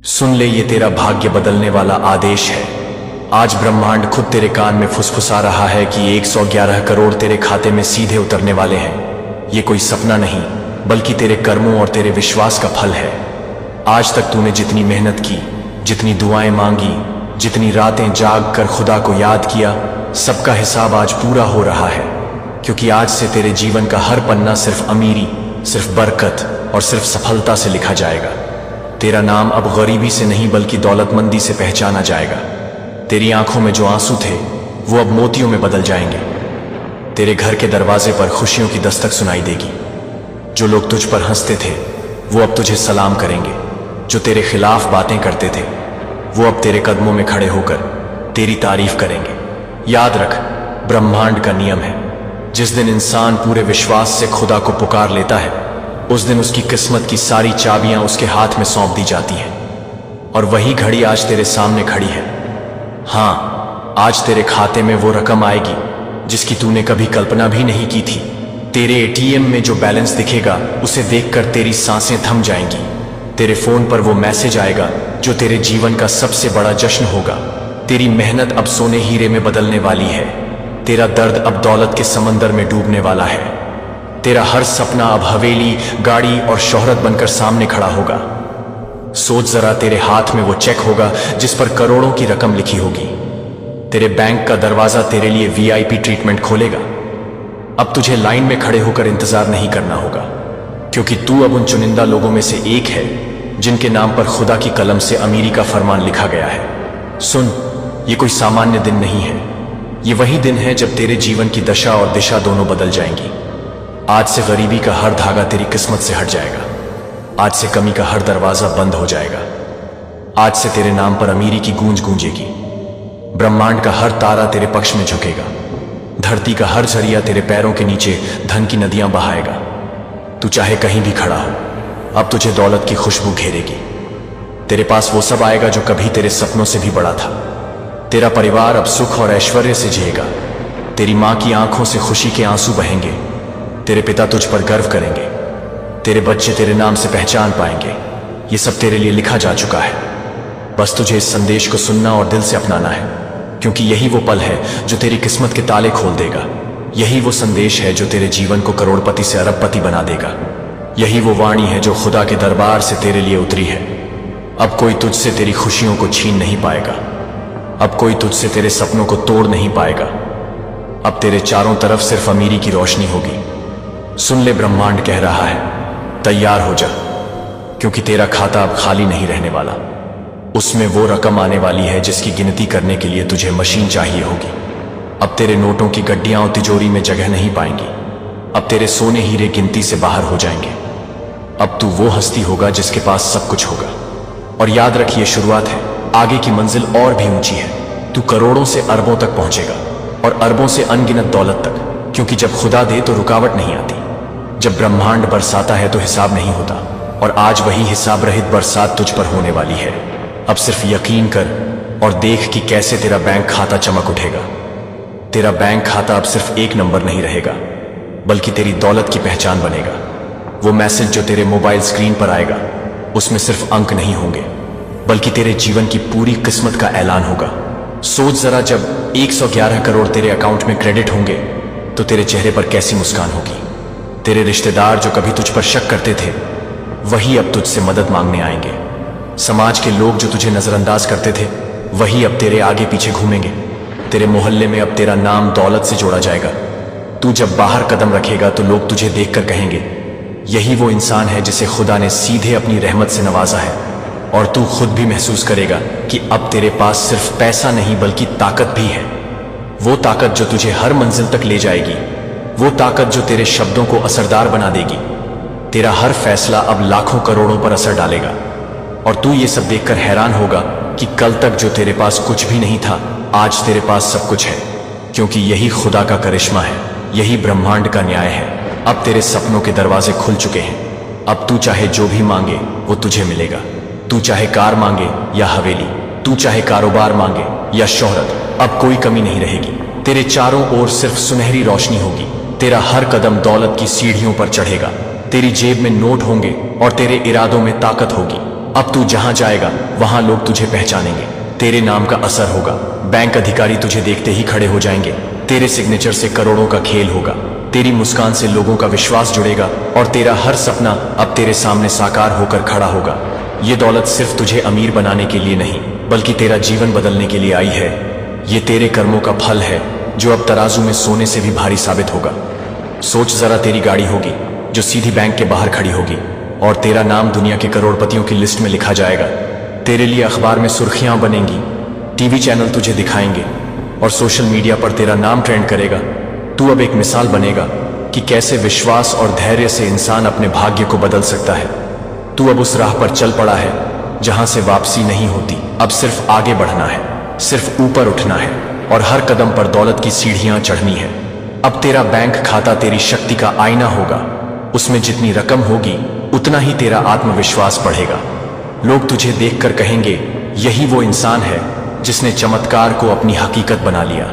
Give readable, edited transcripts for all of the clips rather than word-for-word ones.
सुन ले, ये तेरा भाग्य बदलने वाला आदेश है। आज ब्रह्मांड खुद तेरे कान में फुसफुसा रहा है कि 111 करोड़ तेरे खाते में सीधे उतरने वाले हैं। ये कोई सपना नहीं, बल्कि तेरे कर्मों और तेरे विश्वास का फल है। आज तक तूने जितनी मेहनत की, जितनी दुआएं मांगी, जितनी रातें जाग कर खुदा को याद किया, सबका हिसाब आज पूरा हो रहा है। क्योंकि आज से तेरे जीवन का हर पन्ना सिर्फ अमीरी, सिर्फ बरकत और सिर्फ सफलता से लिखा जाएगा। तेरा नाम अब गरीबी से नहीं बल्कि दौलतमंदी से पहचाना जाएगा। तेरी आंखों में जो आंसू थे वो अब मोतियों में बदल जाएंगे। तेरे घर के दरवाजे पर खुशियों की दस्तक सुनाई देगी। जो लोग तुझ पर हंसते थे वो अब तुझे सलाम करेंगे। जो तेरे खिलाफ बातें करते थे वो अब तेरे कदमों में खड़े होकर तेरी तारीफ करेंगे। याद रख, ब्रह्मांड का नियम है, जिस दिन इंसान पूरे विश्वास से खुदा को पुकार लेता है उस दिन उसकी किस्मत की सारी चाबियां उसके हाथ में सौंप दी जाती हैं। और वही घड़ी आज तेरे सामने खड़ी है। हाँ, आज तेरे खाते में वो रकम आएगी जिसकी तूने कभी कल्पना भी नहीं की थी। तेरे एटीएम में जो बैलेंस दिखेगा उसे देखकर तेरी सांसें थम जाएंगी। तेरे फोन पर वो मैसेज आएगा जो तेरे जीवन का सबसे बड़ा जश्न होगा। तेरी मेहनत अब सोने हीरे में बदलने वाली है। तेरा दर्द अब दौलत के समंदर में डूबने वाला है। तेरा हर सपना अब हवेली, गाड़ी और शोहरत बनकर सामने खड़ा होगा। सोच जरा, तेरे हाथ में वो चेक होगा जिस पर करोड़ों की रकम लिखी होगी। तेरे बैंक का दरवाजा तेरे लिए वीआईपी ट्रीटमेंट खोलेगा। अब तुझे लाइन में खड़े होकर इंतजार नहीं करना होगा, क्योंकि तू अब उन चुनिंदा लोगों में से एक है जिनके नाम पर खुदा की कलम से अमीरी का फरमान लिखा गया है। सुन, ये कोई सामान्य दिन नहीं है। ये वही दिन है जब तेरे जीवन की दशा और दिशा दोनों बदल जाएंगी। आज से गरीबी का हर धागा तेरी किस्मत से हट जाएगा। आज से कमी का हर दरवाजा बंद हो जाएगा। आज से तेरे नाम पर अमीरी की गूंज गूंजेगी। ब्रह्मांड का हर तारा तेरे पक्ष में झुकेगा। धरती का हर झरिया तेरे पैरों के नीचे धन की नदियां बहाएगा। तू चाहे कहीं भी खड़ा हो, अब तुझे दौलत की खुशबू घेरेगी। तेरे पास वो सब आएगा जो कभी तेरे सपनों से भी बड़ा था। तेरा परिवार अब सुख और ऐश्वर्य से जिएगा। तेरी मां की आंखों से खुशी के आंसू बहेंगे। तेरे पिता तुझ पर गर्व करेंगे। तेरे बच्चे तेरे नाम से पहचान पाएंगे। ये सब तेरे लिए लिखा जा चुका है। बस तुझे इस संदेश को सुनना और दिल से अपनाना है, क्योंकि यही वो पल है जो तेरी किस्मत के ताले खोल देगा। यही वो संदेश है जो तेरे जीवन को करोड़पति से अरबपति बना देगा। यही वो वाणी है जो खुदा के दरबार से तेरे लिए उतरी है। अब कोई तुझसे तेरी खुशियों को छीन नहीं पाएगा। अब कोई तुझसे तेरे सपनों को तोड़ नहीं पाएगा। अब तेरे चारों तरफ सिर्फ अमीरी की रोशनी होगी। सुन ले, ब्रह्मांड कह रहा है, तैयार हो जा, क्योंकि तेरा खाता अब खाली नहीं रहने वाला। उसमें वो रकम आने वाली है जिसकी गिनती करने के लिए तुझे मशीन चाहिए होगी। अब तेरे नोटों की गड्डियां और तिजोरी में जगह नहीं पाएंगी। अब तेरे सोने हीरे गिनती से बाहर हो जाएंगे। अब तू वो हस्ती होगा जिसके पास सब कुछ होगा। और याद रख, ये शुरुआत है, आगे की मंजिल और भी ऊंची है। तू करोड़ों से अरबों तक पहुंचेगा और अरबों से अनगिनत दौलत तक, क्योंकि जब खुदा दे तो रुकावट नहीं आती। जब ब्रह्मांड बरसाता है तो हिसाब नहीं होता। और आज वही हिसाब रहित बरसात तुझ पर होने वाली है। अब सिर्फ यकीन कर और देख कि कैसे तेरा बैंक खाता चमक उठेगा। तेरा बैंक खाता अब सिर्फ एक नंबर नहीं रहेगा, बल्कि तेरी दौलत की पहचान बनेगा। वो मैसेज जो तेरे मोबाइल स्क्रीन पर आएगा उसमें सिर्फ अंक नहीं होंगे, बल्कि तेरे जीवन की पूरी किस्मत का ऐलान होगा। सोच जरा, जब 111 करोड़ तेरे अकाउंट में क्रेडिट होंगे तो तेरे चेहरे पर कैसी मुस्कान होगी। तेरे रिश्तेदार जो कभी तुझ पर शक करते थे वही अब तुझसे मदद मांगने आएंगे। समाज के लोग जो तुझे नजरअंदाज करते थे वही अब तेरे आगे पीछे घूमेंगे। तेरे मोहल्ले में अब तेरा नाम दौलत से जोड़ा जाएगा। तू जब बाहर कदम रखेगा तो लोग तुझे देखकर कहेंगे, यही वो इंसान है जिसे खुदा ने सीधे अपनी रहमत से नवाजा है। और तू खुद भी महसूस करेगा कि अब तेरे पास सिर्फ पैसा नहीं बल्कि ताकत भी है। वो ताकत जो तुझे हर मंजिल तक ले जाएगी। वो ताकत जो तेरे शब्दों को असरदार बना देगी। तेरा हर फैसला अब लाखों करोड़ों पर असर डालेगा। और तू ये सब देखकर हैरान होगा कि कल तक जो तेरे पास कुछ भी नहीं था, आज तेरे पास सब कुछ है। क्योंकि यही खुदा का करिश्मा है, यही ब्रह्मांड का न्याय है। अब तेरे सपनों के दरवाजे खुल चुके हैं। अब तू चाहे जो भी मांगे वो तुझे मिलेगा। तू चाहे कार मांगे या हवेली, तू चाहे कारोबार मांगे या शोहरत, अब कोई कमी नहीं रहेगी। तेरे चारों ओर सिर्फ सुनहरी रोशनी होगी। तेरा हर कदम दौलत की सीढ़ियों पर चढ़ेगा। तेरी जेब में नोट होंगे और तेरे इरादों में ताकत होगी। अब तू जहां जाएगा वहां लोग तुझे पहचानेंगे, तेरे नाम का असर होगा, बैंक अधिकारी तुझे देखते ही खड़े हो जाएंगे, तेरे सिग्नेचर से करोड़ों का खेल होगा, तेरी मुस्कान से लोगों का विश्वास जुड़ेगा और तेरा हर सपना अब तेरे सामने साकार होकर खड़ा होगा। ये दौलत सिर्फ तुझे अमीर बनाने के लिए नहीं बल्कि तेरा जीवन बदलने के लिए आई है। ये तेरे कर्मों का फल है जो अब तराजू में सोने से भी भारी साबित होगा। सोच जरा, तेरी गाड़ी होगी जो सीधी बैंक के बाहर खड़ी होगी और तेरा नाम दुनिया के करोड़पतियों की लिस्ट में लिखा जाएगा। तेरे लिए अखबार में सुर्खियां बनेंगी, टीवी चैनल तुझे दिखाएंगे और सोशल मीडिया पर तेरा नाम ट्रेंड करेगा। तू अब एक मिसाल बनेगा कि कैसे विश्वास और धैर्य से इंसान अपने भाग्य को बदल सकता है। तू अब उस राह पर चल पड़ा है जहां से वापसी नहीं होती। अब सिर्फ आगे बढ़ना है, सिर्फ ऊपर उठना है और हर कदम पर दौलत की सीढ़ियां चढ़नी है। अब तेरा बैंक खाता तेरी शक्ति का आईना होगा। उसमें जितनी रकम होगी उतना ही तेरा आत्मविश्वास बढ़ेगा। लोग तुझे देखकर कहेंगे, यही वो इंसान है जिसने चमत्कार को अपनी हकीकत बना लिया।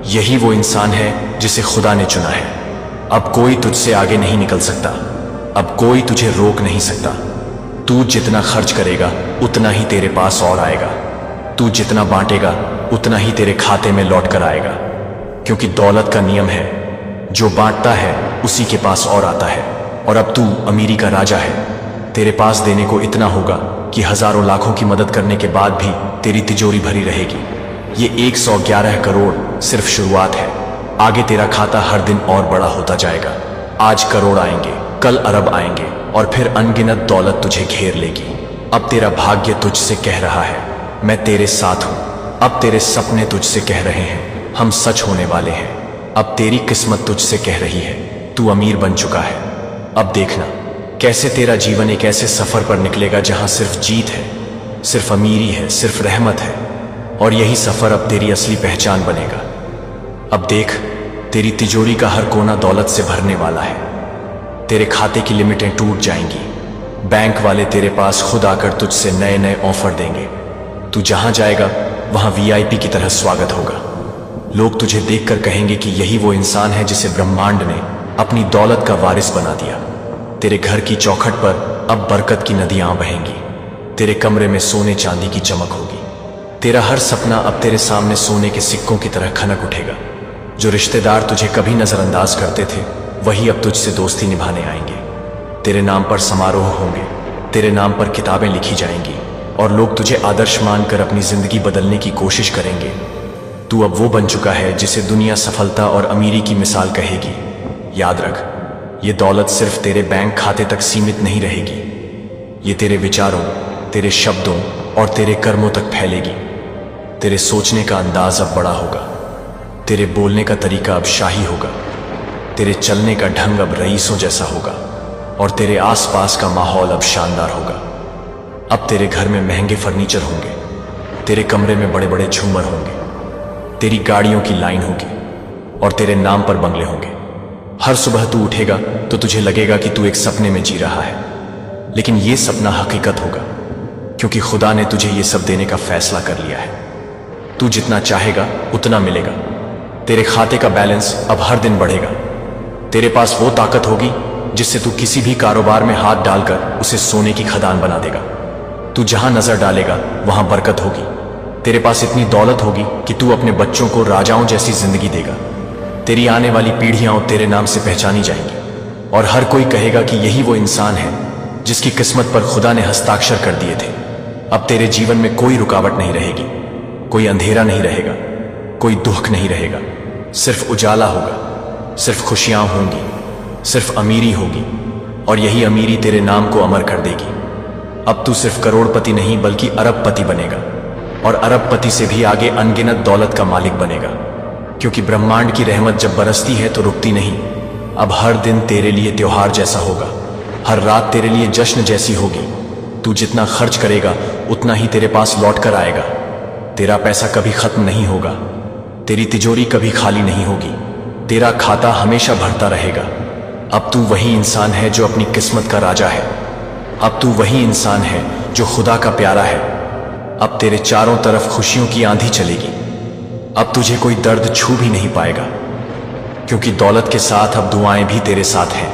यही वो इंसान है जिसे खुदा ने चुना है। अब कोई तुझसे आगे नहीं निकल सकता, अब कोई तुझे रोक नहीं सकता। तू जितना खर्च करेगा उतना ही तेरे पास और आएगा। तू जितना बांटेगा उतना ही तेरे खाते में लौट कर आएगा। क्योंकि दौलत का नियम है, जो बांटता है उसी के पास और आता है। और अब तू अमीरी का राजा है। तेरे पास देने को इतना होगा कि हजारों लाखों की मदद करने के बाद भी तेरी तिजोरी भरी रहेगी। ये 111 करोड़ सिर्फ शुरुआत है। आगे तेरा खाता हर दिन और बड़ा होता जाएगा। आज करोड़ आएंगे, कल अरब आएंगे और फिर अनगिनत दौलत तुझे घेर लेगी। अब तेरा भाग्य तुझसे कह रहा है, मैं तेरे साथ हूं। अब तेरे सपने तुझसे कह रहे हैं, हम सच होने वाले हैं। अब तेरी किस्मत तुझसे कह रही है, तू अमीर बन चुका है। अब देखना कैसे तेरा जीवन एक ऐसे सफर पर निकलेगा जहां सिर्फ जीत है, सिर्फ अमीरी है, सिर्फ रहमत है। और यही सफर अब तेरी असली पहचान बनेगा। अब देख, तेरी तिजोरी का हर कोना दौलत से भरने वाला है। तेरे खाते की लिमिटें टूट जाएंगी। बैंक वाले तेरे पास खुद आकर तुझसे नए नए ऑफर देंगे। तू जहां जाएगा वहां वीआईपी की तरह स्वागत होगा। लोग तुझे देखकर कहेंगे कि यही वो इंसान है जिसे ब्रह्मांड ने अपनी दौलत का वारिस बना दिया। तेरे घर की चौखट पर अब बरकत की नदियां बहेंगी। तेरे कमरे में सोने चांदी की चमक होगी। तेरा हर सपना अब तेरे सामने सोने के सिक्कों की तरह खनक उठेगा। जो रिश्तेदार तुझे कभी नजरअंदाज करते थे वही अब तुझसे दोस्ती निभाने आएंगे। तेरे नाम पर समारोह होंगे, तेरे नाम पर किताबें लिखी जाएंगी और लोग तुझे आदर्श मानकर अपनी जिंदगी बदलने की कोशिश करेंगे। तू अब वो बन चुका है जिसे दुनिया सफलता और अमीरी की मिसाल कहेगी। याद रख, ये दौलत सिर्फ तेरे बैंक खाते तक सीमित नहीं रहेगी। ये तेरे विचारों, तेरे शब्दों और तेरे कर्मों तक फैलेगी। तेरे सोचने का अंदाज अब बड़ा होगा, तेरे बोलने का तरीका अब शाही होगा, तेरे चलने का ढंग अब रईसों जैसा होगा और तेरे आसपास का माहौल अब शानदार होगा। अब तेरे घर में महंगे फर्नीचर होंगे, तेरे कमरे में बड़े बड़े झूमर होंगे, तेरी गाड़ियों की लाइन होगी और तेरे नाम पर बंगले होंगे। हर सुबह तू उठेगा तो तुझे लगेगा कि तू एक सपने में जी रहा है, लेकिन ये सपना हकीकत होगा क्योंकि खुदा ने तुझे ये सब देने का फैसला कर लिया है। तू जितना चाहेगा उतना मिलेगा। तेरे खाते का बैलेंस अब हर दिन बढ़ेगा। तेरे पास वो ताकत होगी जिससे तू किसी भी कारोबार में हाथ डालकर उसे सोने की खदान बना देगा। तू जहां नजर डालेगा वहां बरकत होगी। तेरे पास इतनी दौलत होगी कि तू अपने बच्चों को राजाओं जैसी जिंदगी देगा। तेरी आने वाली पीढ़ियां तेरे नाम से पहचानी जाएंगी और हर कोई कहेगा कि यही वो इंसान है जिसकी किस्मत पर खुदा ने हस्ताक्षर कर दिए थे। अब तेरे जीवन में कोई रुकावट नहीं रहेगी, कोई अंधेरा नहीं रहेगा, कोई दुख नहीं रहेगा। सिर्फ उजाला होगा, सिर्फ खुशियां होंगी, सिर्फ अमीरी होगी और यही अमीरी तेरे नाम को अमर कर देगी। अब तू सिर्फ करोड़पति नहीं बल्कि अरबपति बनेगा और अरबपति से भी आगे अनगिनत दौलत का मालिक बनेगा। क्योंकि ब्रह्मांड की रहमत जब बरसती है तो रुकती नहीं। अब हर दिन तेरे लिए त्योहार जैसा होगा, हर रात तेरे लिए जश्न जैसी होगी। तू जितना खर्च करेगा उतना ही तेरे पास लौट कर आएगा। तेरा पैसा कभी खत्म नहीं होगा, तेरी तिजोरी कभी खाली नहीं होगी, तेरा खाता हमेशा भरता रहेगा। अब तू वही इंसान है जो अपनी किस्मत का राजा है। अब तू वही इंसान है जो खुदा का प्यारा है। अब तेरे चारों तरफ खुशियों की आंधी चलेगी। अब तुझे कोई दर्द छू भी नहीं पाएगा क्योंकि दौलत के साथ अब दुआएं भी तेरे साथ हैं।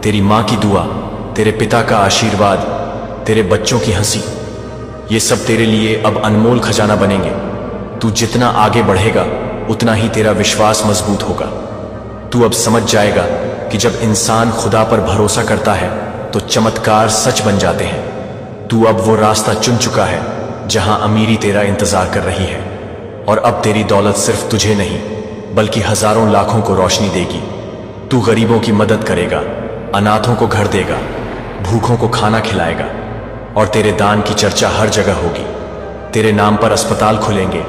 तेरी माँ की दुआ, तेरे पिता का आशीर्वाद, तेरे बच्चों की हंसी, ये सब तेरे लिए अब अनमोल खजाना बनेंगे। तू जितना आगे बढ़ेगा उतना ही तेरा विश्वास मजबूत होगा। तू अब समझ जाएगा कि जब इंसान खुदा पर भरोसा करता है तो चमत्कार सच बन जाते हैं। तू अब वो रास्ता चुन चुका है जहां अमीरी तेरा इंतजार कर रही है, और अब तेरी दौलत सिर्फ तुझे नहीं बल्कि हजारों लाखों को रोशनी देगी। तू गरीबों की मदद करेगा, अनाथों को घर देगा, भूखों को खाना खिलाएगा, और तेरे दान की चर्चा हर जगह होगी। तेरे नाम पर अस्पताल खुलेंगे,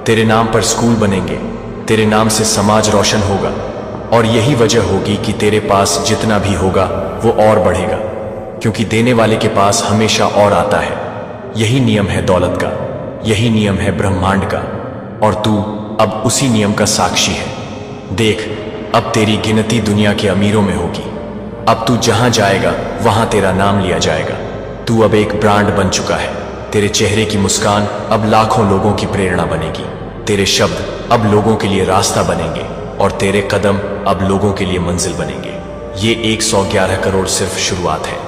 तेरे नाम पर स्कूल बनेंगे, तेरे नाम से समाज रोशन होगा, और यही वजह होगी कि तेरे पास जितना भी होगा वो और बढ़ेगा, क्योंकि देने वाले के पास हमेशा और आता है। यही नियम है दौलत का, यही नियम है ब्रह्मांड का, और तू अब उसी नियम का साक्षी है। देख, अब तेरी गिनती दुनिया के अमीरों में होगी। अब तू जहां जाएगा वहां तेरा नाम लिया जाएगा। तू अब एक ब्रांड बन चुका है। तेरे चेहरे की मुस्कान अब लाखों लोगों की प्रेरणा बनेगी। तेरे शब्द अब लोगों के लिए रास्ता बनेंगे, और तेरे कदम अब लोगों के लिए मंजिल बनेंगे। ये 111 करोड़ सिर्फ शुरुआत है।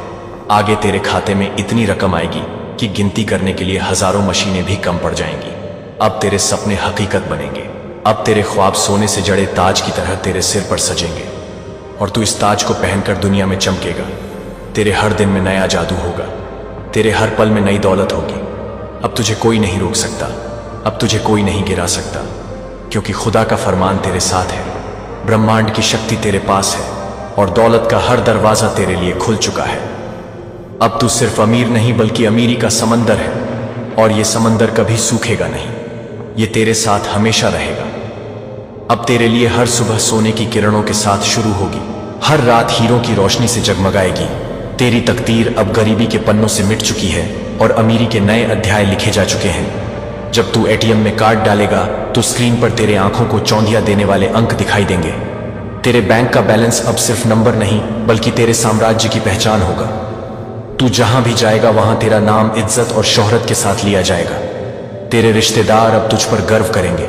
आगे तेरे खाते में इतनी रकम आएगी कि गिनती करने के लिए हजारों मशीनें भी कम पड़ जाएंगी। अब तेरे सपने हकीकत बनेंगे। अब तेरे ख्वाब सोने से जड़े ताज की तरह तेरे सिर पर सजेंगे, और तू इस ताज को पहनकर दुनिया में चमकेगा। तेरे हर दिन में नया जादू होगा, तेरे हर पल में नई दौलत होगी। अब तुझे कोई नहीं रोक सकता, अब तुझे कोई नहीं गिरा सकता, क्योंकि खुदा का फरमान तेरे साथ है, ब्रह्मांड की शक्ति तेरे पास है, और दौलत का हर दरवाजा तेरे लिए खुल चुका है। अब तू सिर्फ अमीर नहीं बल्कि अमीरी का समंदर है, और ये समंदर कभी सूखेगा नहीं, ये तेरे साथ हमेशा रहेगा। अब तेरे लिए हर सुबह सोने की किरणों के साथ शुरू होगी, हर रात हीरों की रोशनी से जगमगाएगी। तेरी तकदीर अब गरीबी के पन्नों से मिट चुकी है, और अमीरी के नए अध्याय लिखे जा चुके हैं। जब तू एटीएम में कार्ड डालेगा तो स्क्रीन पर तेरे आंखों को चौंधिया देने वाले अंक दिखाई देंगे। तेरे बैंक का बैलेंस अब सिर्फ नंबर नहीं बल्कि तेरे साम्राज्य की पहचान होगा। तू जहां भी जाएगा वहां तेरा नाम इज्जत और शोहरत के साथ लिया जाएगा। तेरे रिश्तेदार अब तुझ पर गर्व करेंगे,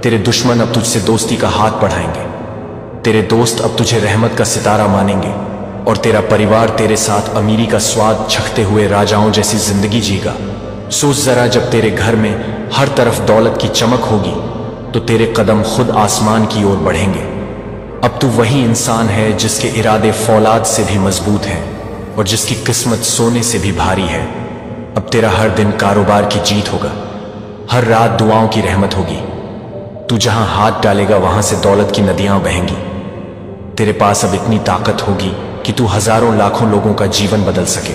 तेरे दुश्मन अब तुझसे दोस्ती का हाथ बढ़ाएंगे, तेरे दोस्त अब तुझे रहमत का सितारा मानेंगे, और तेरा परिवार तेरे साथ अमीरी का स्वाद चखते हुए राजाओं जैसी जिंदगी जीगा। सोच जरा, जब तेरे घर में हर तरफ दौलत की चमक होगी तो तेरे कदम खुद आसमान की ओर बढ़ेंगे। अब तू वही इंसान है जिसके इरादे फौलाद से भी मजबूत हैं, और जिसकी किस्मत सोने से भी भारी है। अब तेरा हर दिन कारोबार की जीत होगा, हर रात दुआओं की रहमत होगी। तू जहां हाथ डालेगा वहां से दौलत की नदियां बहेंगी। तेरे पास अब इतनी ताकत होगी कि तू हजारों लाखों लोगों का जीवन बदल सके।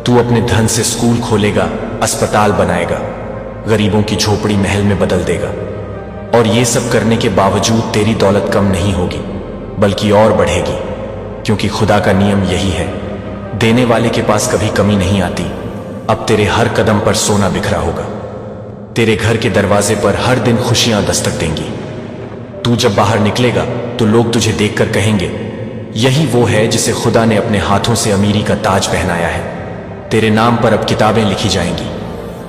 तू अपने धन से स्कूल खोलेगा, अस्पताल बनाएगा, गरीबों की झोपड़ी महल में बदल देगा। और ये सब करने के बावजूद तेरी दौलत कम नहीं होगी बल्कि और बढ़ेगी, क्योंकि खुदा का नियम यही है, देने वाले के पास कभी कमी नहीं आती। अब तेरे हर कदम पर सोना बिखरा होगा, तेरे घर के दरवाजे पर हर दिन खुशियां दस्तक देंगी। तू जब बाहर निकलेगा तो लोग तुझे देखकर कहेंगे, यही वो है जिसे खुदा ने अपने हाथों से अमीरी का ताज पहनाया है। तेरे नाम पर अब किताबें लिखी जाएंगी,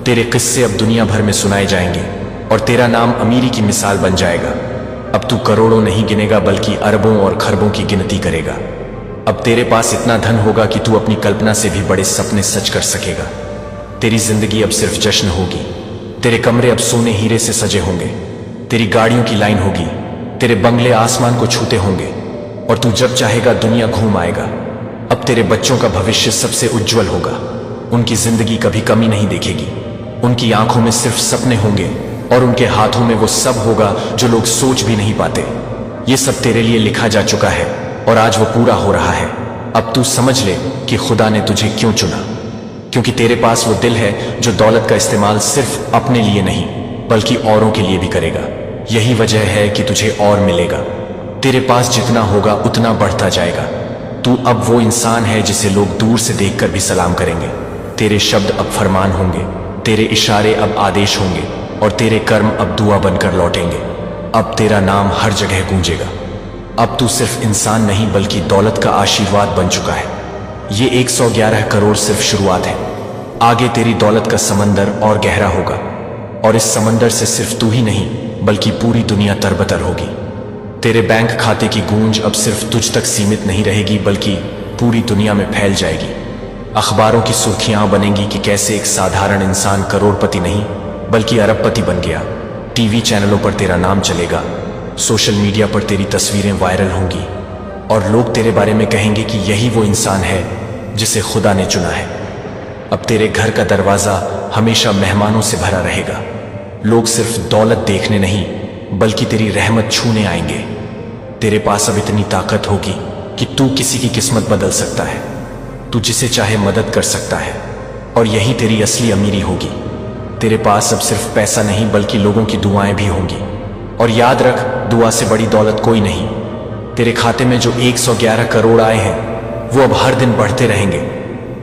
तेरे किस्से अब दुनिया भर में सुनाए जाएंगे, और तेरा नाम अमीरी की मिसाल बन जाएगा। अब तू करोड़ों नहीं गिनेगा बल्कि अरबों और खरबों की गिनती करेगा। अब तेरे पास इतना धन होगा कि तू अपनी कल्पना से भी बड़े सपने सच कर सकेगा। तेरी जिंदगी अब सिर्फ जश्न होगी, तेरे कमरे अब सोने हीरे से सजे होंगे, तेरी गाड़ियों की लाइन होगी, तेरे बंगले आसमान को छूते होंगे, और तू जब चाहेगा दुनिया घूम आएगा। अब तेरे बच्चों का भविष्य सबसे उज्जवल होगा, उनकी जिंदगी कभी कमी नहीं देखेगी, उनकी आंखों में सिर्फ सपने होंगे, और उनके हाथों में वो सब होगा जो लोग सोच भी नहीं पाते। ये सब तेरे लिए लिखा जा चुका है, और आज वो पूरा हो रहा है। अब तू समझ ले कि खुदा ने तुझे क्यों चुना, क्योंकि तेरे पास वो दिल है जो दौलत का इस्तेमाल सिर्फ अपने लिए नहीं बल्कि औरों के लिए भी करेगा। यही वजह है कि तुझे और मिलेगा, तेरे पास जितना होगा उतना बढ़ता जाएगा। तू अब वो इंसान है जिसे लोग दूर से देखकर भी सलाम करेंगे। तेरे शब्द अब फरमान होंगे, तेरे इशारे अब आदेश होंगे, और तेरे कर्म अब दुआ बनकर लौटेंगे। अब तेरा नाम हर जगह गूंजेगा। अब तू सिर्फ इंसान नहीं बल्कि दौलत का आशीर्वाद बन चुका है। ये 111 करोड़ सिर्फ शुरुआत है, आगे तेरी दौलत का समंदर और गहरा होगा, और इस समंदर से सिर्फ तू ही नहीं बल्कि पूरी दुनिया तरबतर होगी। तेरे बैंक खाते की गूंज अब सिर्फ तुझ तक सीमित नहीं रहेगी बल्कि पूरी दुनिया में फैल जाएगी। अखबारों की सुर्खियां बनेंगी कि कैसे एक साधारण इंसान करोड़पति नहीं बल्कि अरबपति बन गया। टीवी चैनलों पर तेरा नाम चलेगा, सोशल मीडिया पर तेरी तस्वीरें वायरल होंगी और लोग तेरे बारे में कहेंगे कि यही वो इंसान है जिसे खुदा ने चुना है। अब तेरे घर का दरवाजा हमेशा मेहमानों से भरा रहेगा। लोग सिर्फ दौलत देखने नहीं बल्कि तेरी रहमत छूने आएंगे। तेरे पास अब इतनी ताकत होगी कि तू किसी की किस्मत बदल सकता है, तू जिसे चाहे मदद कर सकता है और यही तेरी असली अमीरी होगी। तेरे पास अब सिर्फ पैसा नहीं बल्कि लोगों की दुआएं भी होंगी। और याद रख, दुआ से बड़ी दौलत कोई नहीं। तेरे खाते में जो 111 करोड़ आए हैं वो अब हर दिन बढ़ते रहेंगे।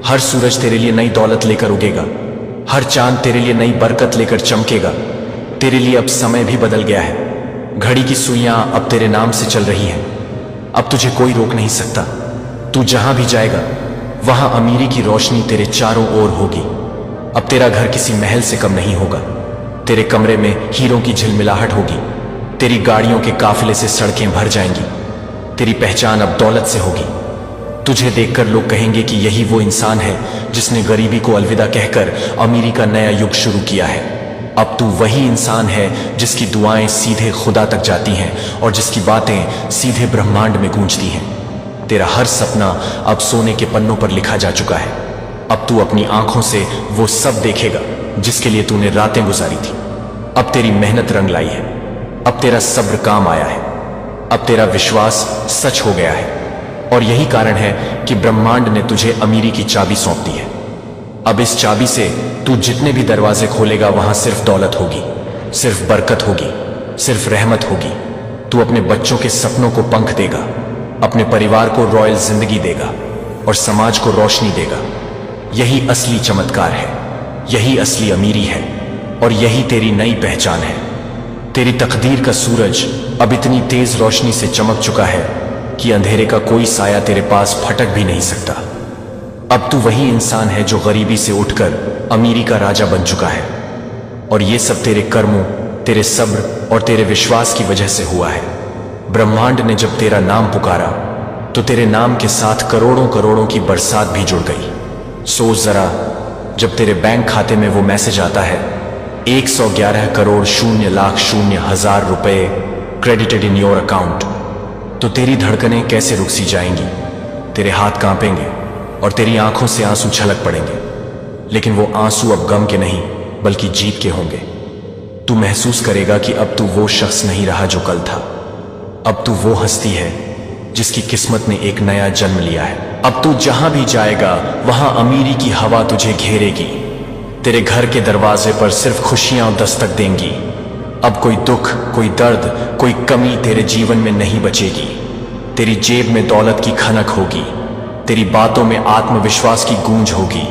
हर सूरज तेरे लिए नई दौलत लेकर उगेगा, हर चांद तेरे लिए नई बरकत लेकर चमकेगा। तेरे लिए अब समय भी बदल गया है। घड़ी की सुइयां अब तेरे नाम से चल रही हैं। अब तुझे कोई रोक नहीं सकता। तू जहां भी जाएगा वहां अमीरी की रोशनी तेरे चारों ओर होगी। अब तेरा घर किसी महल से कम नहीं होगा। तेरे कमरे में हीरों की झिलमिलाहट होगी। तेरी गाड़ियों के काफिले से सड़कें भर जाएंगी। तेरी पहचान अब दौलत से होगी। तुझे देखकर लोग कहेंगे कि यही वो इंसान है जिसने गरीबी को अलविदा कहकर अमीरी का नया युग शुरू किया है। अब तू वही इंसान है जिसकी दुआएं सीधे खुदा तक जाती हैं और जिसकी बातें सीधे ब्रह्मांड में गूंजती हैं। तेरा हर सपना अब सोने के पन्नों पर लिखा जा चुका है। अब तू अपनी आंखों से वो सब देखेगा जिसके लिए तूने रातें गुजारी थी। अब तेरी मेहनत रंग लाई है। अब तेरा सब्र काम आया है। अब तेरा विश्वास सच हो गया है। और यही कारण है कि ब्रह्मांड ने तुझे अमीरी की चाबी सौंप दी है। अब इस चाबी से तू जितने भी दरवाजे खोलेगा वहां सिर्फ दौलत होगी, सिर्फ बरकत होगी, सिर्फ रहमत होगी। तू अपने बच्चों के सपनों को पंख देगा, अपने परिवार को रॉयल जिंदगी देगा और समाज को रोशनी देगा। यही असली चमत्कार है, यही असली अमीरी है और यही तेरी नई पहचान है। तेरी तकदीर का सूरज अब इतनी तेज रोशनी से चमक चुका है कि अंधेरे का कोई साया तेरे पास फटक भी नहीं सकता। अब तू वही इंसान है जो गरीबी से उठकर अमीरी का राजा बन चुका है। और ये सब तेरे कर्मों, तेरे सब्र और तेरे विश्वास की वजह से हुआ है। ब्रह्मांड ने जब तेरा नाम पुकारा तो तेरे नाम के साथ करोड़ों करोड़ों की बरसात भी जुड़ गई। सोच जरा, जब तेरे बैंक खाते में वो मैसेज आता है 111 करोड़ 0,00,000 रुपए क्रेडिटेड इन योर अकाउंट, तो तेरी धड़कनें कैसे रुक सी जाएंगी। तेरे हाथ कांपेंगे और तेरी आंखों से आंसू छलक पड़ेंगे। लेकिन वो आंसू अब गम के नहीं बल्कि जीत के होंगे। तू महसूस करेगा कि अब तू वो शख्स नहीं रहा जो कल था। अब तू वो हस्ती है जिसकी किस्मत ने एक नया जन्म लिया है। अब तू जहां भी जाएगा वहां अमीरी की हवा तुझे घेरेगी। तेरे घर के दरवाजे पर सिर्फ खुशियां दस्तक देंगी। अब कोई दुख, कोई दर्द, कोई कमी तेरे जीवन में नहीं बचेगी। तेरी जेब में दौलत की खनक होगी, तेरी बातों में आत्मविश्वास की गूंज होगी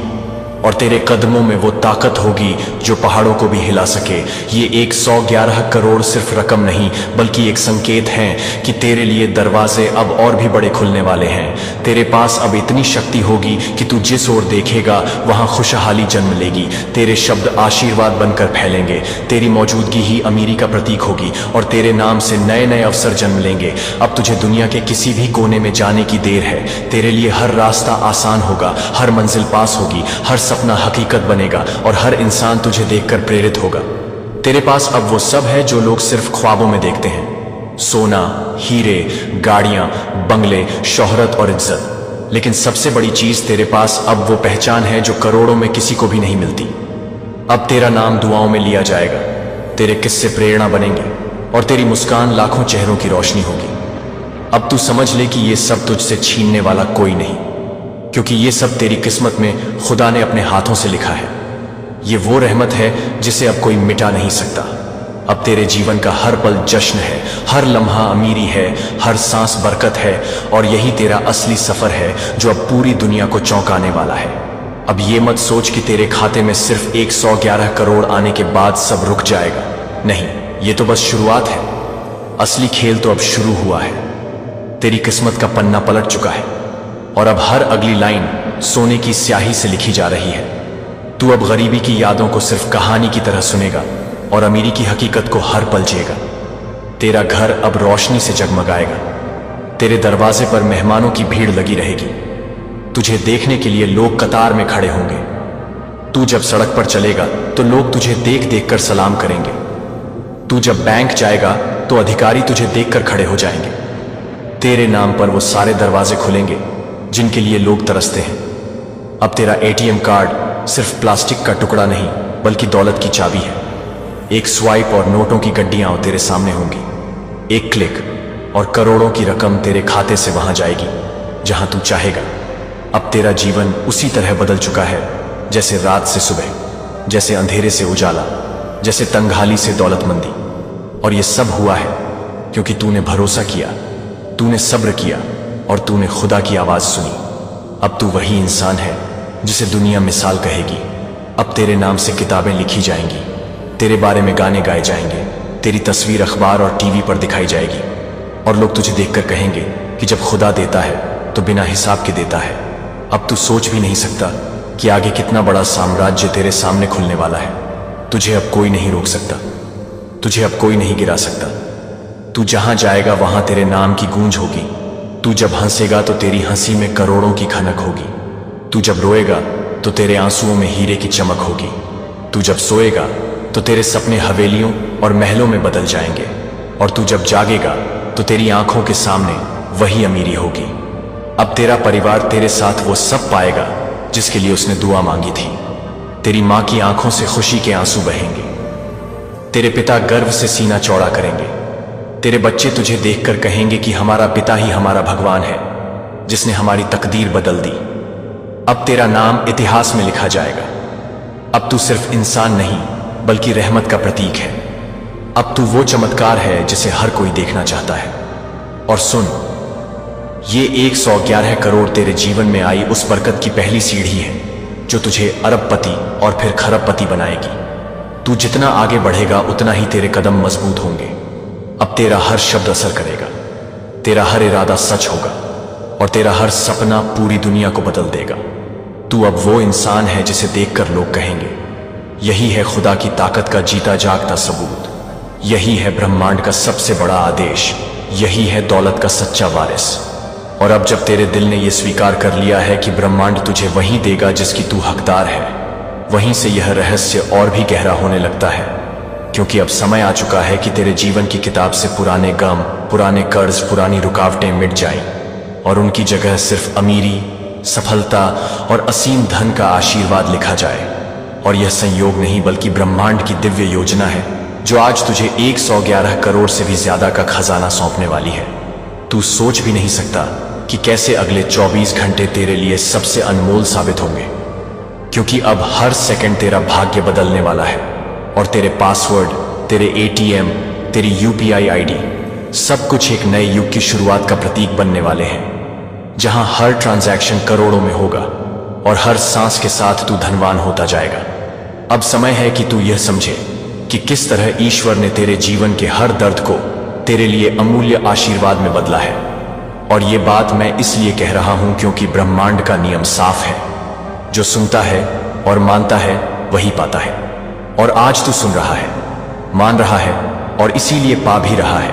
और तेरे कदमों में वो ताकत होगी जो पहाड़ों को भी हिला सके। ये 111 करोड़ सिर्फ रकम नहीं बल्कि एक संकेत है कि तेरे लिए दरवाजे अब और भी बड़े खुलने वाले हैं। तेरे पास अब इतनी शक्ति होगी कि तू जिस ओर देखेगा वहां खुशहाली जन्म लेगी। तेरे शब्द आशीर्वाद बनकर फैलेंगे। तेरी मौजूदगी ही अमीरी का प्रतीक होगी और तेरे नाम से नए नए अवसर जन्म लेंगे। अब तुझे दुनिया के किसी भी कोने में जाने की देर है। तेरे लिए हर रास्ता आसान होगा, हर मंजिल पास होगी, हर सपना हकीकत बनेगा और हर इंसान तुझे देखकर प्रेरित होगा। तेरे पास अब वो सब है जो लोग सिर्फ ख्वाबों में देखते हैं, सोना, हीरे, गाड़ियां, बंगले, शोहरत और इज्जत। लेकिन सबसे बड़ी चीज तेरे पास अब वो पहचान है जो करोड़ों में किसी को भी नहीं मिलती। अब तेरा नाम दुआओं में लिया जाएगा, तेरे किस्से प्रेरणा बनेंगे और तेरी मुस्कान लाखों चेहरों की रोशनी होगी। अब तू समझ ले कि ये सब तुझसे छीनने वाला कोई नहीं, क्योंकि ये सब तेरी किस्मत में खुदा ने अपने हाथों से लिखा है। ये वो रहमत है जिसे अब कोई मिटा नहीं सकता। अब तेरे जीवन का हर पल जश्न है, हर लम्हा अमीरी है, हर सांस बरकत है और यही तेरा असली सफर है जो अब पूरी दुनिया को चौंकाने वाला है। अब ये मत सोच कि तेरे खाते में सिर्फ 111 करोड़ आने के बाद सब रुक जाएगा। नहीं, ये तो बस शुरुआत है। असली खेल तो अब शुरू हुआ है। तेरी किस्मत का पन्ना पलट चुका है और अब हर अगली लाइन सोने की स्याही से लिखी जा रही है। तू अब गरीबी की यादों को सिर्फ कहानी की तरह सुनेगा और अमीरी की हकीकत को हर पल जिएगा। तेरा घर अब रोशनी से जगमगाएगा। तेरे दरवाजे पर मेहमानों की भीड़ लगी रहेगी। तुझे देखने के लिए लोग कतार में खड़े होंगे। तू जब सड़क पर चलेगा तो लोग तुझे देख देख कर सलाम करेंगे। तू जब बैंक जाएगा तो अधिकारी तुझे देखकर खड़े हो जाएंगे। तेरे नाम पर वो सारे दरवाजे खुलेंगे जिनके लिए लोग तरसते हैं। अब तेरा एटीएम कार्ड सिर्फ प्लास्टिक का टुकड़ा नहीं बल्कि दौलत की चाबी है। एक स्वाइप और नोटों की गड्डियां तेरे सामने होंगी। एक क्लिक और करोड़ों की रकम तेरे खाते से वहां जाएगी जहां तू चाहेगा। अब तेरा जीवन उसी तरह बदल चुका है जैसे रात से सुबह, जैसे अंधेरे से उजाला, जैसे तंगहाली से दौलतमंदी। और ये सब हुआ है क्योंकि तूने भरोसा किया, तूने सब्र किया और तूने खुदा की आवाज सुनी। अब तू वही इंसान है जिसे दुनिया मिसाल कहेगी। अब तेरे नाम से किताबें लिखी जाएंगी, तेरे बारे में गाने गाए जाएंगे, तेरी तस्वीर अखबार और टीवी पर दिखाई जाएगी। और लोग तुझे देखकर कहेंगे कि जब खुदा देता है तो बिना हिसाब के देता है। अब तू सोच भी नहीं सकता कि आगे कितना बड़ा साम्राज्य तेरे सामने खुलने वाला है। तुझे अब कोई नहीं रोक सकता, तुझे अब कोई नहीं गिरा सकता। तू जहां जाएगा वहां तेरे नाम की गूंज होगी। तू जब हंसेगा तो तेरी हंसी में करोड़ों की खनक होगी। तू जब रोएगा तो तेरे आंसुओं में हीरे की चमक होगी। तू जब सोएगा तो तेरे सपने हवेलियों और महलों में बदल जाएंगे। और तू जब जागेगा तो तेरी आंखों के सामने वही अमीरी होगी। अब तेरा परिवार तेरे साथ वो सब पाएगा जिसके लिए उसने दुआ मांगी थी। तेरी मां की आंखों से खुशी के आंसू बहेंगे। तेरे पिता गर्व से सीना चौड़ा करेंगे। तेरे बच्चे तुझे देखकर कहेंगे कि हमारा पिता ही हमारा भगवान है जिसने हमारी तकदीर बदल दी। अब तेरा नाम इतिहास में लिखा जाएगा। अब तू सिर्फ इंसान नहीं बल्कि रहमत का प्रतीक है। अब तू वो चमत्कार है जिसे हर कोई देखना चाहता है। और सुन, ये 111 करोड़ तेरे जीवन में आई उस बरकत की पहली सीढ़ी है जो तुझे अरबपति और फिर खरबपति बनाएगी। तू जितना आगे बढ़ेगा उतना ही तेरे कदम मजबूत होंगे। अब तेरा हर शब्द असर करेगा, तेरा हर इरादा सच होगा और तेरा हर सपना पूरी दुनिया को बदल देगा। तू अब वो इंसान है जिसे देखकर लोग कहेंगे, यही है खुदा की ताकत का जीता जागता सबूत, यही है ब्रह्मांड का सबसे बड़ा आदेश, यही है दौलत का सच्चा वारिस। और अब जब तेरे दिल ने यह स्वीकार कर लिया है कि ब्रह्मांड तुझे वही देगा जिसकी तू हकदार है, वहीं से यह रहस्य और भी गहरा होने लगता है। क्योंकि अब समय आ चुका है कि तेरे जीवन की किताब से पुराने गम, पुराने कर्ज, पुरानी रुकावटें मिट जाएं और उनकी जगह सिर्फ अमीरी, सफलता और असीम धन का आशीर्वाद लिखा जाए। और यह संयोग नहीं बल्कि ब्रह्मांड की दिव्य योजना है जो आज तुझे 111 करोड़ से भी ज्यादा का खजाना सौंपने वाली है। तू सोच भी नहीं सकता कि कैसे अगले 24 घंटे तेरे लिए सबसे अनमोल साबित होंगे, क्योंकि अब हर सेकंड तेरा भाग्य बदलने वाला है। और तेरे पासवर्ड, तेरे एटीएम, तेरी यूपीआई आईडी, सब कुछ एक नए युग की शुरुआत का प्रतीक बनने वाले हैं, जहां हर ट्रांजैक्शन करोड़ों में होगा और हर सांस के साथ तू धनवान होता जाएगा। अब समय है कि तू यह समझे कि किस तरह ईश्वर ने तेरे जीवन के हर दर्द को तेरे लिए अमूल्य आशीर्वाद में बदला है। और ये बात मैं इसलिए कह रहा हूं क्योंकि ब्रह्मांड का नियम साफ है, जो सुनता है और मानता है वही पाता है। और आज तू सुन रहा है, मान रहा है और इसीलिए पा भी रहा है,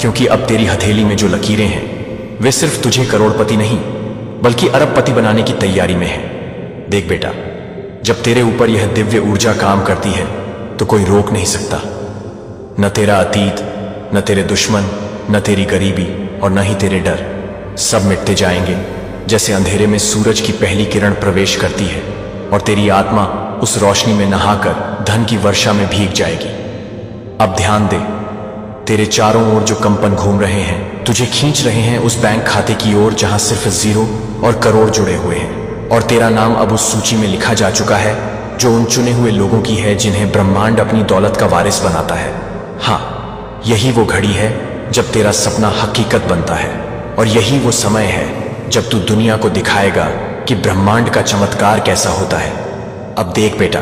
क्योंकि अब तेरी हथेली में जो लकीरें हैं वे सिर्फ तुझे करोड़पति नहीं बल्कि अरबपति बनाने की तैयारी में है। देख बेटा, जब तेरे ऊपर यह दिव्य ऊर्जा काम करती है तो कोई रोक नहीं सकता। न तेरा अतीत, न तेरे दुश्मन, न तेरी गरीबी और न ही तेरे डर, सब मिटते जाएंगे जैसे अंधेरे में सूरज की पहली किरण प्रवेश करती है और तेरी आत्मा उस रोशनी में नहाकर धन की वर्षा में भीग जाएगी। अब ध्यान दे, तेरे चारों ओर जो कंपन घूम रहे हैं तुझे खींच रहे हैं उस बैंक खाते की ओर जहां सिर्फ जीरो और करोड़ जुड़े हुए हैं। और तेरा नाम अब उस सूची में लिखा जा चुका है जो उन चुने हुए लोगों की है जिन्हें ब्रह्मांड अपनी दौलत का वारिस बनाता है। हाँ, यही वो घड़ी है जब तेरा सपना हकीकत बनता है और यही वो समय है जब तू दुनिया को दिखाएगा कि ब्रह्मांड का चमत्कार कैसा होता है। अब देख बेटा,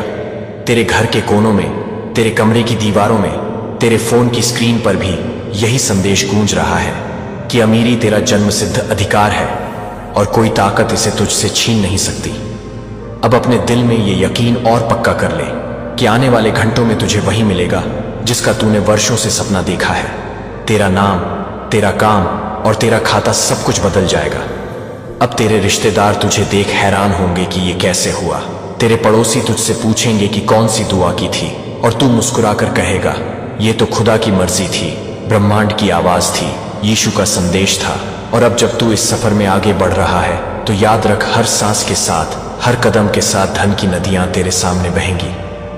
तेरे घर के कोनों में, तेरे कमरे की दीवारों में, तेरे फोन की स्क्रीन पर भी यही संदेश गूंज रहा है कि अमीरी तेरा जन्मसिद्ध अधिकार है और कोई ताकत इसे तुझसे छीन नहीं सकती। अब अपने दिल में ये यकीन और पक्का कर ले कि आने वाले घंटों में तुझे वही मिलेगा जिसका तूने वर्षों से सपना देखा है। तेरा नाम, तेरा काम और तेरा खाता सब कुछ बदल जाएगा। अब तेरे रिश्तेदार तुझे देख हैरान होंगे कि ये कैसे हुआ। तेरे पड़ोसी तुझसे पूछेंगे कि कौन सी दुआ की थी, और तू मुस्कुराकर कहेगा, ये तो खुदा की मर्जी थी, ब्रह्मांड की आवाज थी, यीशु का संदेश था। और अब जब तू इस सफर में आगे बढ़ रहा है तो याद रख, हर सांस के साथ, हर कदम के साथ धन की नदियां तेरे सामने बहेंगी।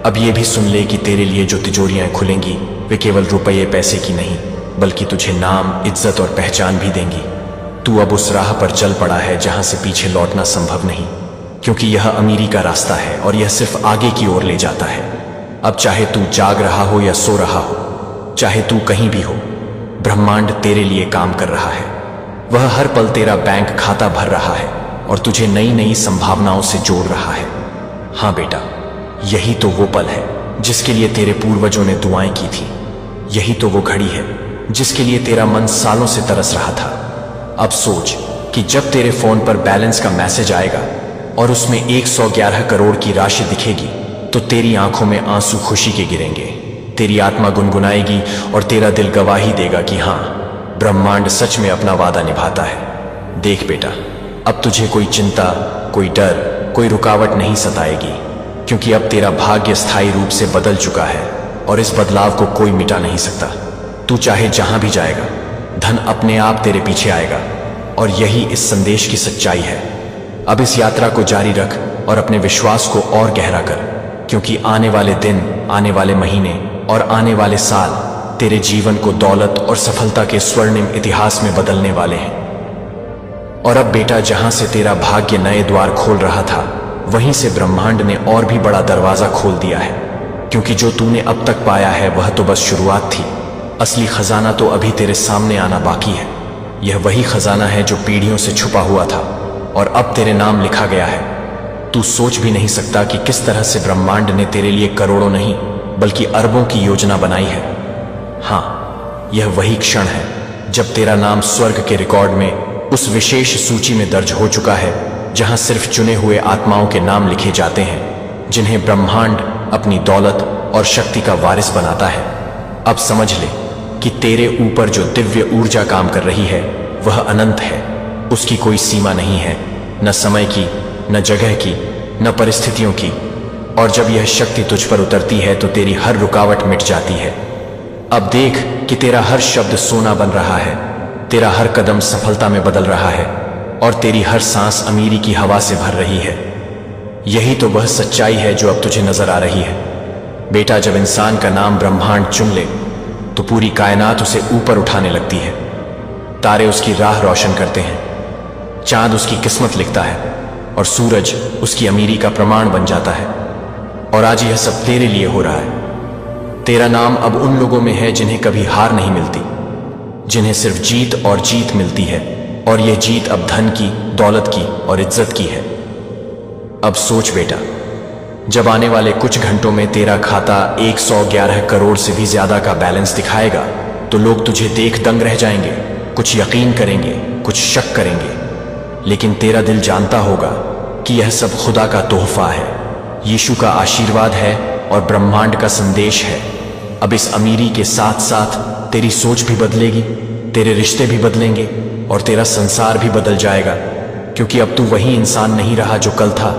अब ये भी सुन ले कि तेरे लिए जो तिजोरियां खुलेंगी वे केवल रुपये पैसे की नहीं, बल्कि तुझे नाम, इज्जत और पहचान भी देंगी। तू अब उस राह पर चल पड़ा है जहां से पीछे लौटना संभव नहीं, क्योंकि यह अमीरी का रास्ता है और यह सिर्फ आगे की ओर ले जाता है। अब चाहे तू जाग रहा हो या सो रहा हो, चाहे तू कहीं भी हो, ब्रह्मांड तेरे लिए काम कर रहा है। वह हर पल तेरा बैंक खाता भर रहा है और तुझे नई नई संभावनाओं से जोड़ रहा है। हाँ बेटा, यही तो वो पल है जिसके लिए तेरे पूर्वजों ने दुआएं की थी। यही तो वो घड़ी है जिसके लिए तेरा मन सालों से तरस रहा था। अब सोच कि जब तेरे फोन पर बैलेंस का मैसेज आएगा और उसमें 111 करोड़ की राशि दिखेगी, तो तेरी आंखों में आंसू खुशी के गिरेंगे, तेरी आत्मा गुनगुनाएगी और तेरा दिल गवाही देगा कि हाँ, ब्रह्मांड सच में अपना वादा निभाता है। देख बेटा, अब तुझे कोई चिंता, कोई डर, कोई रुकावट नहीं सताएगी, क्योंकि अब तेरा भाग्य स्थायी रूप से बदल चुका है और इस बदलाव को कोई मिटा नहीं सकता। तू चाहे जहां भी जाएगा, धन अपने आप तेरे पीछे आएगा, और यही इस संदेश की सच्चाई है। अब इस यात्रा को जारी रख और अपने विश्वास को और गहरा कर, क्योंकि आने वाले दिन, आने वाले महीने और आने वाले साल तेरे जीवन को दौलत और सफलता के स्वर्णिम इतिहास में बदलने वाले हैं। और अब बेटा, जहां से तेरा भाग्य नए द्वार खोल रहा था, वहीं से ब्रह्मांड ने और भी बड़ा दरवाजा खोल दिया है, क्योंकि जो तूने अब तक पाया है वह तो बस शुरुआत थी। असली खजाना तो अभी तेरे सामने आना बाकी है। यह वही खजाना है जो पीढ़ियों से छुपा हुआ था और अब तेरे नाम लिखा गया है। तू सोच भी नहीं सकता कि किस तरह से ब्रह्मांड ने तेरे लिए करोड़ों नहीं बल्कि अरबों की योजना बनाई है। हाँ, यह वही क्षण है जब तेरा नाम स्वर्ग के रिकॉर्ड में उस विशेष सूची में दर्ज हो चुका है जहां सिर्फ चुने हुए आत्माओं के नाम लिखे जाते हैं, जिन्हें ब्रह्मांड अपनी दौलत और शक्ति का वारिस बनाता है। अब समझ ले कि तेरे ऊपर जो दिव्य ऊर्जा काम कर रही है वह अनंत है। उसकी कोई सीमा नहीं है, न समय की, न जगह की, न परिस्थितियों की। और जब यह शक्ति तुझ पर उतरती है तो तेरी हर रुकावट मिट जाती है। अब देख कि तेरा हर शब्द सोना बन रहा है, तेरा हर कदम सफलता में बदल रहा है और तेरी हर सांस अमीरी की हवा से भर रही है। यही तो वह सच्चाई है जो अब तुझे नजर आ रही है। बेटा, जब इंसान का नाम ब्रह्मांड चुन ले तो पूरी कायनात उसे ऊपर उठाने लगती है। तारे उसकी राह रोशन करते हैं, चांद उसकी किस्मत लिखता है और सूरज उसकी अमीरी का प्रमाण बन जाता है। और आज यह सब तेरे लिए हो रहा है। तेरा नाम अब उन लोगों में है जिन्हें कभी हार नहीं मिलती, जिन्हें सिर्फ जीत और जीत मिलती है, और यह जीत अब धन की, दौलत की और इज्जत की है। अब सोच बेटा, जब आने वाले कुछ घंटों में तेरा खाता 111 करोड़ से भी ज्यादा का बैलेंस दिखाएगा, तो लोग तुझे देख दंग रह जाएंगे। कुछ यकीन करेंगे, कुछ शक करेंगे, लेकिन तेरा दिल जानता होगा कि यह सब खुदा का तोहफा है, यीशु का आशीर्वाद है और ब्रह्मांड का संदेश है। अब इस अमीरी के साथ साथ तेरी सोच भी बदलेगी, तेरे रिश्ते भी बदलेंगे और तेरा संसार भी बदल जाएगा, क्योंकि अब तू वही इंसान नहीं रहा जो कल था।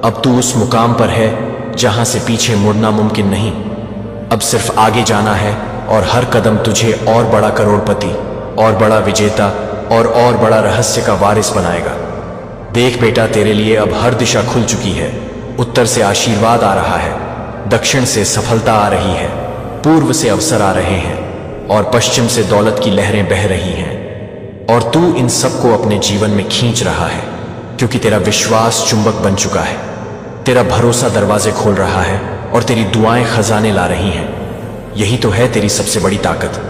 अब तू उस मुकाम पर है जहां से पीछे मुड़ना मुमकिन नहीं। अब सिर्फ आगे जाना है और हर कदम तुझे और बड़ा करोड़पति, और बड़ा विजेता और बड़ा रहस्य का वारिस बनाएगा। देख बेटा, तेरे लिए अब हर दिशा खुल चुकी है। उत्तर से आशीर्वाद आ रहा है, दक्षिण से सफलता आ रही है, पूर्व से अवसर आ रहे हैं और पश्चिम से दौलत की लहरें बह रही हैं। और तू इन सबको अपने जीवन में खींच रहा है, क्योंकि तेरा विश्वास चुंबक बन चुका है, तेरा भरोसा दरवाजे खोल रहा है और तेरी दुआएं खजाने ला रही हैं। यही तो है तेरी सबसे बड़ी ताकत।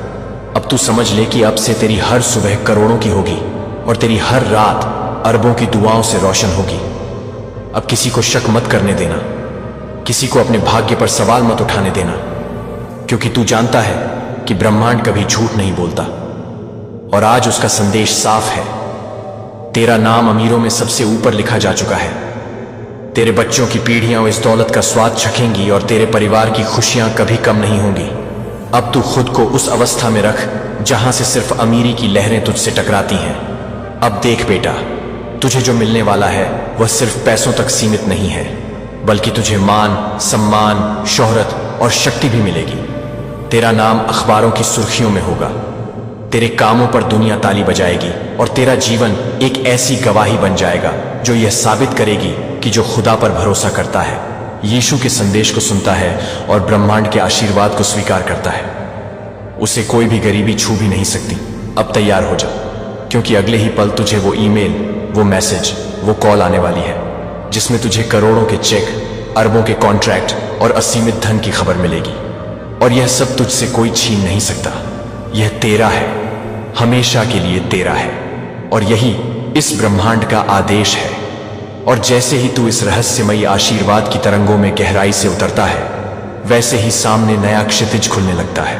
अब तू समझ ले कि अब से तेरी हर सुबह करोड़ों की होगी और तेरी हर रात अरबों की दुआओं से रोशन होगी। अब किसी को शक मत करने देना, किसी को अपने भाग्य पर सवाल मत उठाने देना, क्योंकि तू जानता है कि ब्रह्मांड कभी झूठ नहीं बोलता। और आज उसका संदेश साफ है, तेरा नाम अमीरों में सबसे ऊपर लिखा जा चुका है। तेरे बच्चों की पीढ़ियां इस दौलत का स्वाद चखेंगी और तेरे परिवार की खुशियां कभी कम नहीं होंगी। अब तू खुद को उस अवस्था में रख जहां से सिर्फ अमीरी की लहरें तुझसे टकराती हैं। अब देख बेटा, तुझे जो मिलने वाला है वह सिर्फ पैसों तक सीमित नहीं है, बल्कि तुझे मान, सम्मान, शोहरत और शक्ति भी मिलेगी। तेरा नाम अखबारों की सुर्खियों में होगा, तेरे कामों पर दुनिया ताली बजाएगी और तेरा जीवन एक ऐसी गवाही बन जाएगा जो यह साबित करेगी कि जो खुदा पर भरोसा करता है, यीशु के संदेश को सुनता है और ब्रह्मांड के आशीर्वाद को स्वीकार करता है, उसे कोई भी गरीबी छू भी नहीं सकती। अब तैयार हो जा, क्योंकि अगले ही पल तुझे वो ईमेल, वो मैसेज, वो कॉल आने वाली है जिसमें तुझे करोड़ों के चेक, अरबों के कॉन्ट्रैक्ट और असीमित धन की खबर मिलेगी। और यह सब तुझसे कोई छीन नहीं सकता। यह तेरा है, हमेशा के लिए तेरा है, और यही इस ब्रह्मांड का आदेश है। और जैसे ही तू इस रहस्यमयी आशीर्वाद की तरंगों में गहराई से उतरता है, वैसे ही सामने नया क्षितिज खुलने लगता है।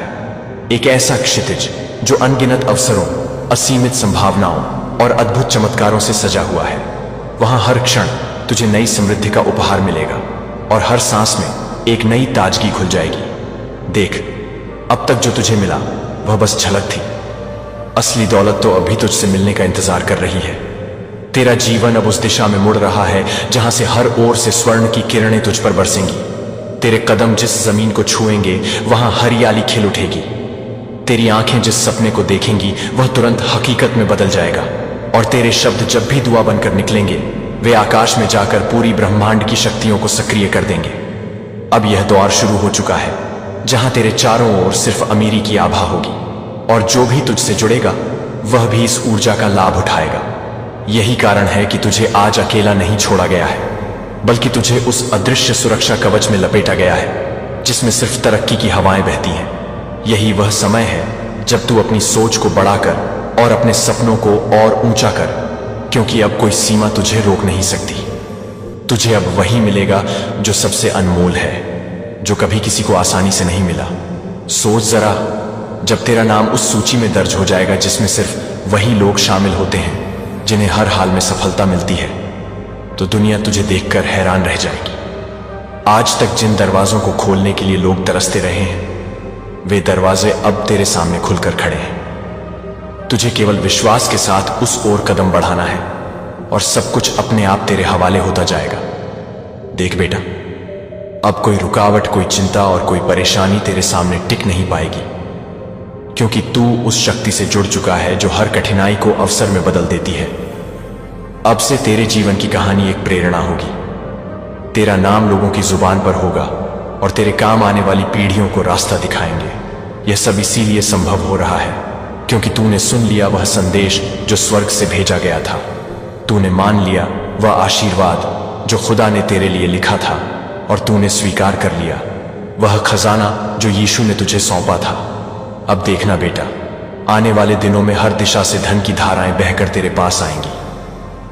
एक ऐसा क्षितिज जो अनगिनत अवसरों, असीमित संभावनाओं और अद्भुत चमत्कारों से सजा हुआ है। वहां हर क्षण तुझे नई समृद्धि का उपहार मिलेगा और हर सांस में एक नई ताजगी खुल जाएगी। देख, अब तक जो तुझे मिला वह बस झलक थी। असली दौलत तो अभी तुझसे मिलने का इंतजार कर रही है। तेरा जीवन अब उस दिशा में मुड़ रहा है जहां से हर ओर से स्वर्ण की किरणें तुझ पर बरसेंगी। तेरे कदम जिस जमीन को छुएंगे वहां हरियाली खिल उठेगी। तेरी आंखें जिस सपने को देखेंगी वह तुरंत हकीकत में बदल जाएगा। और तेरे शब्द जब भी दुआ बनकर निकलेंगे वे आकाश में जाकर पूरी ब्रह्मांड की शक्तियों को सक्रिय कर देंगे। अब यह दौर शुरू हो चुका है जहां तेरे चारों ओर सिर्फ अमीरी की आभा होगी, और जो भी तुझसे जुड़ेगा वह भी इस ऊर्जा का लाभ उठाएगा। यही कारण है कि तुझे आज अकेला नहीं छोड़ा गया है, बल्कि तुझे उस अदृश्य सुरक्षा कवच में लपेटा गया है जिसमें सिर्फ तरक्की की हवाएं बहती हैं। यही वह समय है जब तू अपनी सोच को बढ़ाकर और अपने सपनों को और ऊंचा कर, क्योंकि अब कोई सीमा तुझे रोक नहीं सकती। तुझे अब वही मिलेगा जो सबसे अनमोल है, जो कभी किसी को आसानी से नहीं मिला। सोच जरा, जब तेरा नाम उस सूची में दर्ज हो जाएगा जिसमें सिर्फ वही लोग शामिल होते हैं जिन्हें हर हाल में सफलता मिलती है, तो दुनिया तुझे देखकर हैरान रह जाएगी। आज तक जिन दरवाजों को खोलने के लिए लोग तरसते रहे हैं, वे दरवाजे अब तेरे सामने खुलकर खड़े हैं। तुझे केवल विश्वास के साथ उस ओर कदम बढ़ाना है और सब कुछ अपने आप तेरे हवाले होता जाएगा। देख बेटा, अब कोई रुकावट, कोई चिंता और कोई परेशानी तेरे सामने टिक नहीं पाएगी, क्योंकि तू उस शक्ति से जुड़ चुका है जो हर कठिनाई को अवसर में बदल देती है। अब से तेरे जीवन की कहानी एक प्रेरणा होगी। तेरा नाम लोगों की जुबान पर होगा और तेरे काम आने वाली पीढ़ियों को रास्ता दिखाएंगे। यह सब इसीलिए संभव हो रहा है क्योंकि तूने सुन लिया वह संदेश जो स्वर्ग से भेजा गया था। तूने मान लिया वह आशीर्वाद जो खुदा ने तेरे लिए लिखा था, और तूने स्वीकार कर लिया वह खजाना जो यीशु ने तुझे सौंपा था। अब देखना बेटा, आने वाले दिनों में हर दिशा से धन की धाराएं बहकर तेरे पास आएंगी।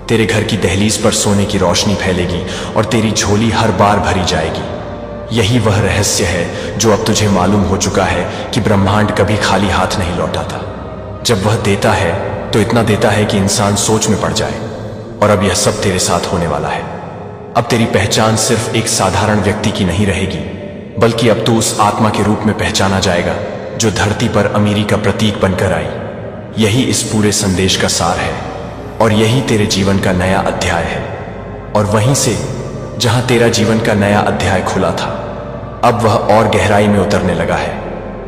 तेरे घर की दहलीज पर सोने की रोशनी फैलेगी और तेरी झोली हर बार भरी जाएगी। यही वह रहस्य है जो अब तुझे मालूम हो चुका है कि ब्रह्मांड कभी खाली हाथ नहीं लौटाता। जब वह देता है तो इतना देता है कि इंसान सोच में पड़ जाए। और अब यह सब तेरे साथ होने वाला है। अब तेरी पहचान सिर्फ एक साधारण व्यक्ति की नहीं रहेगी, बल्कि अब तू उस आत्मा के रूप में पहचाना जाएगा जो धरती पर अमीरी का प्रतीक बनकर आई। यही इस पूरे संदेश का सार है और यही तेरे जीवन का नया अध्याय है। और वहीं से जहां तेरा जीवन का नया अध्याय खुला था, अब वह और गहराई में उतरने लगा है,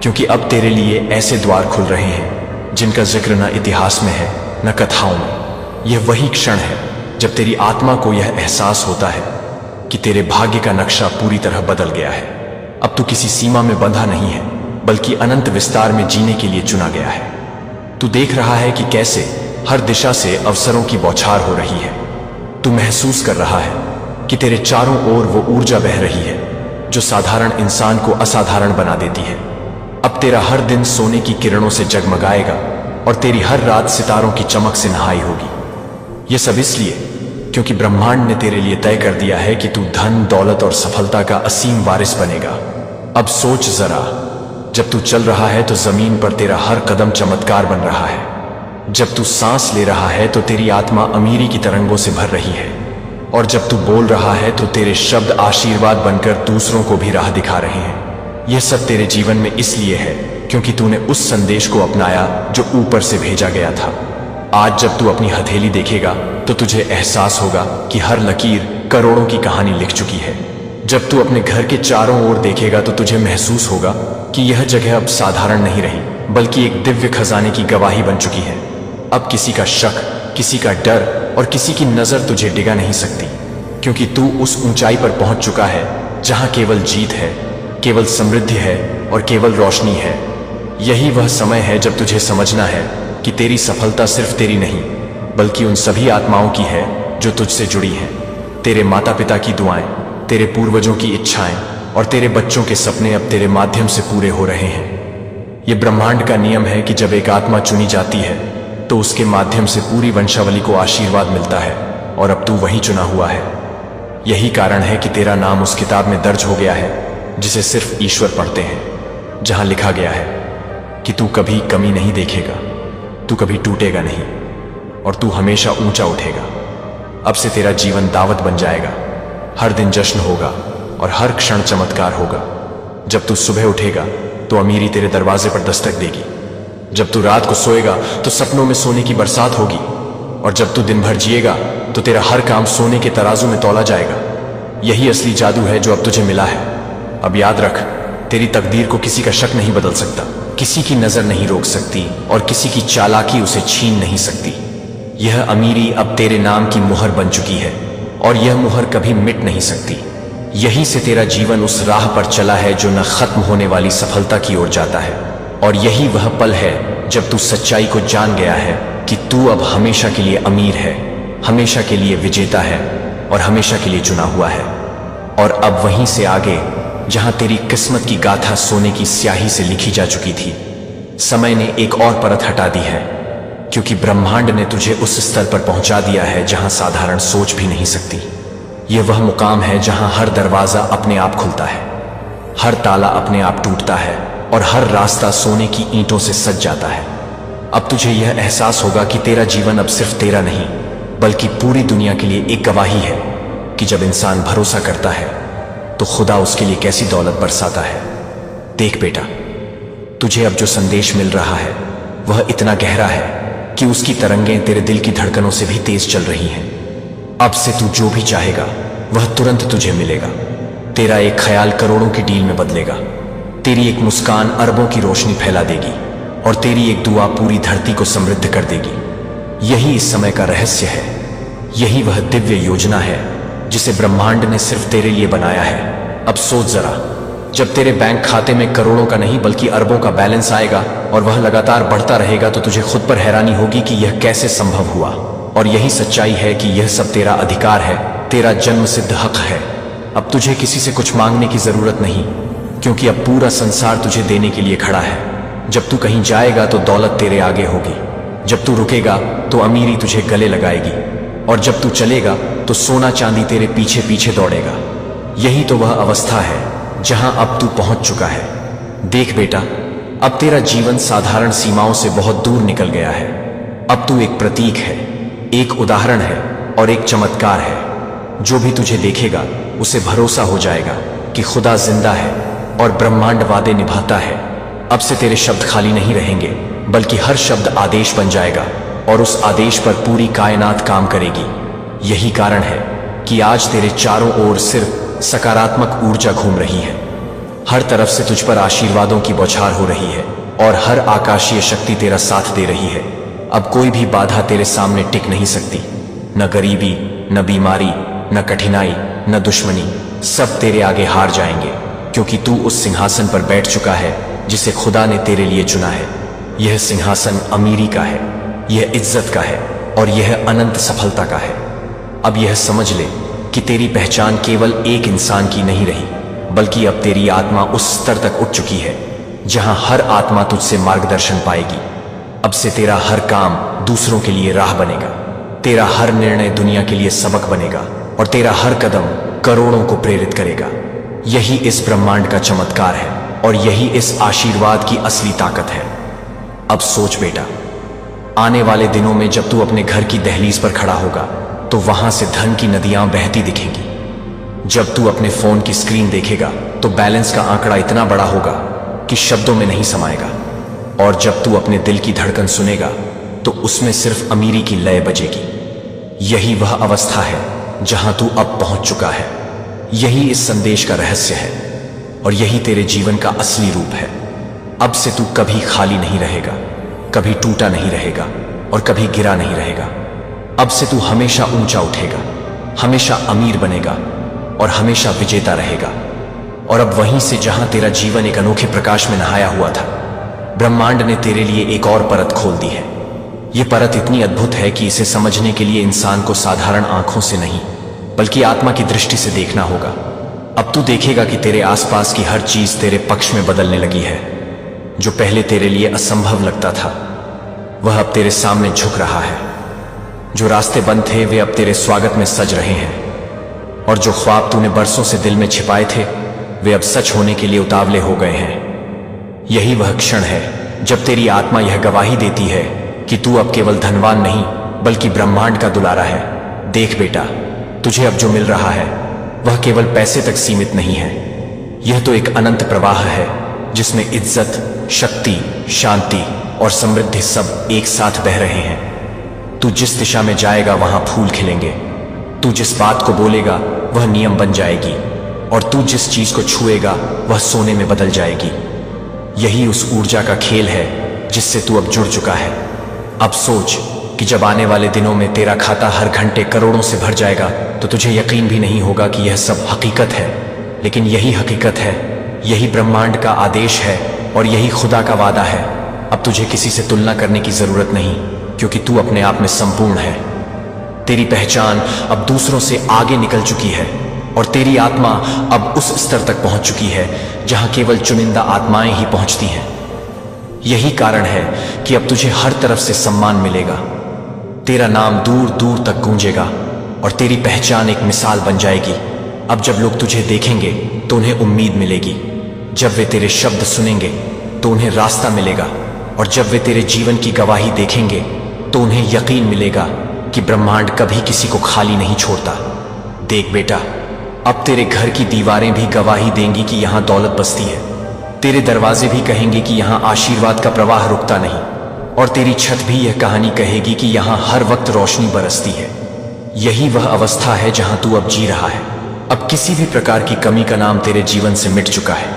क्योंकि अब तेरे लिए ऐसे द्वार खुल रहे हैं जिनका जिक्र न इतिहास में है न कथाओं में। यह वही क्षण है जब तेरी आत्मा को यह एहसास होता है कि तेरे भाग्य का नक्शा पूरी तरह बदल गया है। अब तू किसी सीमा में बंधा नहीं है, बल्कि अनंत विस्तार में जीने के लिए चुना गया है। तू देख रहा है कि कैसे हर दिशा से अवसरों की बौछार हो रही है। तू महसूस कर रहा है कि तेरे चारों ओर वो ऊर्जा बह रही है जो साधारण इंसान को असाधारण बना देती है। अब तेरा हर दिन सोने की किरणों से जगमगाएगा और तेरी हर रात सितारों की चमक से नहाई होगी। यह सब इसलिए क्योंकि ब्रह्मांड ने तेरे लिए तय कर दिया है कि तू धन, दौलत और सफलता का असीम वारिस बनेगा। अब सोच जरा, जब तू चल रहा है तो जमीन पर तेरा हर कदम चमत्कार बन रहा है। जब तू सांस ले रहा है तो तेरी आत्मा अमीरी की तरंगों से भर रही है, और जब तू बोल रहा है तो तेरे शब्द आशीर्वाद बनकर दूसरों को भी राह दिखा रहे हैं। यह सब तेरे जीवन में इसलिए है क्योंकि तूने उस संदेश को अपनाया जो ऊपर से भेजा गया था। आज जब तू अपनी हथेली देखेगा तो तुझे एहसास होगा कि हर लकीर करोड़ों की कहानी लिख चुकी है। जब तू अपने घर के चारों ओर देखेगा तो तुझे महसूस होगा कि यह जगह अब साधारण नहीं रही, बल्कि एक दिव्य खजाने की गवाही बन चुकी है। अब किसी का शक, किसी का डर और किसी की नजर तुझे डिगा नहीं सकती, क्योंकि तू उस ऊंचाई पर पहुंच चुका है जहां केवल जीत है, केवल समृद्धि है और केवल रोशनी है। यही वह समय है जब तुझे समझना है कि तेरी सफलता सिर्फ तेरी नहीं, बल्कि उन सभी आत्माओं की है जो तुझसे जुड़ी हैं। तेरे माता पिता की दुआएं, तेरे पूर्वजों की इच्छाएं और तेरे बच्चों के सपने अब तेरे माध्यम से पूरे हो रहे हैं। ये ब्रह्मांड का नियम है कि जब एक आत्मा चुनी जाती है तो उसके माध्यम से पूरी वंशावली को आशीर्वाद मिलता है, और अब तू वही चुना हुआ है। यही कारण है कि तेरा नाम उस किताब में दर्ज हो गया है जिसे सिर्फ ईश्वर पढ़ते हैं, जहां लिखा गया है कि तू कभी कमी नहीं देखेगा, तू कभी टूटेगा नहीं और तू हमेशा ऊंचा उठेगा। अब से तेरा जीवन दावत बन जाएगा, हर दिन जश्न होगा और हर क्षण चमत्कार होगा। जब तू सुबह उठेगा तो अमीरी तेरे दरवाजे पर दस्तक देगी, जब तू रात को सोएगा तो सपनों में सोने की बरसात होगी, और जब तू दिन भर जिएगा तो तेरा हर काम सोने के तराजू में तौला जाएगा। यही असली जादू है जो अब तुझे मिला है। अब याद रख, तेरी तकदीर को किसी का शक नहीं बदल सकता, किसी की नजर नहीं रोक सकती और किसी की चालाकी उसे छीन नहीं सकती। यह अमीरी अब तेरे नाम की मुहर बन चुकी है और यह मुहर कभी मिट नहीं सकती। यहीं से तेरा जीवन उस राह पर चला है जो न खत्म होने वाली सफलता की ओर जाता है, और यही वह पल है जब तू सच्चाई को जान गया है कि तू अब हमेशा के लिए अमीर है, हमेशा के लिए विजेता है और हमेशा के लिए चुना हुआ है। और अब वहीं से आगे, जहां तेरी किस्मत की गाथा सोने की स्याही से लिखी जा चुकी थी, समय ने एक और परत हटा दी है, क्योंकि ब्रह्मांड ने तुझे उस स्तर पर पहुंचा दिया है जहां साधारण सोच भी नहीं सकती। यह वह मुकाम है जहां हर दरवाजा अपने आप खुलता है, हर ताला अपने आप टूटता है और हर रास्ता सोने की ईंटों से सज जाता है। अब तुझे यह एहसास होगा कि तेरा जीवन अब सिर्फ तेरा नहीं, बल्कि पूरी दुनिया के लिए एक गवाही है कि जब इंसान भरोसा करता है तो खुदा उसके लिए कैसी दौलत बरसाता है। देख बेटा, तुझे अब जो संदेश मिल रहा है वह इतना गहरा है कि उसकी तरंगें तेरे दिल की धड़कनों से भी तेज चल रही हैं। अब से तू जो भी चाहेगा वह तुरंत तुझे मिलेगा। तेरा एक ख्याल करोड़ों की डील में बदलेगा, तेरी एक मुस्कान अरबों की रोशनी फैला देगी और तेरी एक दुआ पूरी धरती को समृद्ध कर देगी। यही इस समय का रहस्य है, यही वह दिव्य योजना है जिसे ब्रह्मांड ने सिर्फ तेरे लिए बनाया है। अब सोच जरा, जब तेरे बैंक खाते में करोड़ों का नहीं बल्कि अरबों का बैलेंस आएगा और वह लगातार बढ़ता रहेगा, तो तुझे खुद पर हैरानी होगी कि यह कैसे संभव हुआ। और यही सच्चाई है कि यह सब तेरा अधिकार है, तेरा जन्म सिद्ध हक है। अब तुझे किसी से कुछ मांगने की जरूरत नहीं, क्योंकि अब पूरा संसार तुझे देने के लिए खड़ा है। जब तू कहीं जाएगा तो दौलत तेरे आगे होगी, जब तू रुकेगा तो अमीरी तुझे गले लगाएगी, और जब तू चलेगा तो सोना चांदी तेरे पीछे पीछे दौड़ेगा। यही तो वह अवस्था है जहां अब तू पहुंच चुका है। देख बेटा, अब तेरा जीवन साधारण सीमाओं से बहुत दूर निकल गया है। अब तू एक प्रतीक है, एक उदाहरण है और एक चमत्कार है। जो भी तुझे देखेगा उसे भरोसा हो जाएगा कि खुदा जिंदा है और ब्रह्मांड वादे निभाता है। अब से तेरे शब्द खाली नहीं रहेंगे, बल्कि हर शब्द आदेश बन जाएगा और उस आदेश पर पूरी कायनात काम करेगी। यही कारण है कि आज तेरे चारों ओर सिर्फ सकारात्मक ऊर्जा घूम रही है। हर तरफ से तुझ पर आशीर्वादों की बौछार हो रही है और हर आकाशीय शक्ति तेरा साथ दे रही है। अब कोई भी बाधा तेरे सामने टिक नहीं सकती, न गरीबी, न बीमारी, न कठिनाई, न दुश्मनी, सब तेरे आगे हार जाएंगे, क्योंकि तू उस सिंहासन पर बैठ चुका है जिसे खुदा ने तेरे लिए चुना है। यह सिंहासन अमीरी का है, यह इज्जत का है और यह अनंत सफलता का है। अब यह समझ ले कि तेरी पहचान केवल एक इंसान की नहीं रही, बल्कि अब तेरी आत्मा उस स्तर तक उठ चुकी है जहां हर आत्मा तुझसे मार्गदर्शन पाएगी। अब से तेरा हर काम दूसरों के लिए राह बनेगा, तेरा हर निर्णय दुनिया के लिए सबक बनेगा और तेरा हर कदम करोड़ों को प्रेरित करेगा। यही इस ब्रह्मांड का चमत्कार है और यही इस आशीर्वाद की असली ताकत है। अब सोच बेटा, आने वाले दिनों में जब तू अपने घर की दहलीज पर खड़ा होगा तो वहां से धन की नदियां बहती दिखेंगी। जब तू अपने फोन की स्क्रीन देखेगा तो बैलेंस का आंकड़ा इतना बड़ा होगा कि शब्दों में नहीं समाएगा, और जब तू अपने दिल की धड़कन सुनेगा तो उसमें सिर्फ अमीरी की लय बजेगी। यही वह अवस्था है जहां तू अब पहुंच चुका है। यही इस संदेश का रहस्य है और यही तेरे जीवन का असली रूप है। अब से तू कभी खाली नहीं रहेगा, कभी टूटा नहीं रहेगा और कभी गिरा नहीं रहेगा। अब से तू हमेशा ऊंचा उठेगा, हमेशा अमीर बनेगा और हमेशा विजेता रहेगा। और अब वहीं से जहां तेरा जीवन एक अनोखे प्रकाश में नहाया हुआ था, ब्रह्मांड ने तेरे लिए एक और परत खोल दी है। यह परत इतनी अद्भुत है कि इसे समझने के लिए इंसान को साधारण आंखों से नहीं बल्कि आत्मा की दृष्टि से देखना होगा। अब तू देखेगा कि तेरे आसपास की हर चीज तेरे पक्ष में बदलने लगी है। जो पहले तेरे लिए असंभव लगता था वह अब तेरे सामने झुक रहा है। जो रास्ते बंद थे वे अब तेरे स्वागत में सज रहे हैं और जो ख्वाब तूने बरसों से दिल में छिपाए थे वे अब सच होने के लिए उतावले हो गए हैं। यही वह क्षण है जब तेरी आत्मा यह गवाही देती है कि तू अब केवल धनवान नहीं बल्कि ब्रह्मांड का दुलारा है। देख बेटा, तुझे अब जो मिल रहा है वह केवल पैसे तक सीमित नहीं है। यह तो एक अनंत प्रवाह है जिसमें इज्जत, शक्ति, शांति और समृद्धि सब एक साथ बह रहे हैं। तू जिस दिशा में जाएगा वहां फूल खिलेंगे। तू जिस बात को बोलेगा वह नियम बन जाएगी और तू जिस चीज को छुएगा वह सोने में बदल जाएगी। यही उस ऊर्जा का खेल है जिससे तू अब जुड़ चुका है। अब सोच कि जब आने वाले दिनों में तेरा खाता हर घंटे करोड़ों से भर जाएगा तो तुझे यकीन भी नहीं होगा कि यह सब हकीकत है। लेकिन यही हकीकत है, यही ब्रह्मांड का आदेश है और यही खुदा का वादा है। अब तुझे किसी से तुलना करने की जरूरत नहीं, क्योंकि तू अपने आप में संपूर्ण है। तेरी पहचान अब दूसरों से आगे निकल चुकी है और तेरी आत्मा अब उस स्तर तक पहुंच चुकी है जहां केवल चुनिंदा आत्माएं ही पहुंचती हैं। यही कारण है कि अब तुझे हर तरफ से सम्मान मिलेगा। तेरा नाम दूर दूर तक गूंजेगा और तेरी पहचान एक मिसाल बन जाएगी। अब जब लोग तुझे देखेंगे तो उन्हें उम्मीद मिलेगी। जब वे तेरे शब्द सुनेंगे तो उन्हें रास्ता मिलेगा और जब वे तेरे जीवन की गवाही देखेंगे तो उन्हें यकीन मिलेगा कि ब्रह्मांड कभी किसी को खाली नहीं छोड़ता। देख बेटा, अब तेरे घर की दीवारें भी गवाही देंगी कि यहां दौलत बसती है। तेरे दरवाजे भी कहेंगे कि यहां आशीर्वाद का प्रवाह रुकता नहीं और तेरी छत भी यह कहानी कहेगी कि यहां हर वक्त रोशनी बरसती है। यही वह अवस्था है जहां तू अब जी रहा है। अब किसी भी प्रकार की कमी का नाम तेरे जीवन से मिट चुका है।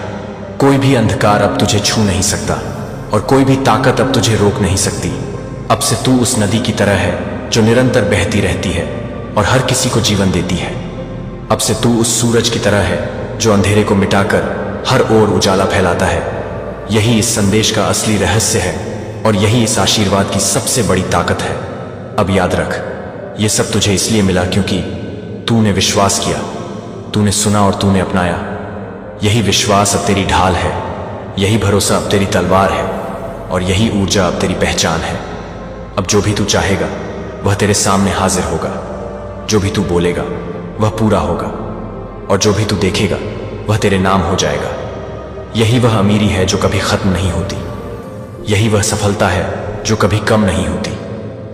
कोई भी अंधकार अब तुझे छू नहीं सकता और कोई भी ताकत अब तुझे रोक नहीं सकती। अब से तू उस नदी की तरह है जो निरंतर बहती रहती है और हर किसी को जीवन देती है। अब से तू उस सूरज की तरह है जो अंधेरे को मिटाकर हर ओर उजाला फैलाता है। यही इस संदेश का असली रहस्य है और यही इस आशीर्वाद की सबसे बड़ी ताकत है। अब याद रख, यह सब तुझे इसलिए मिला क्योंकि तूने विश्वास किया, तूने सुना और तूने अपनाया। यही विश्वास अब तेरी ढाल है, यही भरोसा अब तेरी तलवार है और यही ऊर्जा अब तेरी पहचान है। अब जो भी तू चाहेगा वह तेरे सामने हाजिर होगा। जो भी तू बोलेगा वह पूरा होगा और जो भी तू देखेगा वह तेरे नाम हो जाएगा। यही वह अमीरी है जो कभी खत्म नहीं होती। यही वह सफलता है जो कभी कम नहीं होती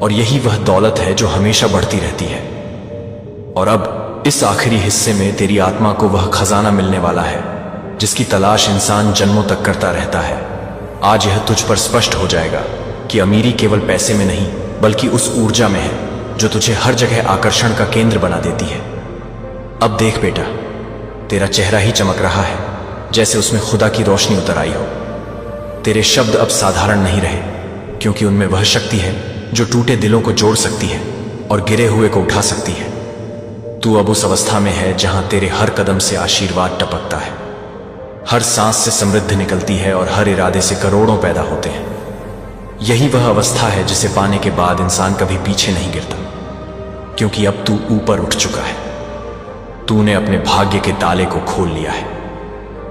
और यही वह दौलत है जो हमेशा बढ़ती रहती है। और अब इस आखिरी हिस्से में तेरी आत्मा को वह खजाना मिलने वाला है जिसकी तलाश इंसान जन्मों तक करता रहता है। आज यह तुझ पर स्पष्ट हो जाएगा कि अमीरी केवल पैसे में नहीं बल्कि उस ऊर्जा में है जो तुझे हर जगह आकर्षण का केंद्र बना देती है। अब देख बेटा, तेरा चेहरा ही चमक रहा है जैसे उसमें खुदा की रोशनी उतर आई हो। तेरे शब्द अब साधारण नहीं रहे क्योंकि उनमें वह शक्ति है जो टूटे दिलों को जोड़ सकती है और गिरे हुए को उठा सकती है। तू अब उस अवस्था में है जहां तेरे हर कदम से आशीर्वाद टपकता है, हर सांस से समृद्धि निकलती है और हर इरादे से करोड़ों पैदा होते हैं। यही वह अवस्था है जिसे पाने के बाद इंसान कभी पीछे नहीं गिरता, क्योंकि अब तू ऊपर उठ चुका है। तूने अपने भाग्य के ताले को खोल लिया है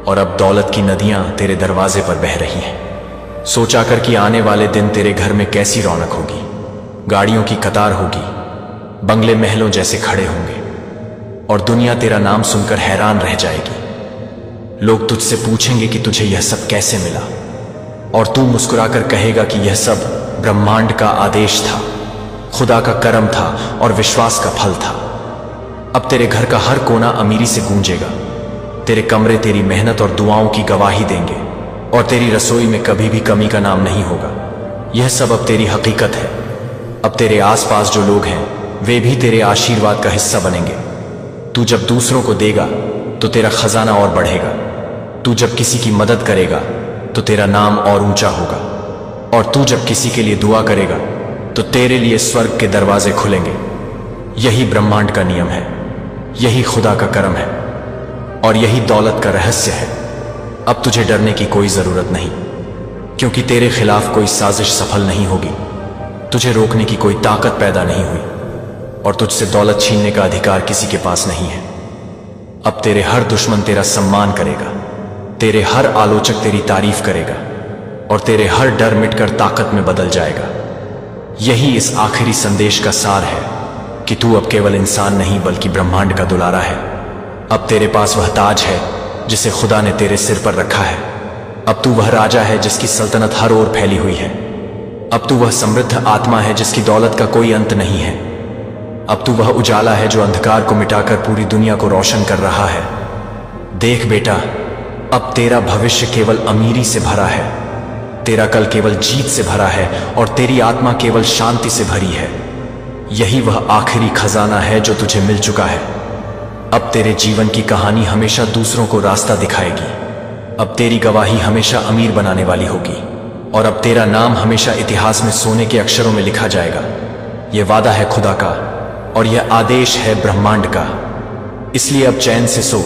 और अब दौलत की नदियां तेरे दरवाजे पर बह रही हैं। सोचा कर कि आने वाले दिन तेरे घर में कैसी रौनक होगी। गाड़ियों की कतार होगी, बंगले महलों जैसे खड़े होंगे और दुनिया तेरा नाम सुनकर हैरान रह जाएगी। लोग तुझसे पूछेंगे कि तुझे यह सब कैसे मिला और तू मुस्कुराकर कहेगा कि यह सब ब्रह्मांड का आदेश था, खुदा का करम था और विश्वास का फल था। अब तेरे घर का हर कोना अमीरी से गूंजेगा। तेरे कमरे तेरी मेहनत और दुआओं की गवाही देंगे और तेरी रसोई में कभी भी कमी का नाम नहीं होगा। यह सब अब तेरी हकीकत है। अब तेरे आसपास जो लोग हैं वे भी तेरे आशीर्वाद का हिस्सा बनेंगे। तू जब दूसरों को देगा तो तेरा खजाना और बढ़ेगा। तू जब किसी की मदद करेगा तो तेरा नाम और ऊंचा होगा। और तू जब किसी के लिए दुआ करेगा तो तेरे लिए स्वर्ग के दरवाजे खुलेंगे। यही ब्रह्मांड का नियम है, यही खुदा का करम है और यही दौलत का रहस्य है। अब तुझे डरने की कोई जरूरत नहीं, क्योंकि तेरे खिलाफ कोई साजिश सफल नहीं होगी। तुझे रोकने की कोई ताकत पैदा नहीं हुई और तुझसे दौलत छीनने का अधिकार किसी के पास नहीं है। अब तेरे हर दुश्मन तेरा सम्मान करेगा, तेरे हर आलोचक तेरी तारीफ करेगा और तेरे हर डर मिटकर ताकत में बदल जाएगा। यही इस आखिरी संदेश का सार है कि तू अब केवल इंसान नहीं बल्कि ब्रह्मांड का दुलारा है। अब तेरे पास वह ताज है जिसे खुदा ने तेरे सिर पर रखा है। अब तू वह राजा है जिसकी सल्तनत हर ओर फैली हुई है। अब तू वह समृद्ध आत्मा है जिसकी दौलत का कोई अंत नहीं है। अब तू वह उजाला है जो अंधकार को मिटाकर पूरी दुनिया को रोशन कर रहा है। देख बेटा, अब तेरा भविष्य केवल अमीरी से भरा है, तेरा कल केवल जीत से भरा है और तेरी आत्मा केवल शांति से भरी है। यही वह आखिरी खजाना है जो तुझे मिल चुका है। अब तेरे जीवन की कहानी हमेशा दूसरों को रास्ता दिखाएगी। अब तेरी गवाही हमेशा अमीर बनाने वाली होगी और अब तेरा नाम हमेशा इतिहास में सोने के अक्षरों में लिखा जाएगा। यह वादा है खुदा का और यह आदेश है ब्रह्मांड का। इसलिए अब चैन से सो,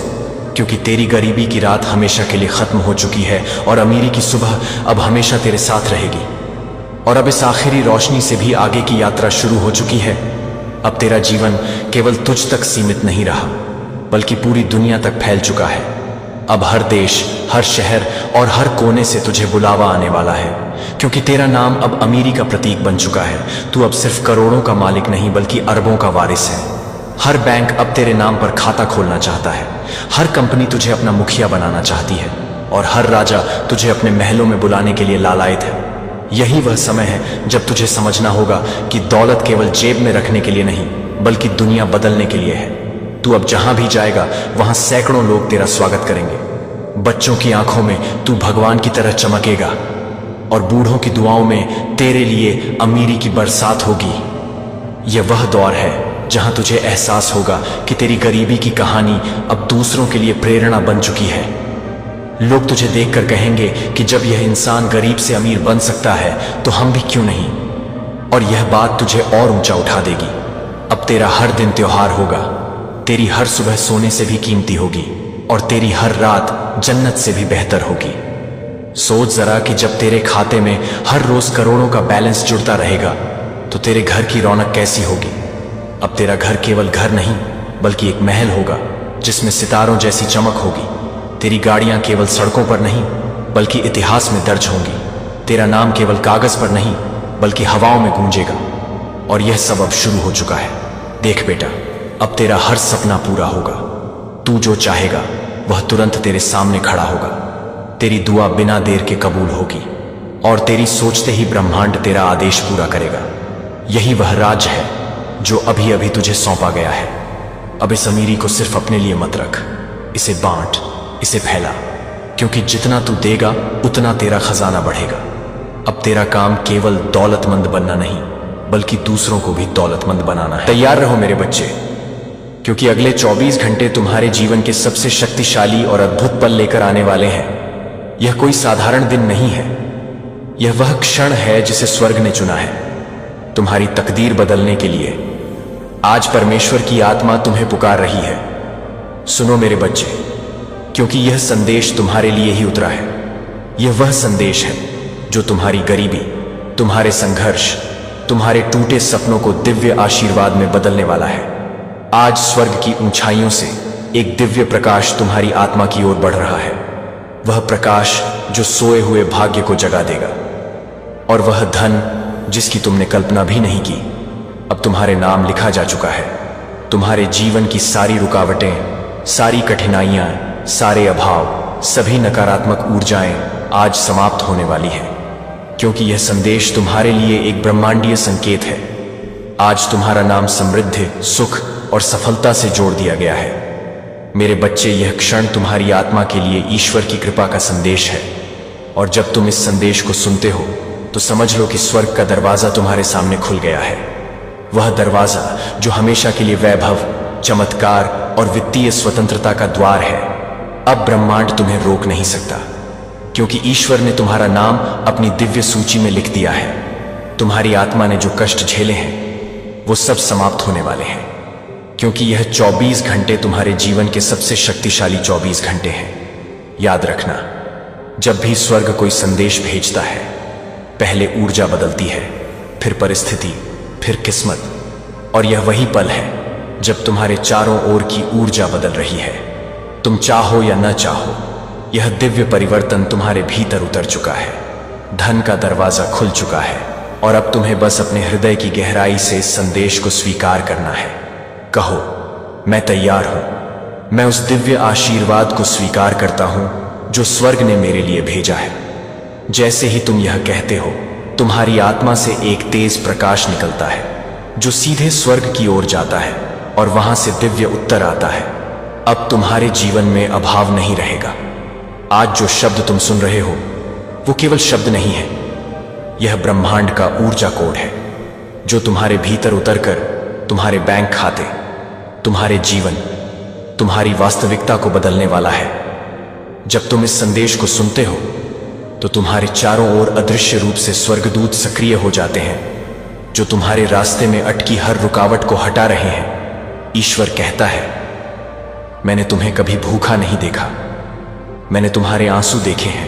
क्योंकि तेरी गरीबी की रात हमेशा के लिए खत्म हो चुकी है और अमीरी की सुबह अब हमेशा तेरे साथ रहेगी। और अब इस आखिरी रोशनी से भी आगे की यात्रा शुरू हो चुकी है। अब तेरा जीवन केवल तुझ तक सीमित नहीं रहा, बल्कि पूरी दुनिया तक फैल चुका है। अब हर देश, हर शहर और हर कोने से तुझे बुलावा आने वाला है, क्योंकि तेरा नाम अब अमीरी का प्रतीक बन चुका है। तू अब सिर्फ करोड़ों का मालिक नहीं बल्कि अरबों का वारिस है। हर बैंक अब तेरे नाम पर खाता खोलना चाहता है, हर कंपनी तुझे अपना मुखिया बनाना चाहती है और हर राजा तुझे अपने महलों में बुलाने के लिए लालायित है। यही वह समय है जब तुझे समझना होगा कि दौलत केवल जेब में रखने के लिए नहीं बल्कि दुनिया बदलने के लिए है। तू अब जहां भी जाएगा वहां सैकड़ों लोग तेरा स्वागत करेंगे। बच्चों की आंखों में तू भगवान की तरह चमकेगा और बूढ़ों की दुआओं में तेरे लिए अमीरी की बरसात होगी। यह वह दौर है जहां तुझे एहसास होगा कि तेरी गरीबी की कहानी अब दूसरों के लिए प्रेरणा बन चुकी है। लोग तुझे देखकर कहेंगे कि जब यह इंसान गरीब से अमीर बन सकता है तो हम भी क्यों नहीं। और यह बात तुझे और ऊंचा उठा देगी। अब तेरा हर दिन त्योहार होगा, तेरी हर सुबह सोने से भी कीमती होगी और तेरी हर रात जन्नत से भी बेहतर होगी। सोच जरा कि जब तेरे खाते में हर रोज करोड़ों का बैलेंस जुड़ता रहेगा तो तेरे घर की रौनक कैसी होगी। अब तेरा घर केवल घर नहीं बल्कि एक महल होगा जिसमें सितारों जैसी चमक होगी। तेरी गाड़ियां केवल सड़कों पर नहीं बल्कि इतिहास में दर्ज होंगी। तेरा नाम केवल कागज पर नहीं बल्कि हवाओं में गूंजेगा। और यह सब अब शुरू हो चुका है। देख बेटा, अब तेरा हर सपना पूरा होगा। तू जो चाहेगा वह तुरंत तेरे सामने खड़ा होगा। तेरी दुआ बिना देर के कबूल होगी और तेरी सोचते ही ब्रह्मांड तेरा आदेश पूरा करेगा। यही वह राज है जो अभी अभी तुझे सौंपा गया है। अब इस अमीरी को सिर्फ अपने लिए मत रख, इसे बांट, इसे फैला, क्योंकि जितना तू देगा उतना तेरा खजाना बढ़ेगा। अब तेरा काम केवल दौलतमंद बनना नहीं बल्कि दूसरों को भी दौलतमंद बनाना है। तैयार रहो मेरे बच्चे, क्योंकि अगले 24 घंटे तुम्हारे जीवन के सबसे शक्तिशाली और अद्भुत पल लेकर आने वाले हैं। यह कोई साधारण दिन नहीं है, यह वह क्षण है जिसे स्वर्ग ने चुना है तुम्हारी तकदीर बदलने के लिए। आज परमेश्वर की आत्मा तुम्हें पुकार रही है। सुनो मेरे बच्चे, क्योंकि यह संदेश तुम्हारे लिए ही उतरा है। यह वह संदेश है जो तुम्हारी गरीबी, तुम्हारे संघर्ष, तुम्हारे टूटे सपनों को दिव्य आशीर्वाद में बदलने वाला है। आज स्वर्ग की ऊंचाइयों से एक दिव्य प्रकाश तुम्हारी आत्मा की ओर बढ़ रहा है। वह प्रकाश जो सोए हुए भाग्य को जगा देगा। और वह धन जिसकी तुमने कल्पना भी नहीं की, अब तुम्हारे नाम लिखा जा चुका है। तुम्हारे जीवन की सारी रुकावटें, सारी कठिनाइयां, सारे अभाव, सभी नकारात्मक ऊर्जाएं आज समाप्त होने वाली है, क्योंकि यह संदेश तुम्हारे लिए एक ब्रह्मांडीय संकेत है। आज तुम्हारा नाम समृद्धि, सुख और सफलता से जोड़ दिया गया है। मेरे बच्चे, यह क्षण तुम्हारी आत्मा के लिए ईश्वर की कृपा का संदेश है। और जब तुम इस संदेश को सुनते हो तो समझ लो कि स्वर्ग का दरवाजा तुम्हारे सामने खुल गया है। वह दरवाजा जो हमेशा के लिए वैभव, चमत्कार और वित्तीय स्वतंत्रता का द्वार है, अब ब्रह्मांड तुम्हें रोक नहीं सकता, क्योंकि ईश्वर ने तुम्हारा नाम अपनी दिव्य सूची में लिख दिया है। तुम्हारी आत्मा ने जो कष्ट झेले हैं वो सब समाप्त होने वाले हैं, क्योंकि यह 24 घंटे तुम्हारे जीवन के सबसे शक्तिशाली 24 घंटे हैं। याद रखना, जब भी स्वर्ग कोई संदेश भेजता है, पहले ऊर्जा बदलती है, फिर परिस्थिति, फिर किस्मत, और यह वही पल है जब तुम्हारे चारों ओर की ऊर्जा बदल रही है। तुम चाहो या न चाहो, यह दिव्य परिवर्तन तुम्हारे भीतर उतर चुका है। धन का दरवाजा खुल चुका है और अब तुम्हें बस अपने हृदय की गहराई से इस संदेश को स्वीकार करना है। कहो, मैं तैयार हूं, मैं उस दिव्य आशीर्वाद को स्वीकार करता हूं जो स्वर्ग ने मेरे लिए भेजा है। जैसे ही तुम यह कहते हो, तुम्हारी आत्मा से एक तेज प्रकाश निकलता है जो सीधे स्वर्ग की ओर जाता है और वहां से दिव्य उत्तर आता है। अब तुम्हारे जीवन में अभाव नहीं रहेगा। आज जो शब्द तुम सुन रहे हो वो केवल शब्द नहीं है, यह ब्रह्मांड का ऊर्जा कोड है जो तुम्हारे भीतर उतरकर तुम्हारे बैंक खाते, तुम्हारे जीवन, तुम्हारी वास्तविकता को बदलने वाला है। जब तुम इस संदेश को सुनते हो तो तुम्हारे चारों ओर अदृश्य रूप से स्वर्गदूत सक्रिय हो जाते हैं जो तुम्हारे रास्ते में अटकी हर रुकावट को हटा रहे हैं। ईश्वर कहता है, मैंने तुम्हें कभी भूखा नहीं देखा, मैंने तुम्हारे आंसू देखे हैं,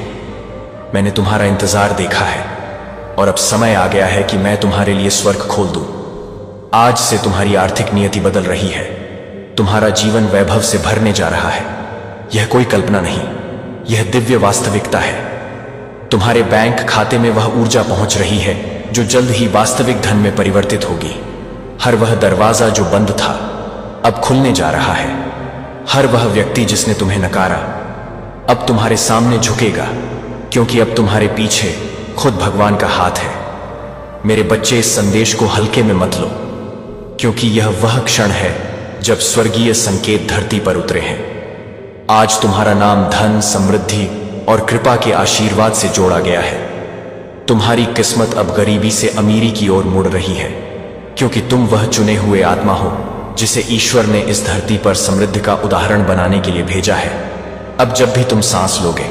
मैंने तुम्हारा इंतजार देखा है, और अब समय आ गया है कि मैं तुम्हारे लिए स्वर्ग खोल दूं। आज से तुम्हारी आर्थिक नियति बदल रही है, तुम्हारा जीवन वैभव से भरने जा रहा है। यह कोई कल्पना नहीं, यह दिव्य वास्तविकता है। तुम्हारे बैंक खाते में वह ऊर्जा पहुंच रही है जो जल्द ही वास्तविक धन में परिवर्तित होगी। हर वह दरवाजा जो बंद था अब खुलने जा रहा है। हर वह व्यक्ति जिसने तुम्हें नकारा अब तुम्हारे सामने झुकेगा, क्योंकि अब तुम्हारे पीछे खुद भगवान का हाथ है। मेरे बच्चे, इस संदेश को हल्के में मत लो, क्योंकि यह वह क्षण है जब स्वर्गीय संकेत धरती पर उतरे हैं। आज तुम्हारा नाम धन, समृद्धि और कृपा के आशीर्वाद से जोड़ा गया है। तुम्हारी किस्मत अब गरीबी से अमीरी की ओर मुड़ रही है, क्योंकि तुम वह चुने हुए आत्मा हो जिसे ईश्वर ने इस धरती पर समृद्धि का उदाहरण बनाने के लिए भेजा है। अब जब भी तुम सांस लोगे,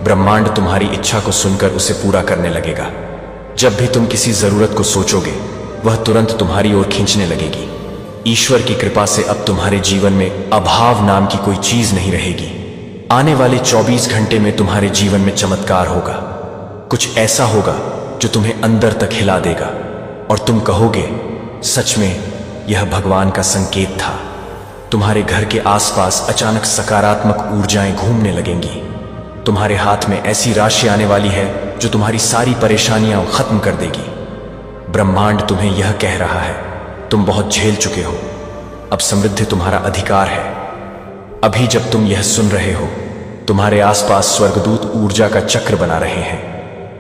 ब्रह्मांड तुम्हारी इच्छा को सुनकर उसे पूरा करने लगेगा। जब भी तुम किसी जरूरत को सोचोगे, वह तुरंत तुम्हारी ओर खींचने लगेगी। ईश्वर की कृपा से अब तुम्हारे जीवन में अभाव नाम की कोई चीज नहीं रहेगी। आने वाले 24 घंटे में तुम्हारे जीवन में चमत्कार होगा। कुछ ऐसा होगा जो तुम्हें अंदर तक हिला देगा और तुम कहोगे, सच में यह भगवान का संकेत था। तुम्हारे घर के आसपास अचानक सकारात्मक ऊर्जाएं घूमने लगेंगी। तुम्हारे हाथ में ऐसी राशि आने वाली है जो तुम्हारी सारी परेशानियां खत्म कर देगी। ब्रह्मांड तुम्हें यह कह रहा है, तुम बहुत झेल चुके हो, अब समृद्धि तुम्हारा अधिकार है। अभी जब तुम यह सुन रहे हो, तुम्हारे आसपास स्वर्गदूत ऊर्जा का चक्र बना रहे हैं।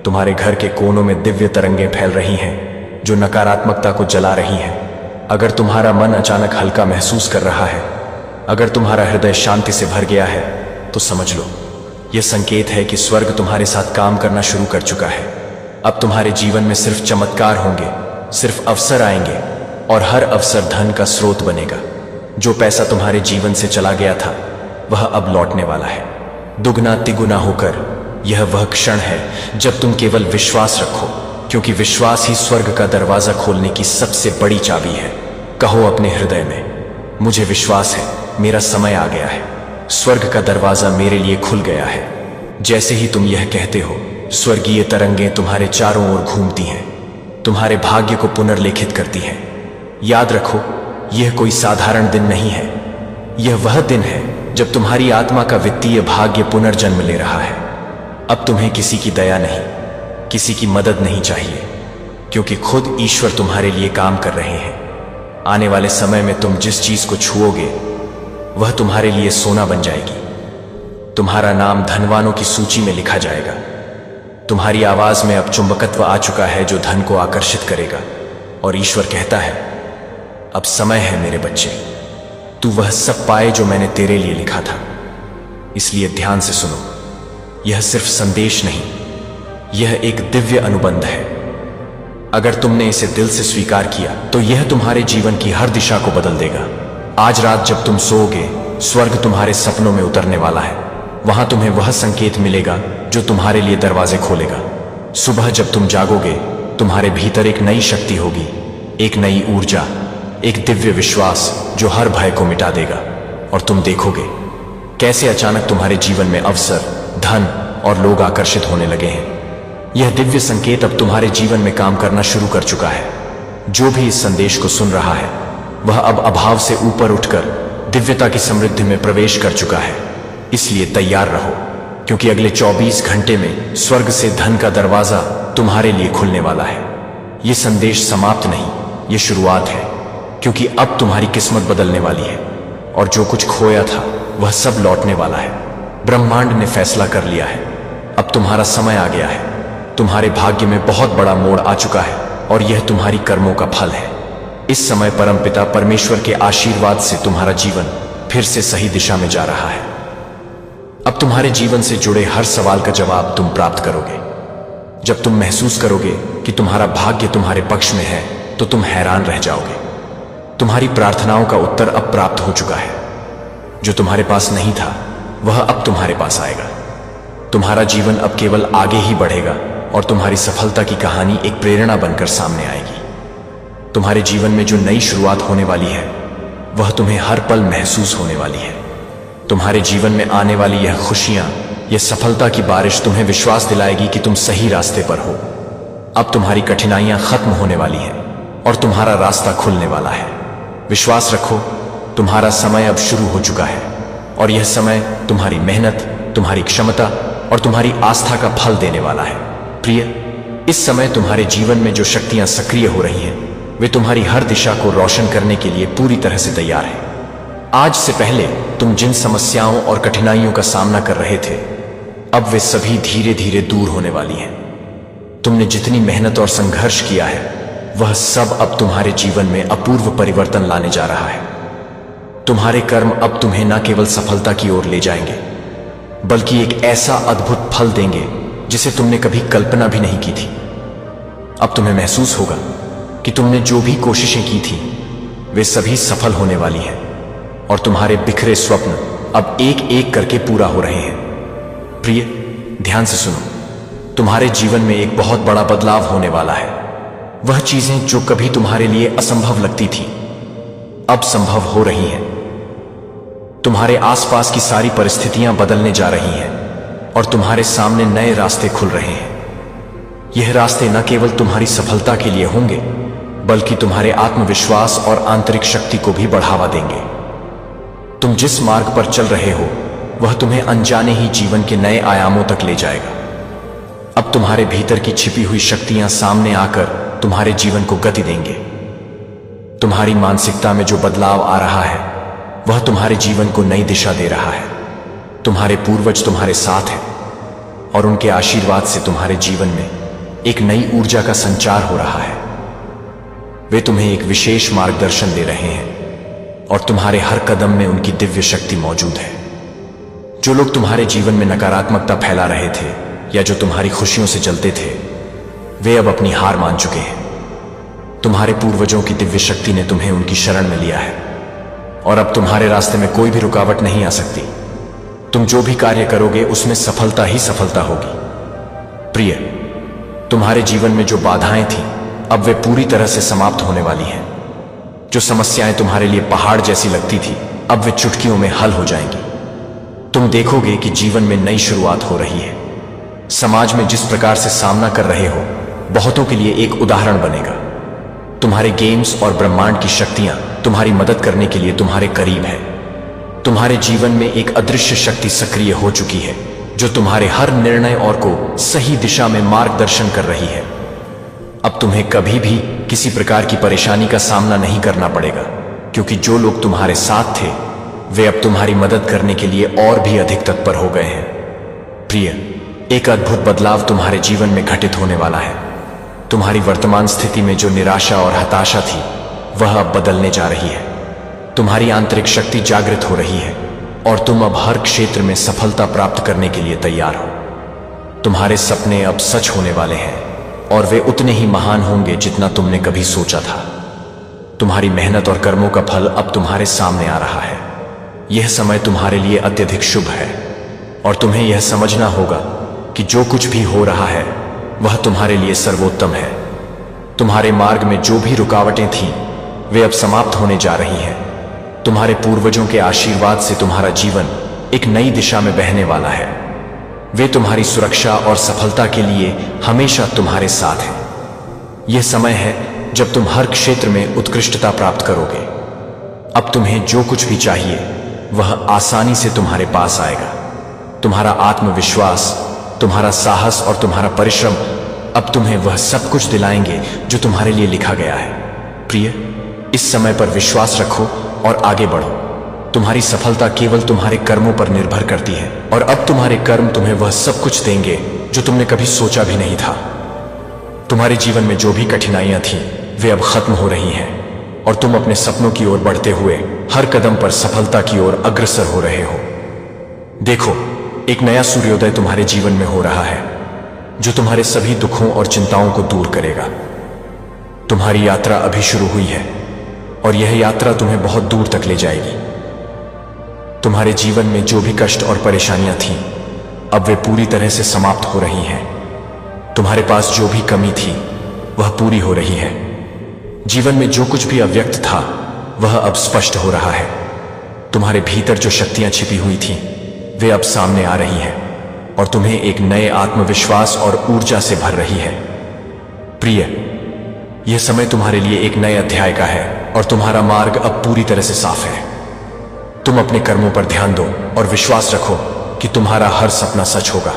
तुम्हारे घर के कोनों में दिव्य तरंगें फैल रही हैं जो नकारात्मकता को जला रही हैं। अगर तुम्हारा मन अचानक हल्का महसूस कर रहा है, अगर तुम्हारा हृदय शांति से भर गया है, तो समझ लो यह संकेत है कि स्वर्ग तुम्हारे साथ काम करना शुरू कर चुका है। अब तुम्हारे जीवन में सिर्फ चमत्कार होंगे, सिर्फ अवसर आएंगे, और हर अवसर धन का स्रोत बनेगा। जो पैसा तुम्हारे जीवन से चला गया था वह अब लौटने वाला है, दुगना तिगुना होकर। यह वह क्षण है जब तुम केवल विश्वास रखो, क्योंकि विश्वास ही स्वर्ग का दरवाजा खोलने की सबसे बड़ी चाबी है। कहो अपने हृदय में, मुझे विश्वास है, मेरा समय आ गया है, स्वर्ग का दरवाजा मेरे लिए खुल गया है। जैसे ही तुम यह कहते हो, स्वर्गीय तरंगें तुम्हारे चारों ओर घूमती हैं, तुम्हारे भाग्य को पुनर्लेखित करती हैं। याद रखो, यह कोई साधारण दिन नहीं है, यह वह दिन है जब तुम्हारी आत्मा का वित्तीय भाग्य पुनर्जन्म ले रहा है। अब तुम्हें किसी की दया नहीं, किसी की मदद नहीं चाहिए, क्योंकि खुद ईश्वर तुम्हारे लिए काम कर रहे हैं। आने वाले समय में तुम जिस चीज को छुओगे वह तुम्हारे लिए सोना बन जाएगी। तुम्हारा नाम धनवानों की सूची में लिखा जाएगा। तुम्हारी आवाज में अब चुंबकत्व आ चुका है जो धन को आकर्षित करेगा। और ईश्वर कहता है, अब समय है मेरे बच्चे, तू वह सब पाए जो मैंने तेरे लिए लिखा था। इसलिए ध्यान से सुनो, यह सिर्फ संदेश नहीं, यह एक दिव्य अनुबंध है। अगर तुमने इसे दिल से स्वीकार किया तो यह तुम्हारे जीवन की हर दिशा को बदल देगा। आज रात जब तुम सोओगे, स्वर्ग तुम्हारे सपनों में उतरने वाला है। वहां तुम्हें वह संकेत मिलेगा जो तुम्हारे लिए दरवाजे खोलेगा। सुबह जब तुम जागोगे, तुम्हारे भीतर एक नई शक्ति होगी, एक नई ऊर्जा, एक दिव्य विश्वास जो हर भय को मिटा देगा। और तुम देखोगे कैसे अचानक तुम्हारे जीवन में अवसर, धन और लोग आकर्षित होने लगे हैं। यह दिव्य संकेत अब तुम्हारे जीवन में काम करना शुरू कर चुका है। जो भी इस संदेश को सुन रहा है वह अब अभाव से ऊपर उठकर दिव्यता की समृद्धि में प्रवेश कर चुका है। इसलिए तैयार रहो, क्योंकि अगले 24 घंटे में स्वर्ग से धन का दरवाजा तुम्हारे लिए खुलने वाला है। यह संदेश समाप्त नहीं, यह शुरुआत है, क्योंकि अब तुम्हारी किस्मत बदलने वाली है और जो कुछ खोया था वह सब लौटने वाला है। ब्रह्मांड ने फैसला कर लिया है, अब तुम्हारा समय आ गया है। तुम्हारे भाग्य में बहुत बड़ा मोड़ आ चुका है और यह तुम्हारी कर्मों का फल है। इस समय परमपिता परमेश्वर के आशीर्वाद से तुम्हारा जीवन फिर से सही दिशा में जा रहा है। अब तुम्हारे जीवन से जुड़े हर सवाल का जवाब तुम प्राप्त करोगे। जब तुम महसूस करोगे कि तुम्हारा भाग्य तुम्हारे पक्ष में है तो तुम हैरान रह जाओगे। तुम्हारी प्रार्थनाओं का उत्तर अब प्राप्त हो चुका है। जो तुम्हारे पास नहीं था वह अब तुम्हारे पास आएगा। तुम्हारा जीवन अब केवल आगे ही बढ़ेगा और तुम्हारी सफलता की कहानी एक प्रेरणा बनकर सामने आएगी। तुम्हारे जीवन में जो नई शुरुआत होने वाली है वह तुम्हें हर पल महसूस होने वाली है। तुम्हारे जीवन में आने वाली यह खुशियां, यह सफलता की बारिश तुम्हें विश्वास दिलाएगी कि तुम सही रास्ते पर हो। अब तुम्हारी कठिनाइयां खत्म होने वाली हैं और तुम्हारा रास्ता खुलने वाला है। विश्वास रखो, तुम्हारा समय अब शुरू हो चुका है और यह समय तुम्हारी मेहनत, तुम्हारी क्षमता और तुम्हारी आस्था का फल देने वाला है। प्रिय, इस समय तुम्हारे जीवन में जो शक्तियां सक्रिय हो रही हैं वे तुम्हारी हर दिशा को रोशन करने के लिए पूरी तरह से तैयार हैं। आज से पहले तुम जिन समस्याओं और कठिनाइयों का सामना कर रहे थे अब वे सभी धीरे धीरे दूर होने वाली हैं। तुमने जितनी मेहनत और संघर्ष किया है वह सब अब तुम्हारे जीवन में अपूर्व परिवर्तन लाने जा रहा है। तुम्हारे कर्म अब तुम्हें न केवल सफलता की ओर ले जाएंगे बल्कि एक ऐसा अद्भुत फल देंगे जिसे तुमने कभी कल्पना भी नहीं की थी। अब तुम्हें महसूस होगा कि तुमने जो भी कोशिशें की थी वे सभी सफल होने वाली हैं और तुम्हारे बिखरे स्वप्न अब एक एक करके पूरा हो रहे हैं। प्रिय, ध्यान से सुनो, तुम्हारे जीवन में एक बहुत बड़ा बदलाव होने वाला है। वह चीजें जो कभी तुम्हारे लिए असंभव लगती थी अब संभव हो रही हैं। तुम्हारे आसपास की सारी परिस्थितियां बदलने जा रही हैं और तुम्हारे सामने नए रास्ते खुल रहे हैं। यह रास्ते न केवल तुम्हारी सफलता के लिए होंगे बल्कि तुम्हारे आत्मविश्वास और आंतरिक शक्ति को भी बढ़ावा देंगे। तुम जिस मार्ग पर चल रहे हो वह तुम्हें अनजाने ही जीवन के नए आयामों तक ले जाएगा। अब तुम्हारे भीतर की छिपी हुई शक्तियां सामने आकर तुम्हारे जीवन को गति देंगे। तुम्हारी मानसिकता में जो बदलाव आ रहा है वह तुम्हारे जीवन को नई दिशा दे रहा है। तुम्हारे पूर्वज तुम्हारे साथ हैं और उनके आशीर्वाद से तुम्हारे जीवन में एक नई ऊर्जा का संचार हो रहा है। वे तुम्हें एक विशेष मार्गदर्शन दे रहे हैं और तुम्हारे हर कदम में उनकी दिव्य शक्ति मौजूद है। जो लोग तुम्हारे जीवन में नकारात्मकता फैला रहे थे या जो तुम्हारी खुशियों से जलते थे वे अब अपनी हार मान चुके हैं। तुम्हारे पूर्वजों की दिव्य शक्ति ने तुम्हें उनकी शरण में लिया है और अब तुम्हारे रास्ते में कोई भी रुकावट नहीं आ सकती। तुम जो भी कार्य करोगे उसमें सफलता ही सफलता होगी। प्रिय, तुम्हारे जीवन में जो बाधाएं थीं अब वे पूरी तरह से समाप्त होने वाली हैं। जो समस्याएं तुम्हारे लिए पहाड़ जैसी लगती थी अब वे चुटकियों में हल हो जाएंगी। तुम देखोगे कि जीवन में नई शुरुआत हो रही है। समाज में जिस प्रकार से सामना कर रहे हो बहुतों के लिए एक उदाहरण बनेगा। तुम्हारे गेम्स और ब्रह्मांड की शक्तियां तुम्हारी मदद करने के लिए तुम्हारे करीब है। तुम्हारे जीवन में एक अदृश्य शक्ति सक्रिय हो चुकी है जो तुम्हारे हर निर्णय और को सही दिशा में मार्गदर्शन कर रही है। अब तुम्हें कभी भी किसी प्रकार की परेशानी का सामना नहीं करना पड़ेगा, क्योंकि जो लोग तुम्हारे साथ थे वे अब तुम्हारी मदद करने के लिए और भी अधिक तत्पर हो गए हैं। प्रिय, एक अद्भुत बदलाव तुम्हारे जीवन में घटित होने वाला है। तुम्हारी वर्तमान स्थिति में जो निराशा और हताशा थी वह अब बदलने जा रही है। तुम्हारी आंतरिक शक्ति जागृत हो रही है और तुम अब हर क्षेत्र में सफलता प्राप्त करने के लिए तैयार हो। तुम्हारे सपने अब सच होने वाले हैं और वे उतने ही महान होंगे जितना तुमने कभी सोचा था। तुम्हारी मेहनत और कर्मों का फल अब तुम्हारे सामने आ रहा है। यह समय तुम्हारे लिए अत्यधिक शुभ है और तुम्हें यह समझना होगा कि जो कुछ भी हो रहा है वह तुम्हारे लिए सर्वोत्तम है। तुम्हारे मार्ग में जो भी रुकावटें थीं वे अब समाप्त होने जा रही हैं। तुम्हारे पूर्वजों के आशीर्वाद से तुम्हारा जीवन एक नई दिशा में बहने वाला है। वे तुम्हारी सुरक्षा और सफलता के लिए हमेशा तुम्हारे साथ हैं। यह समय है जब तुम हर क्षेत्र में उत्कृष्टता प्राप्त करोगे। अब तुम्हें जो कुछ भी चाहिए वह आसानी से तुम्हारे पास आएगा। तुम्हारा आत्मविश्वास, तुम्हारा साहस और तुम्हारा परिश्रम अब तुम्हें वह सब कुछ दिलाएंगे जो तुम्हारे लिए लिखा गया है। प्रिय, इस समय पर विश्वास रखो और आगे बढ़ो। तुम्हारी सफलता केवल तुम्हारे कर्मों पर निर्भर करती है और अब तुम्हारे कर्म तुम्हें वह सब कुछ देंगे जो तुमने कभी सोचा भी नहीं था। तुम्हारे जीवन में जो भी कठिनाइयां थीं वे अब खत्म हो रही हैं और तुम अपने सपनों की ओर बढ़ते हुए हर कदम पर सफलता की ओर अग्रसर हो रहे हो। देखो, एक नया सूर्योदय तुम्हारे जीवन में हो रहा है जो तुम्हारे सभी दुखों और चिंताओं को दूर करेगा। तुम्हारी यात्रा अभी शुरू हुई है और यह यात्रा तुम्हें बहुत दूर तक ले जाएगी। तुम्हारे जीवन में जो भी कष्ट और परेशानियां थीं अब वे पूरी तरह से समाप्त हो रही हैं। तुम्हारे पास जो भी कमी थी वह पूरी हो रही है। जीवन में जो कुछ भी अव्यक्त था वह अब स्पष्ट हो रहा है। तुम्हारे भीतर जो शक्तियां छिपी हुई थीं वे अब सामने आ रही हैं और तुम्हें एक नए आत्मविश्वास और ऊर्जा से भर रही है। प्रिय, यह समय तुम्हारे लिए एक नए अध्याय का है और तुम्हारा मार्ग अब पूरी तरह से साफ है। तुम अपने कर्मों पर ध्यान दो और विश्वास रखो कि तुम्हारा हर सपना सच होगा।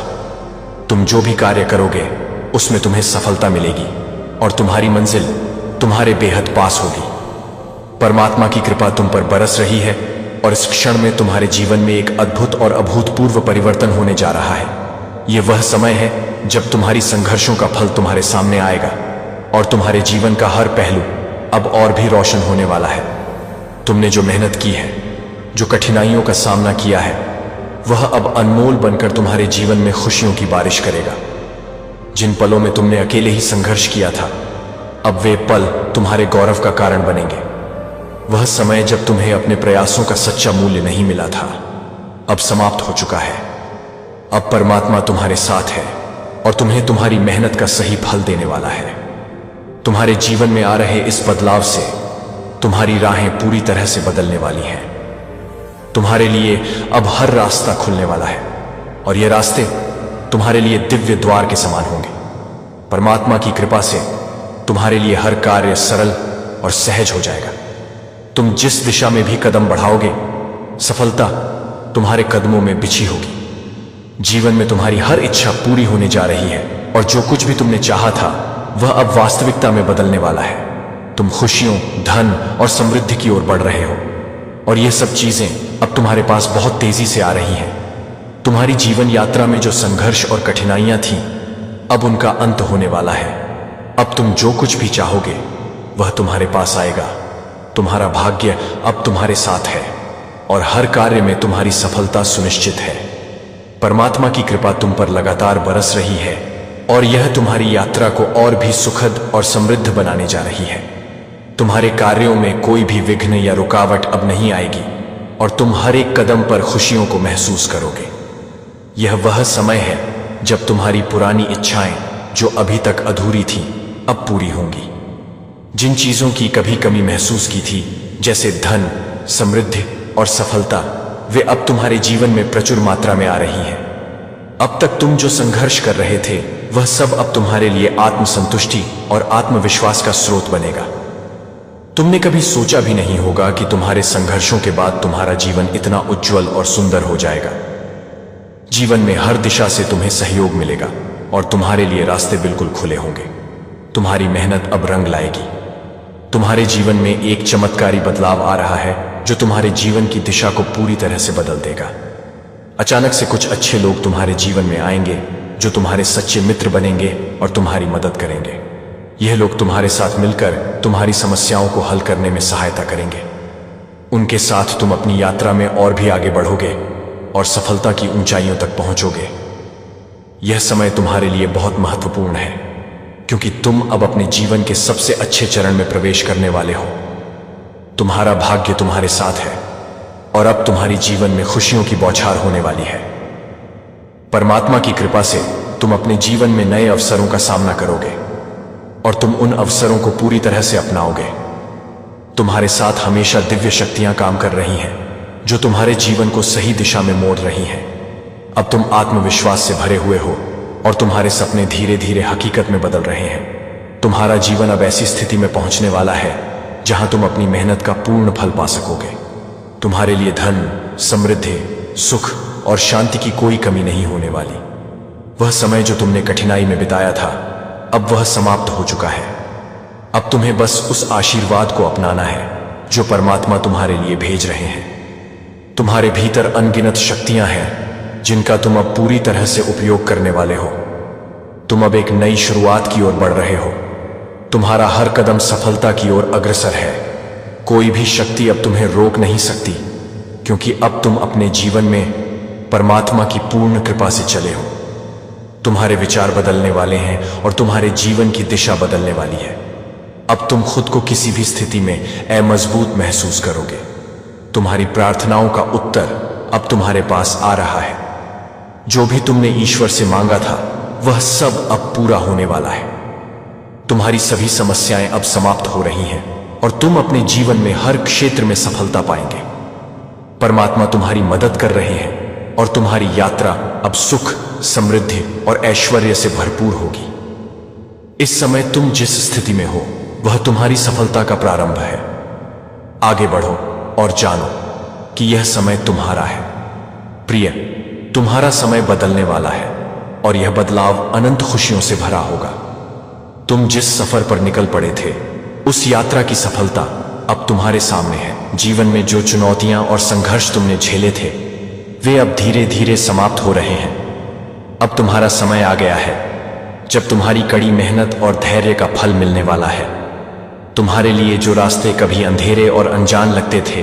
तुम जो भी कार्य करोगे उसमें तुम्हें सफलता मिलेगी और तुम्हारी मंजिल तुम्हारे बेहद पास होगी। परमात्मा की कृपा तुम पर बरस रही है और इस क्षण में तुम्हारे जीवन में एक अद्भुत और अभूतपूर्व परिवर्तन होने जा रहा है। यह वह समय है जब तुम्हारी संघर्षों का फल तुम्हारे सामने आएगा और तुम्हारे जीवन का हर पहलू अब और भी रोशन होने वाला है। तुमने जो मेहनत की है, जो कठिनाइयों का सामना किया है, वह अब अनमोल बनकर तुम्हारे जीवन में खुशियों की बारिश करेगा। जिन पलों में तुमने अकेले ही संघर्ष किया था अब वे पल तुम्हारे गौरव का कारण बनेंगे। वह समय जब तुम्हें अपने प्रयासों का सच्चा मूल्य नहीं मिला था अब समाप्त हो चुका है। अब परमात्मा तुम्हारे साथ है और तुम्हें तुम्हारी मेहनत का सही फल देने वाला है। तुम्हारे जीवन में आ रहे इस बदलाव से तुम्हारी राहें पूरी तरह से बदलने वाली हैं। तुम्हारे लिए अब हर रास्ता खुलने वाला है और ये रास्ते तुम्हारे लिए दिव्य द्वार के समान होंगे। परमात्मा की कृपा से तुम्हारे लिए हर कार्य सरल और सहज हो जाएगा। तुम जिस दिशा में भी कदम बढ़ाओगे सफलता तुम्हारे कदमों में बिछी होगी। जीवन में तुम्हारी हर इच्छा पूरी होने जा रही है और जो कुछ भी तुमने चाहा था वह अब वास्तविकता में बदलने वाला है। तुम खुशियों, धन और समृद्धि की ओर बढ़ रहे हो और ये सब चीजें अब तुम्हारे पास बहुत तेजी से आ रही हैं। तुम्हारी जीवन यात्रा में जो संघर्ष और कठिनाइयां थीं अब उनका अंत होने वाला है। अब तुम जो कुछ भी चाहोगे वह तुम्हारे पास आएगा। तुम्हारा भाग्य अब तुम्हारे साथ है और हर कार्य में तुम्हारी सफलता सुनिश्चित है। परमात्मा की कृपा तुम पर लगातार बरस रही है और यह तुम्हारी यात्रा को और भी सुखद और समृद्ध बनाने जा रही है। तुम्हारे कार्यों में कोई भी विघ्न या रुकावट अब नहीं आएगी और तुम हर एक कदम पर खुशियों को महसूस करोगे। यह वह समय है जब तुम्हारी पुरानी इच्छाएं जो अभी तक अधूरी थीं अब पूरी होंगी। जिन चीजों की कभी कमी महसूस की थी जैसे धन, समृद्धि और सफलता, वे अब तुम्हारे जीवन में प्रचुर मात्रा में आ रही हैं। अब तक तुम जो संघर्ष कर रहे थे वह सब अब तुम्हारे लिए आत्मसंतुष्टि और आत्मविश्वास का स्रोत बनेगा। तुमने कभी सोचा भी नहीं होगा कि तुम्हारे संघर्षों के बाद तुम्हारा जीवन इतना उज्जवल और सुंदर हो जाएगा। जीवन में हर दिशा से तुम्हें सहयोग मिलेगा और तुम्हारे लिए रास्ते बिल्कुल खुले होंगे। तुम्हारी मेहनत अब रंग लाएगी। तुम्हारे जीवन में एक चमत्कारी बदलाव आ रहा है जो तुम्हारे जीवन की दिशा को पूरी तरह से बदल देगा। अचानक से कुछ अच्छे लोग तुम्हारे जीवन में आएंगे जो तुम्हारे सच्चे मित्र बनेंगे और तुम्हारी मदद करेंगे। यह लोग तुम्हारे साथ मिलकर तुम्हारी समस्याओं को हल करने में सहायता करेंगे। उनके साथ तुम अपनी यात्रा में और भी आगे बढ़ोगे और सफलता की ऊंचाइयों तक पहुंचोगे। यह समय तुम्हारे लिए बहुत महत्वपूर्ण है। क्योंकि तुम अब अपने जीवन के सबसे अच्छे चरण में प्रवेश करने वाले हो। तुम्हारा भाग्य तुम्हारे साथ है और अब तुम्हारी जीवन में खुशियों की बौछार होने वाली है। परमात्मा की कृपा से तुम अपने जीवन में नए अवसरों का सामना करोगे और तुम उन अवसरों को पूरी तरह से अपनाओगे। तुम्हारे साथ हमेशा दिव्य शक्तियां काम कर रही हैं जो तुम्हारे जीवन को सही दिशा में मोड़ रही हैं। अब तुम आत्मविश्वास से भरे हुए हो और तुम्हारे सपने धीरे धीरे हकीकत में बदल रहे हैं। तुम्हारा जीवन अब ऐसी स्थिति में पहुंचने वाला है जहां तुम अपनी मेहनत का पूर्ण फल पा सकोगे। तुम्हारे लिए धन, समृद्धि, सुख और शांति की कोई कमी नहीं होने वाली। वह समय जो तुमने कठिनाई में बिताया था, अब वह समाप्त हो चुका है। अब तुम्हें बस उस आशीर्वाद को अपनाना है जो परमात्मा तुम्हारे लिए भेज रहे हैं। तुम्हारे भीतर अनगिनत शक्तियां हैं जिनका तुम अब पूरी तरह से उपयोग करने वाले हो। तुम अब एक नई शुरुआत की ओर बढ़ रहे हो। तुम्हारा हर कदम सफलता की ओर अग्रसर है। कोई भी शक्ति अब तुम्हें रोक नहीं सकती, क्योंकि अब तुम अपने जीवन में परमात्मा की पूर्ण कृपा से चले हो। तुम्हारे विचार बदलने वाले हैं और तुम्हारे जीवन की दिशा बदलने वाली है। अब तुम खुद को किसी भी स्थिति में मजबूत महसूस करोगे। तुम्हारी प्रार्थनाओं का उत्तर अब तुम्हारे पास आ रहा है। जो भी तुमने ईश्वर से मांगा था वह सब अब पूरा होने वाला है। तुम्हारी सभी समस्याएं अब समाप्त हो रही हैं और तुम अपने जीवन में हर क्षेत्र में सफलता पाएंगे। परमात्मा तुम्हारी मदद कर रहे हैं और तुम्हारी यात्रा अब सुख, समृद्धि और ऐश्वर्य से भरपूर होगी। इस समय तुम जिस स्थिति में हो वह तुम्हारी सफलता का प्रारंभ है। आगे बढ़ो और जानो कि यह समय तुम्हारा है। प्रिय, तुम्हारा समय बदलने वाला है और यह बदलाव अनंत खुशियों से भरा होगा। तुम जिस सफर पर निकल पड़े थे उस यात्रा की सफलता अब तुम्हारे सामने है। जीवन में जो चुनौतियां और संघर्ष तुमने झेले थे वे अब धीरे धीरे समाप्त हो रहे हैं। अब तुम्हारा समय आ गया है जब तुम्हारी कड़ी मेहनत और धैर्य का फल मिलने वाला है। तुम्हारे लिए जो रास्ते कभी अंधेरे और अनजान लगते थे,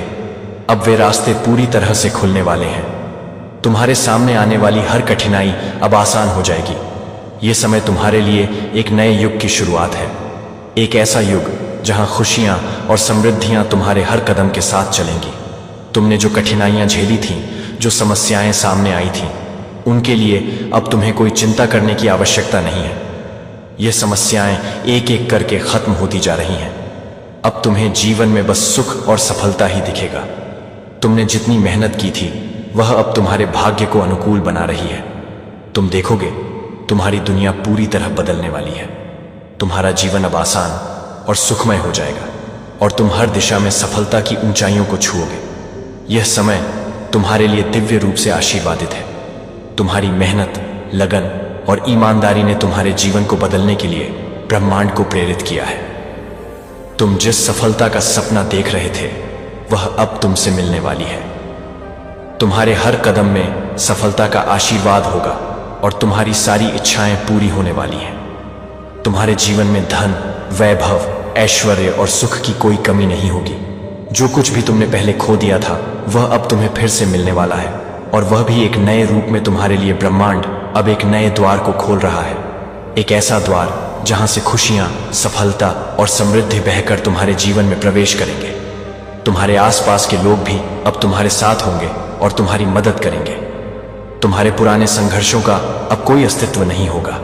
अब वे रास्ते पूरी तरह से खुलने वाले हैं। तुम्हारे सामने आने वाली हर कठिनाई अब आसान हो जाएगी। ये समय तुम्हारे लिए एक नए युग की शुरुआत है। एक ऐसा युग जहां खुशियां और समृद्धियां तुम्हारे हर कदम के साथ चलेंगी। तुमने जो कठिनाइयां झेली थीं, जो समस्याएं सामने आई थीं, उनके लिए अब तुम्हें कोई चिंता करने की आवश्यकता नहीं है। ये समस्याएं एक एक करके खत्म होती जा रही हैं। अब तुम्हें जीवन में बस सुख और सफलता ही दिखेगा। तुमने जितनी मेहनत की थी वह अब तुम्हारे भाग्य को अनुकूल बना रही है। तुम देखोगे तुम्हारी दुनिया पूरी तरह बदलने वाली है। तुम्हारा जीवन अब आसान और सुखमय हो जाएगा और तुम हर दिशा में सफलता की ऊंचाइयों को छुओगे। यह समय तुम्हारे लिए दिव्य रूप से आशीर्वादित है। तुम्हारी मेहनत, लगन और ईमानदारी ने तुम्हारे जीवन को बदलने के लिए ब्रह्मांड को प्रेरित किया है। तुम जिस सफलता का सपना देख रहे थे वह अब तुमसे मिलने वाली है। तुम्हारे हर कदम में सफलता का आशीर्वाद होगा और तुम्हारी सारी इच्छाएं पूरी होने वाली हैं। तुम्हारे जीवन में धन, वैभव, ऐश्वर्य और सुख की कोई कमी नहीं होगी। जो कुछ भी तुमने पहले खो दिया था वह अब तुम्हें फिर से मिलने वाला है, और वह भी एक नए रूप में। तुम्हारे लिए ब्रह्मांड अब एक नए द्वार को खोल रहा है। एक ऐसा द्वार जहां से खुशियां, सफलता और समृद्धि बहकर तुम्हारे जीवन में प्रवेश करेंगे। तुम्हारे आसपास के लोग भी अब तुम्हारे साथ होंगे और तुम्हारी मदद करेंगे। तुम्हारे पुराने संघर्षों का अब कोई अस्तित्व नहीं होगा।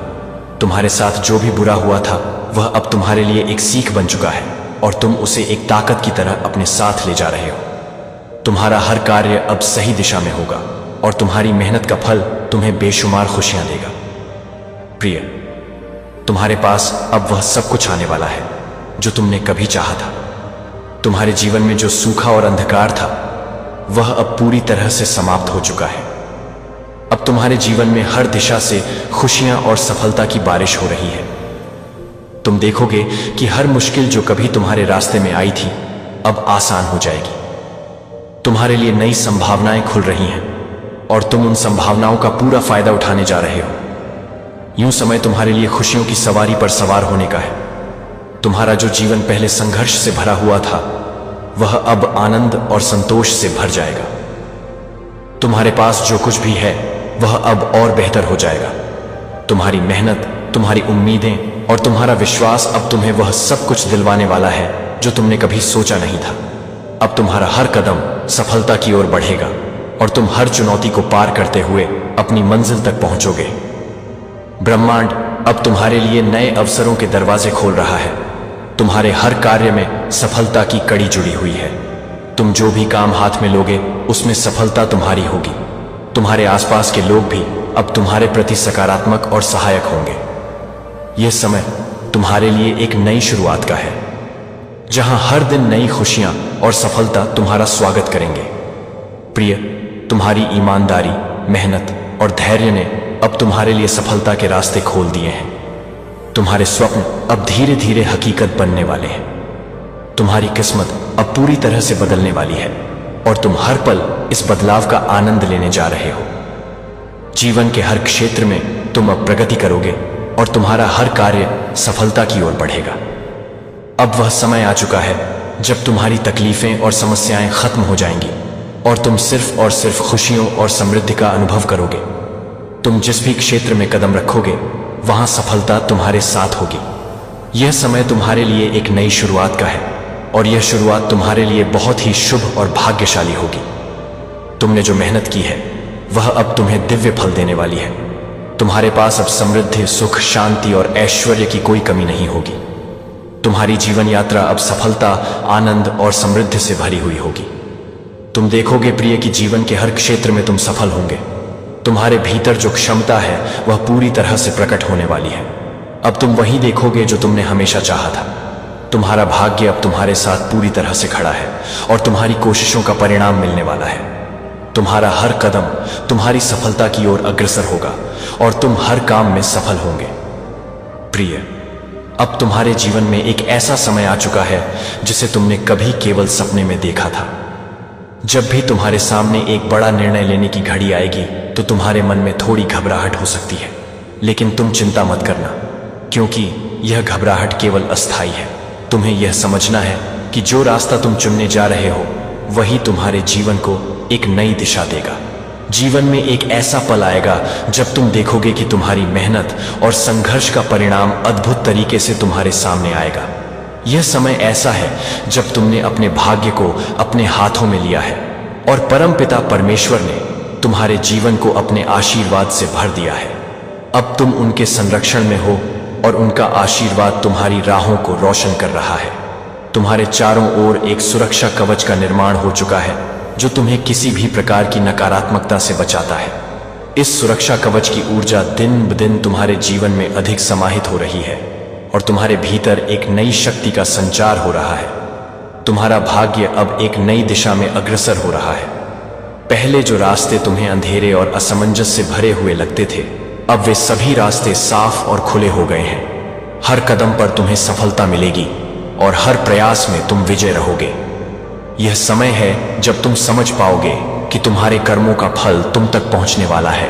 तुम्हारे साथ जो भी बुरा हुआ था वह अब तुम्हारे लिए एक सीख बन चुका है और तुम उसे एक ताकत की तरह अपने साथ ले जा रहे हो। तुम्हारा हर कार्य अब सही दिशा में होगा और तुम्हारी मेहनत का फल तुम्हें बेशुमार खुशियां देगा। प्रिय, तुम्हारे पास अब वह सब कुछ आने वाला है जो तुमने कभी चाहा था। तुम्हारे जीवन में जो सूखा और अंधकार था वह अब पूरी तरह से समाप्त हो चुका है। अब तुम्हारे जीवन में हर दिशा से खुशियां और सफलता की बारिश हो रही है। तुम देखोगे कि हर मुश्किल जो कभी तुम्हारे रास्ते में आई थी अब आसान हो जाएगी। तुम्हारे लिए नई संभावनाएं खुल रही हैं और तुम उन संभावनाओं का पूरा फायदा उठाने जा रहे हो। यूं समय तुम्हारे लिए खुशियों की सवारी पर सवार होने का है। तुम्हारा जो जीवन पहले संघर्ष से भरा हुआ था वह अब आनंद और संतोष से भर जाएगा। तुम्हारे पास जो कुछ भी है वह अब और बेहतर हो जाएगा। तुम्हारी मेहनत, तुम्हारी उम्मीदें और तुम्हारा विश्वास अब तुम्हें वह सब कुछ दिलवाने वाला है जो तुमने कभी सोचा नहीं था। अब तुम्हारा हर कदम सफलता की ओर बढ़ेगा और तुम हर चुनौती को पार करते हुए अपनी मंजिल तक पहुंचोगे। ब्रह्मांड अब तुम्हारे लिए नए अवसरों के दरवाजे खोल रहा है। तुम्हारे हर कार्य में सफलता की कड़ी जुड़ी हुई है। तुम जो भी काम हाथ में लोगे उसमें सफलता तुम्हारी होगी। तुम्हारे आसपास के लोग भी अब तुम्हारे प्रति सकारात्मक और सहायक होंगे। यह समय तुम्हारे लिए एक नई शुरुआत का है, जहां हर दिन नई खुशियां और सफलता तुम्हारा स्वागत करेंगे। प्रिय, तुम्हारी ईमानदारी, मेहनत और धैर्य ने अब तुम्हारे लिए सफलता के रास्ते खोल दिए हैं। तुम्हारे स्वप्न अब धीरे धीरे हकीकत बनने वाले हैं। तुम्हारी किस्मत अब पूरी तरह से बदलने वाली है और तुम हर पल इस बदलाव का आनंद लेने जा रहे हो। जीवन के हर क्षेत्र में तुम अब प्रगति करोगे और तुम्हारा हर कार्य सफलता की ओर बढ़ेगा। अब वह समय आ चुका है जब तुम्हारी तकलीफें और समस्याएं खत्म हो जाएंगी और तुम सिर्फ और सिर्फ खुशियों और समृद्धि का अनुभव करोगे। तुम जिस भी क्षेत्र में कदम रखोगे वहां सफलता तुम्हारे साथ होगी। यह समय तुम्हारे लिए एक नई शुरुआत का है और यह शुरुआत तुम्हारे लिए बहुत ही शुभ और भाग्यशाली होगी। तुमने जो मेहनत की है वह अब तुम्हें दिव्य फल देने वाली है। तुम्हारे पास अब समृद्धि, सुख, शांति और ऐश्वर्य की कोई कमी नहीं होगी। तुम्हारी जीवन यात्रा अब सफलता, आनंद और समृद्धि से भरी हुई होगी। तुम देखोगे प्रिय कि जीवन के हर क्षेत्र में तुम सफल होंगे। तुम्हारे भीतर जो क्षमता है वह पूरी तरह से प्रकट होने वाली है। अब तुम वही देखोगे जो तुमने हमेशा चाहा था। तुम्हारा भाग्य अब तुम्हारे साथ पूरी तरह से खड़ा है और तुम्हारी कोशिशों का परिणाम मिलने वाला है। तुम्हारा हर कदम तुम्हारी सफलता की ओर अग्रसर होगा और तुम हर काम में सफल होंगे। प्रिय, अब तुम्हारे जीवन में एक ऐसा समय आ चुका है जिसे तुमने कभी केवल सपने में देखा था। जब भी तुम्हारे सामने एक बड़ा निर्णय लेने की घड़ी आएगी तो तुम्हारे मन में थोड़ी घबराहट हो सकती है, लेकिन तुम चिंता मत करना, क्योंकि यह घबराहट केवल अस्थायी है। तुम्हें यह समझना है कि जो रास्ता तुम चुनने जा रहे हो वही तुम्हारे जीवन को एक नई दिशा देगा। जीवन में एक ऐसा पल आएगा जब तुम देखोगे कि तुम्हारी मेहनत और संघर्ष का परिणाम अद्भुत तरीके से तुम्हारे सामने आएगा। यह समय ऐसा है जब तुमने अपने भाग्य को अपने हाथों में लिया है और परमपिता परमेश्वर ने तुम्हारे जीवन को अपने आशीर्वाद से भर दिया है। अब तुम उनके संरक्षण में हो और उनका आशीर्वाद तुम्हारी राहों को रोशन कर रहा है। तुम्हारे चारों ओर एक सुरक्षा कवच का निर्माण हो चुका है जो तुम्हें किसी भी प्रकार की नकारात्मकता से बचाता है। इस सुरक्षा कवच की ऊर्जा दिन ब दिन तुम्हारे जीवन में अधिक समाहित हो रही है और तुम्हारे भीतर एक नई शक्ति का संचार हो रहा है। तुम्हारा भाग्य अब एक नई दिशा में अग्रसर हो रहा है। पहले जो रास्ते तुम्हें अंधेरे और असमंजस से भरे हुए लगते थे, अब वे सभी रास्ते साफ और खुले हो गए हैं। हर कदम पर तुम्हें सफलता मिलेगी और हर प्रयास में तुम विजय रहोगे। यह समय है जब तुम समझ पाओगे कि तुम्हारे कर्मों का फल तुम तक पहुंचने वाला है।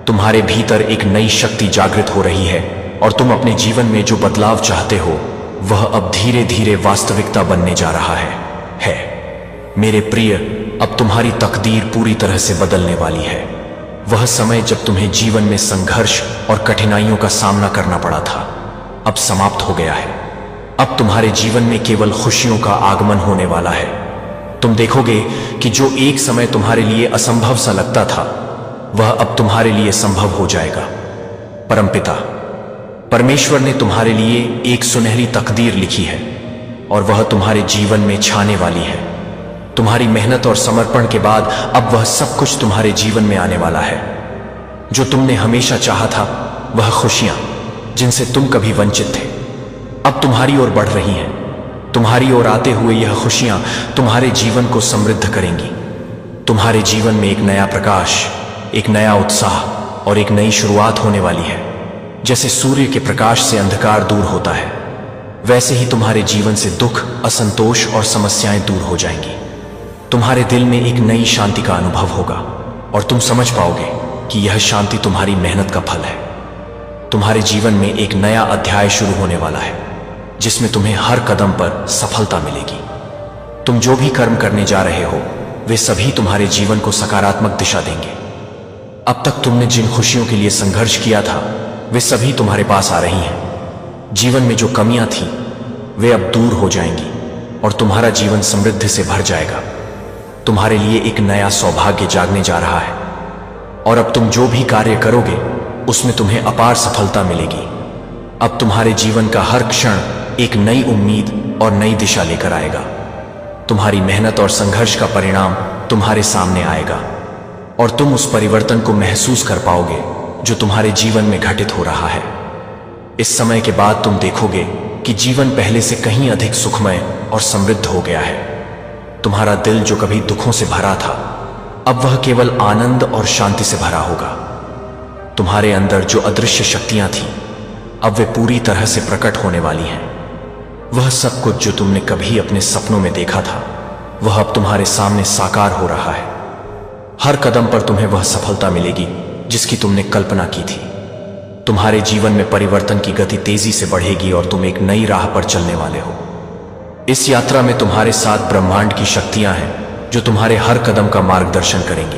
तुम्हारे भीतर एक नई शक्ति जागृत हो रही है और तुम अपने जीवन में जो बदलाव चाहते हो वह अब धीरे धीरे वास्तविकता बनने जा रहा है। मेरे प्रिय, अब तुम्हारी तकदीर पूरी तरह से बदलने वाली है। वह समय जब तुम्हें जीवन में संघर्ष और कठिनाइयों का सामना करना पड़ा था, अब समाप्त हो गया है। अब तुम्हारे जीवन में केवल खुशियों का आगमन होने वाला है। तुम देखोगे कि जो एक समय तुम्हारे लिए असंभव सा लगता था वह अब तुम्हारे लिए संभव हो जाएगा। परमपिता परमेश्वर ने तुम्हारे लिए एक सुनहरी तकदीर लिखी है और वह तुम्हारे जीवन में छाने वाली है। तुम्हारी मेहनत और समर्पण के बाद अब वह सब कुछ तुम्हारे जीवन में आने वाला है। जो तुमने हमेशा चाहा था, वह खुशियां जिनसे तुम कभी वंचित थे, अब तुम्हारी ओर बढ़ रही हैं। तुम्हारी ओर आते हुए यह खुशियां तुम्हारे जीवन को समृद्ध करेंगी। तुम्हारे जीवन में एक नया प्रकाश, एक नया उत्साह और एक नई शुरुआत होने वाली है। जैसे सूर्य के प्रकाश से अंधकार दूर होता है, वैसे ही तुम्हारे जीवन से दुख, असंतोष और समस्याएं दूर हो जाएंगी। तुम्हारे दिल में एक नई शांति का अनुभव होगा और तुम समझ पाओगे कि यह शांति तुम्हारी मेहनत का फल है। तुम्हारे जीवन में एक नया अध्याय शुरू होने वाला है जिसमें तुम्हें हर कदम पर सफलता मिलेगी। तुम जो भी कर्म करने जा रहे हो वे सभी तुम्हारे जीवन को सकारात्मक दिशा देंगे। अब तक तुमने जिन खुशियों के लिए संघर्ष किया था वे सभी तुम्हारे पास आ रही हैं। जीवन में जो कमियां थी वे अब दूर हो जाएंगी और तुम्हारा जीवन समृद्धि से भर जाएगा। तुम्हारे लिए एक नया सौभाग्य जागने जा रहा है और अब तुम जो भी कार्य करोगे उसमें तुम्हें अपार सफलता मिलेगी। अब तुम्हारे जीवन का हर क्षण एक नई उम्मीद और नई दिशा लेकर आएगा। तुम्हारी मेहनत और संघर्ष का परिणाम तुम्हारे सामने आएगा और तुम उस परिवर्तन को महसूस कर पाओगे जो तुम्हारे जीवन में घटित हो रहा है। इस समय के बाद तुम देखोगे कि जीवन पहले से कहीं अधिक सुखमय और समृद्ध हो गया है। तुम्हारा दिल जो कभी दुखों से भरा था अब वह केवल आनंद और शांति से भरा होगा। तुम्हारे अंदर जो अदृश्य शक्तियां थीं अब वे पूरी तरह से प्रकट होने वाली हैं। वह सब कुछ जो तुमने कभी अपने सपनों में देखा था वह अब तुम्हारे सामने साकार हो रहा है। हर कदम पर तुम्हें वह सफलता मिलेगी जिसकी तुमने कल्पना की थी। तुम्हारे जीवन में परिवर्तन की गति तेजी से बढ़ेगी और तुम एक नई राह पर चलने वाले हो। इस यात्रा में तुम्हारे साथ ब्रह्मांड की शक्तियां हैं जो तुम्हारे हर कदम का मार्गदर्शन करेंगी।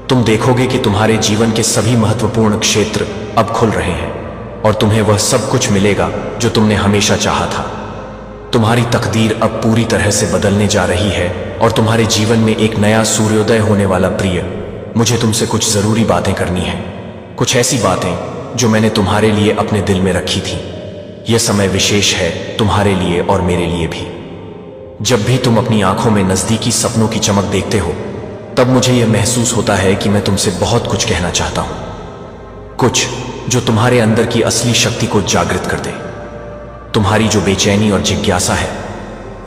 तुम देखोगे कि तुम्हारे जीवन के सभी महत्वपूर्ण क्षेत्र अब खुल रहे हैं और तुम्हें वह सब कुछ मिलेगा जो तुमने हमेशा चाहा था। तुम्हारी तकदीर अब पूरी तरह से बदलने जा रही है और तुम्हारे जीवन में एक नया सूर्योदय होने वाला। प्रिय, मुझे तुमसे कुछ जरूरी बातें करनी है, कुछ ऐसी बातें जो मैंने तुम्हारे लिए अपने दिल में रखी थी। यह समय विशेष है तुम्हारे लिए और मेरे लिए भी। जब भी तुम अपनी आंखों में नजदीकी सपनों की चमक देखते हो तब मुझे यह महसूस होता है कि मैं तुमसे बहुत कुछ कहना चाहता हूं, कुछ जो तुम्हारे अंदर की असली शक्ति को जागृत कर दे। तुम्हारी जो बेचैनी और जिज्ञासा है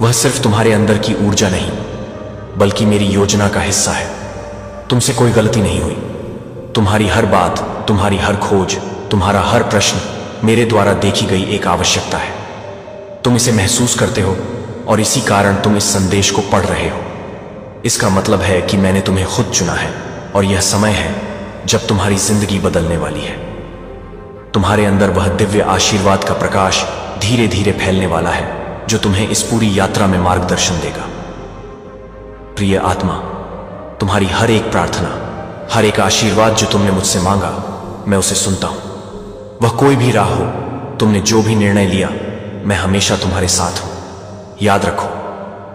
वह सिर्फ तुम्हारे अंदर की ऊर्जा नहीं बल्कि मेरी योजना का हिस्सा है। तुमसे कोई गलती नहीं हुई। तुम्हारी हर बात, तुम्हारी हर खोज, तुम्हारा हर प्रश्न मेरे द्वारा देखी गई एक आवश्यकता है। तुम इसे महसूस करते हो और इसी कारण तुम इस संदेश को पढ़ रहे हो। इसका मतलब है कि मैंने तुम्हें खुद चुना है और यह समय है जब तुम्हारी जिंदगी बदलने वाली है। तुम्हारे अंदर वह दिव्य आशीर्वाद का प्रकाश धीरे धीरे फैलने वाला है जो तुम्हें इस पूरी यात्रा में मार्गदर्शन देगा। प्रिय आत्मा, तुम्हारी हर एक प्रार्थना, हर एक आशीर्वाद जो तुमने मुझसे मांगा, मैं उसे सुनता हूं। वह कोई भी राह हो, तुमने जो भी निर्णय लिया, मैं हमेशा तुम्हारे साथ हूं। याद रखो,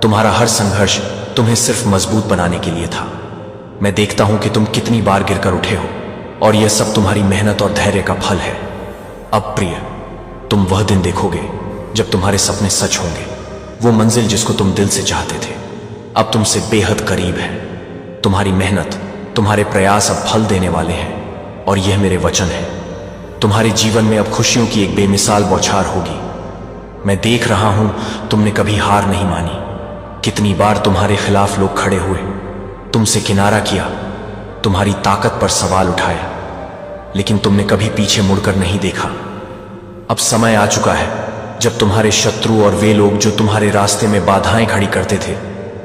तुम्हारा हर संघर्ष तुम्हें सिर्फ मजबूत बनाने के लिए था। मैं देखता हूं कि तुम कितनी बार गिरकर उठे हो और यह सब तुम्हारी मेहनत और धैर्य का फल है। अब प्रिय, तुम वह दिन देखोगे जब तुम्हारे सपने सच होंगे। वो मंजिल जिसको तुम दिल से चाहते थे अब तुमसे बेहद करीब है। तुम्हारी मेहनत, तुम्हारे प्रयास अब फल देने वाले हैं और यह मेरे वचन है। तुम्हारे जीवन में अब खुशियों की एक बेमिसाल बौछार होगी। मैं देख रहा हूं तुमने कभी हार नहीं मानी। कितनी बार तुम्हारे खिलाफ लोग खड़े हुए, तुमसे किनारा किया, तुम्हारी ताकत पर सवाल उठाया, लेकिन तुमने कभी पीछे मुड़कर नहीं देखा। अब समय आ चुका है जब तुम्हारे शत्रु और वे लोग जो तुम्हारे रास्ते में बाधाएं खड़ी करते थे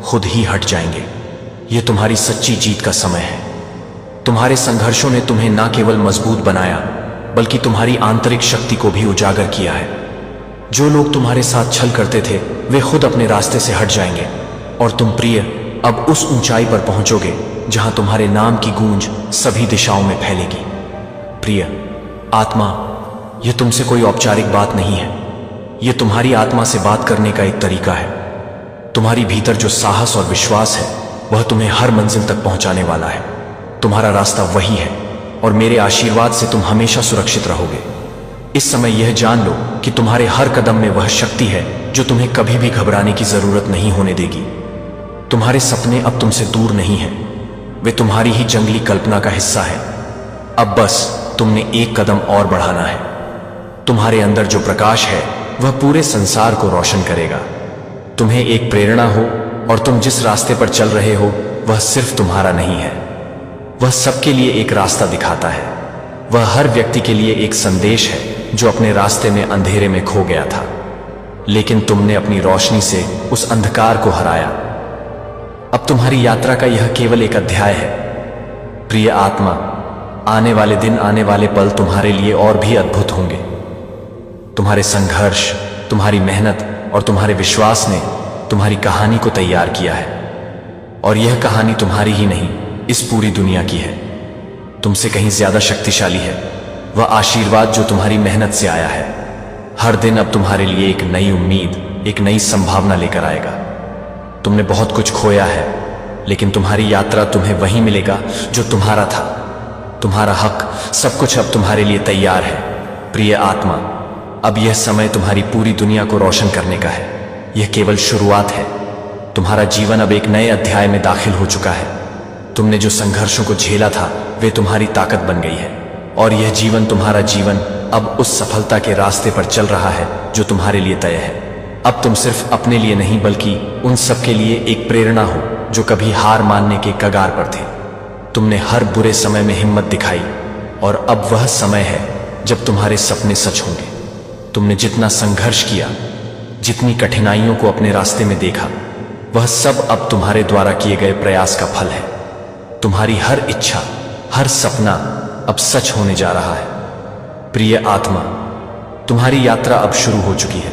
खुद ही हट जाएंगे। यह तुम्हारी सच्ची जीत का समय है। तुम्हारे संघर्षों ने तुम्हें न केवल मजबूत बनाया बल्कि तुम्हारी आंतरिक शक्ति को भी उजागर किया है। जो लोग तुम्हारे साथ छल करते थे वे खुद अपने रास्ते से हट जाएंगे और तुम प्रिय अब उस ऊंचाई पर पहुंचोगे जहां तुम्हारे नाम की गूंज सभी दिशाओं में फैलेगी। प्रिय आत्मा, यह तुमसे कोई औपचारिक बात नहीं है। यह तुम्हारी आत्मा से बात करने का एक तरीका है। तुम्हारी भीतर जो साहस और विश्वास है वह तुम्हें हर मंजिल तक पहुंचाने वाला है। तुम्हारा रास्ता वही है और मेरे आशीर्वाद से तुम हमेशा सुरक्षित रहोगे। इस समय यह जान लो कि तुम्हारे हर कदम में वह शक्ति है जो तुम्हें कभी भी घबराने की जरूरत नहीं होने देगी। तुम्हारे सपने अब तुमसे दूर नहीं हैं, वे तुम्हारी ही जंगली कल्पना का हिस्सा है। अब बस तुमने एक कदम और बढ़ाना है। तुम्हारे अंदर जो प्रकाश है वह पूरे संसार को रोशन करेगा। तुम्हें एक प्रेरणा हो और तुम जिस रास्ते पर चल रहे हो वह सिर्फ तुम्हारा नहीं है, वह सबके लिए एक रास्ता दिखाता है। वह हर व्यक्ति के लिए एक संदेश है जो अपने रास्ते में अंधेरे में खो गया था, लेकिन तुमने अपनी रोशनी से उस अंधकार को हराया। अब तुम्हारी यात्रा का यह केवल एक अध्याय है। प्रिय आत्मा, आने वाले दिन, आने वाले पल तुम्हारे लिए और भी अद्भुत होंगे। तुम्हारे संघर्ष, तुम्हारी मेहनत और तुम्हारे विश्वास ने तुम्हारी कहानी को तैयार किया है और यह कहानी तुम्हारी ही नहीं, इस पूरी दुनिया की है। तुमसे कहीं ज्यादा शक्तिशाली है वह आशीर्वाद जो तुम्हारी मेहनत से आया है। हर दिन अब तुम्हारे लिए एक नई उम्मीद, एक नई संभावना लेकर आएगा। तुमने बहुत कुछ खोया है, लेकिन तुम्हारी यात्रा तुम्हें वही मिलेगा जो तुम्हारा था। तुम्हारा हक, सब कुछ अब तुम्हारे लिए तैयार है। प्रिय आत्मा, अब यह समय तुम्हारी पूरी दुनिया को रोशन करने का है। यह केवल शुरुआत है। तुम्हारा जीवन अब एक नए अध्याय में दाखिल हो चुका है। तुमने जो संघर्षों को झेला था वे तुम्हारी ताकत बन गई है, और यह जीवन, तुम्हारा जीवन अब उस सफलता के रास्ते पर चल रहा है जो तुम्हारे लिए तय है। अब तुम सिर्फ अपने लिए नहीं बल्कि उन सब के लिए एक प्रेरणा हो जो कभी हार मानने के कगार पर थे। तुमने हर बुरे समय में हिम्मत दिखाई, और अब वह समय है जब तुम्हारे सपने सच होंगे। तुमने जितना संघर्ष किया, जितनी कठिनाइयों को अपने रास्ते में देखा, वह सब अब तुम्हारे द्वारा किए गए प्रयास का फल है। तुम्हारी हर इच्छा, हर सपना अब सच होने जा रहा है। प्रिय आत्मा, तुम्हारी यात्रा अब शुरू हो चुकी है,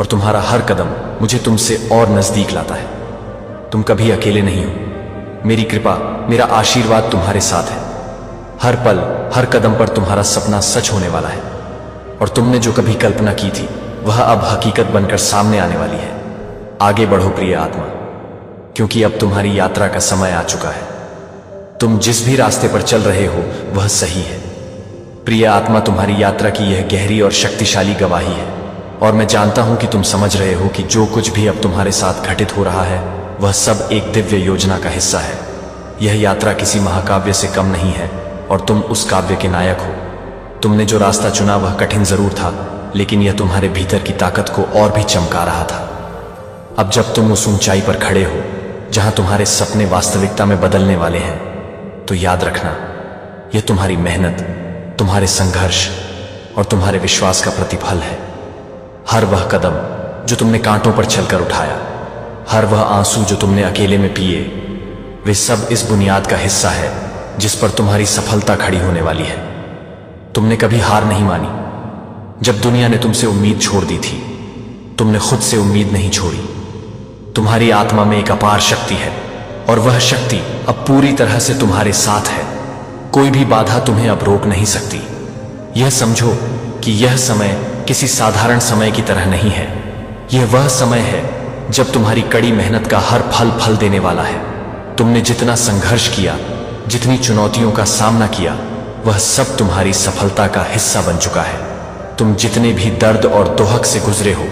और तुम्हारा हर कदम मुझे तुमसे और नजदीक लाता है। तुम कभी अकेले नहीं हो। मेरी कृपा, मेरा आशीर्वाद तुम्हारे साथ है। हर पल, हर कदम पर तुम्हारा सपना सच होने वाला है, और तुमने जो कभी कल्पना की थी वह अब हकीकत बनकर सामने आने वाली है। आगे बढ़ो प्रिय आत्मा, क्योंकि अब तुम्हारी यात्रा का समय आ चुका है। तुम जिस भी रास्ते पर चल रहे हो वह सही है। प्रिय आत्मा, तुम्हारी यात्रा की यह गहरी और शक्तिशाली गवाही है, और मैं जानता हूं कि तुम समझ रहे हो कि जो कुछ भी अब तुम्हारे साथ घटित हो रहा है वह सब एक दिव्य योजना का हिस्सा है। यह यात्रा किसी महाकाव्य से कम नहीं है, और तुम उस काव्य के नायक हो। तुमने जो रास्ता चुना वह कठिन जरूर था, लेकिन यह तुम्हारे भीतर की ताकत को और भी चमका रहा था। अब जब तुम उस ऊंचाई पर खड़े हो जहां तुम्हारे सपने वास्तविकता में बदलने वाले हैं, तो याद रखना, यह तुम्हारी मेहनत, तुम्हारे संघर्ष और तुम्हारे विश्वास का प्रतिफल है। हर वह कदम जो तुमने कांटों पर चलकर उठाया, हर वह आंसू जो तुमने अकेले में पिए, वे सब इस बुनियाद का हिस्सा है जिस पर तुम्हारी सफलता खड़ी होने वाली है। तुमने कभी हार नहीं मानी। जब दुनिया ने तुमसे उम्मीद छोड़ दी थी, तुमने खुद से उम्मीद नहीं छोड़ी। तुम्हारी आत्मा में एक अपार शक्ति है, और वह शक्ति अब पूरी तरह से तुम्हारे साथ है। कोई भी बाधा तुम्हें अब रोक नहीं सकती। यह समझो कि यह समय किसी साधारण समय की तरह नहीं है। यह वह समय है जब तुम्हारी कड़ी मेहनत का हर फल फल देने वाला है। तुमने जितना संघर्ष किया, जितनी चुनौतियों का सामना किया, वह सब तुम्हारी सफलता का हिस्सा बन चुका है। तुम जितने भी दर्द और दोहक से गुजरे हो,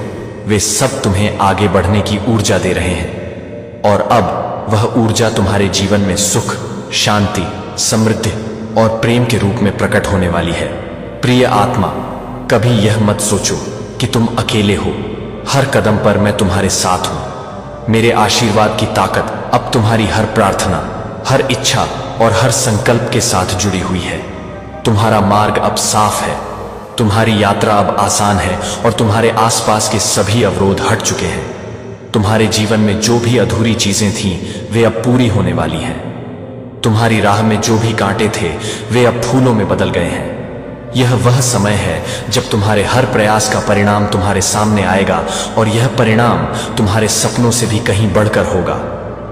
वे सब तुम्हें आगे बढ़ने की ऊर्जा दे रहे हैं, और अब वह ऊर्जा तुम्हारे जीवन में सुख, शांति, समृद्धि और प्रेम के रूप में प्रकट होने वाली है। प्रिय आत्मा, कभी यह मत सोचो कि तुम अकेले हो। हर कदम पर मैं तुम्हारे साथ हूं। मेरे आशीर्वाद की ताकत अब तुम्हारी हर प्रार्थना, हर इच्छा और हर संकल्प के साथ जुड़ी हुई है। तुम्हारा मार्ग अब साफ है, तुम्हारी यात्रा अब आसान है, और तुम्हारे आसपास के सभी अवरोध हट चुके हैं। तुम्हारे जीवन में जो भी अधूरी चीजें थीं, वे अब पूरी होने वाली हैं। तुम्हारी राह में जो भी कांटे थे, वे अब फूलों में बदल गए हैं। यह वह समय है जब तुम्हारे हर प्रयास का परिणाम तुम्हारे सामने आएगा, और यह परिणाम तुम्हारे सपनों से भी कहीं बढ़कर होगा।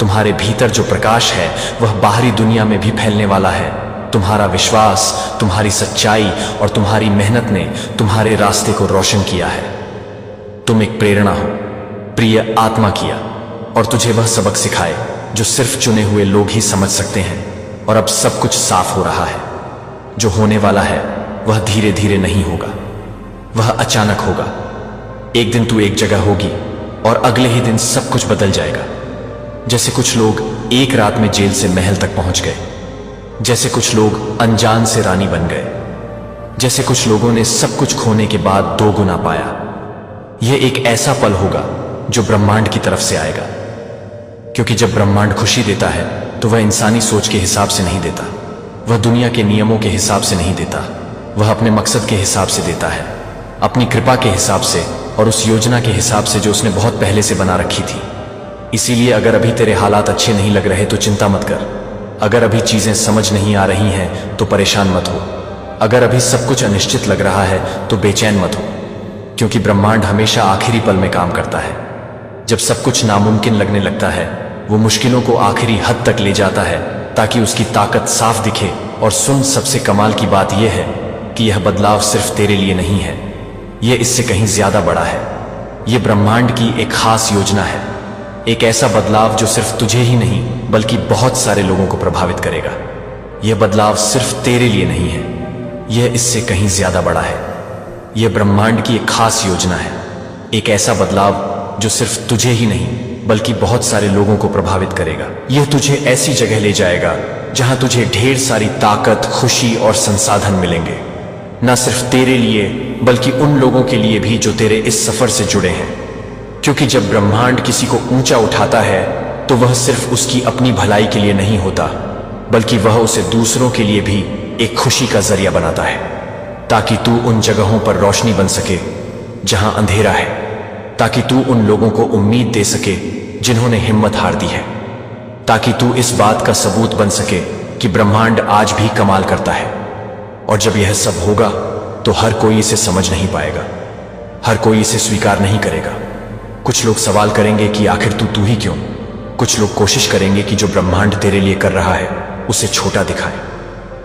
तुम्हारे भीतर जो प्रकाश है वह बाहरी दुनिया में भी फैलने वाला है। तुम्हारा विश्वास, तुम्हारी सच्चाई और तुम्हारी मेहनत ने तुम्हारे रास्ते को रोशन किया है। तुम एक प्रेरणा हो, प्रिय आत्मा किया, और तुझे वह सबक सिखाए जो सिर्फ चुने हुए लोग ही समझ सकते हैं। और अब सब कुछ साफ हो रहा है। जो होने वाला है वह धीरे धीरे नहीं होगा, वह अचानक होगा। एक दिन तू एक जगह होगी और अगले ही दिन सब कुछ बदल जाएगा। जैसे कुछ लोग एक रात में जेल से महल तक पहुंच गए, जैसे कुछ लोग अनजान से रानी बन गए, जैसे कुछ लोगों ने सब कुछ खोने के बाद 2 गुना पाया। यह एक ऐसा पल होगा जो ब्रह्मांड की तरफ से आएगा, क्योंकि जब ब्रह्मांड खुशी देता है तो वह इंसानी सोच के हिसाब से नहीं देता, वह दुनिया के नियमों के हिसाब से नहीं देता, वह अपने मकसद के हिसाब से देता है, अपनी कृपा के हिसाब से और उस योजना के हिसाब से जो उसने बहुत पहले से बना रखी थी। इसीलिए अगर अभी तेरे हालात अच्छे नहीं लग रहे तो चिंता मत कर। अगर अभी चीजें समझ नहीं आ रही हैं तो परेशान मत हो। अगर अभी सब कुछ अनिश्चित लग रहा है तो बेचैन मत हो, क्योंकि ब्रह्मांड हमेशा आखिरी पल में काम करता है। जब सब कुछ नामुमकिन लगने लगता है, वो मुश्किलों को आखिरी हद तक ले जाता है ताकि उसकी ताकत साफ दिखे। और सुन, सबसे कमाल की बात यह है कि यह बदलाव सिर्फ तेरे लिए नहीं है, यह इससे कहीं ज्यादा बड़ा है। यह ब्रह्मांड की एक खास योजना है, एक ऐसा बदलाव जो सिर्फ तुझे ही नहीं बल्कि बहुत सारे लोगों को प्रभावित करेगा। यह बदलाव सिर्फ तेरे लिए नहीं है, यह इससे कहीं ज्यादा बड़ा है। यह ब्रह्मांड की एक खास योजना है, एक ऐसा बदलाव जो सिर्फ तुझे ही नहीं बल्कि बहुत सारे लोगों को प्रभावित करेगा। यह तुझे ऐसी जगह ले जाएगा जहां तुझे ढेर सारी ताकत, खुशी और संसाधन मिलेंगे, न सिर्फ तेरे लिए बल्कि उन लोगों के लिए भी जो तेरे इस सफर से जुड़े हैं। क्योंकि जब ब्रह्मांड किसी को ऊंचा उठाता है तो वह सिर्फ उसकी अपनी भलाई के लिए नहीं होता, बल्कि वह उसे दूसरों के लिए भी एक खुशी का जरिया बनाता है, ताकि तू उन जगहों पर रोशनी बन सके जहां अंधेरा है, ताकि तू उन लोगों को उम्मीद दे सके जिन्होंने हिम्मत हार दी है, ताकि तू इस बात का सबूत बन सके कि ब्रह्मांड आज भी कमाल करता है। और जब यह सब होगा तो हर कोई इसे समझ नहीं पाएगा, हर कोई इसे स्वीकार नहीं करेगा। कुछ लोग सवाल करेंगे कि आखिर तू ही क्यों। कुछ लोग कोशिश करेंगे कि जो ब्रह्मांड तेरे लिए कर रहा है उसे छोटा दिखाए।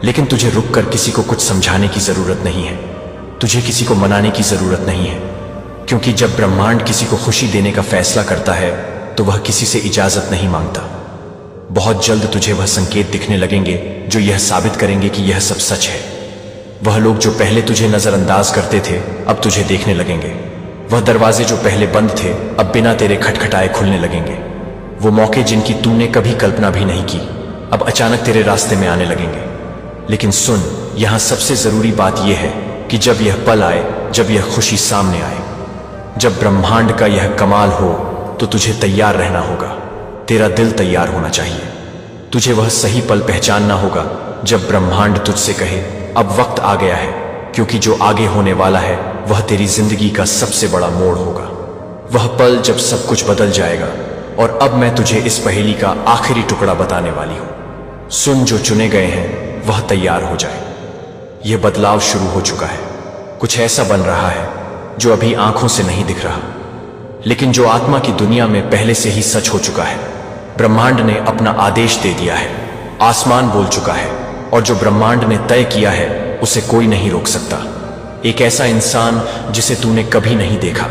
लेकिन तुझे रुककर किसी को कुछ समझाने की जरूरत नहीं है, तुझे किसी को मनाने की जरूरत नहीं है, क्योंकि जब ब्रह्मांड किसी को खुशी देने का फैसला करता है तो वह किसी से इजाजत नहीं मांगता। बहुत जल्द तुझे वह संकेत दिखने लगेंगे जो यह साबित करेंगे कि यह सब सच है। वह लोग जो पहले तुझे नजरअंदाज करते थे अब तुझे देखने लगेंगे। वह दरवाजे जो पहले बंद थे अब बिना तेरे खटखटाए खुलने लगेंगे। वो मौके जिनकी तूने कभी कल्पना भी नहीं की अब अचानक तेरे रास्ते में आने लगेंगे। लेकिन सुन, यहां सबसे जरूरी बात यह है कि जब यह पल आए, जब यह खुशी सामने आए, जब ब्रह्मांड का यह कमाल हो, तो तुझे तैयार रहना होगा। तेरा दिल तैयार होना चाहिए। तुझे वह सही पल पहचानना होगा जब ब्रह्मांड तुझसे कहे अब वक्त आ गया है, क्योंकि जो आगे होने वाला है वह तेरी जिंदगी का सबसे बड़ा मोड़ होगा। वह पल जब सब कुछ बदल जाएगा। और अब मैं तुझे इस पहेली का आखिरी टुकड़ा बताने वाली हूं। सुन, जो चुने गए हैं वह तैयार हो जाए। यह बदलाव शुरू हो चुका है। कुछ ऐसा बन रहा है जो अभी आंखों से नहीं दिख रहा, लेकिन जो आत्मा की दुनिया में पहले से ही सच हो चुका है। ब्रह्मांड ने अपना आदेश दे दिया है, आसमान बोल चुका है, और जो ब्रह्मांड ने तय किया है उसे कोई नहीं रोक सकता। एक ऐसा इंसान जिसे तूने कभी नहीं देखा,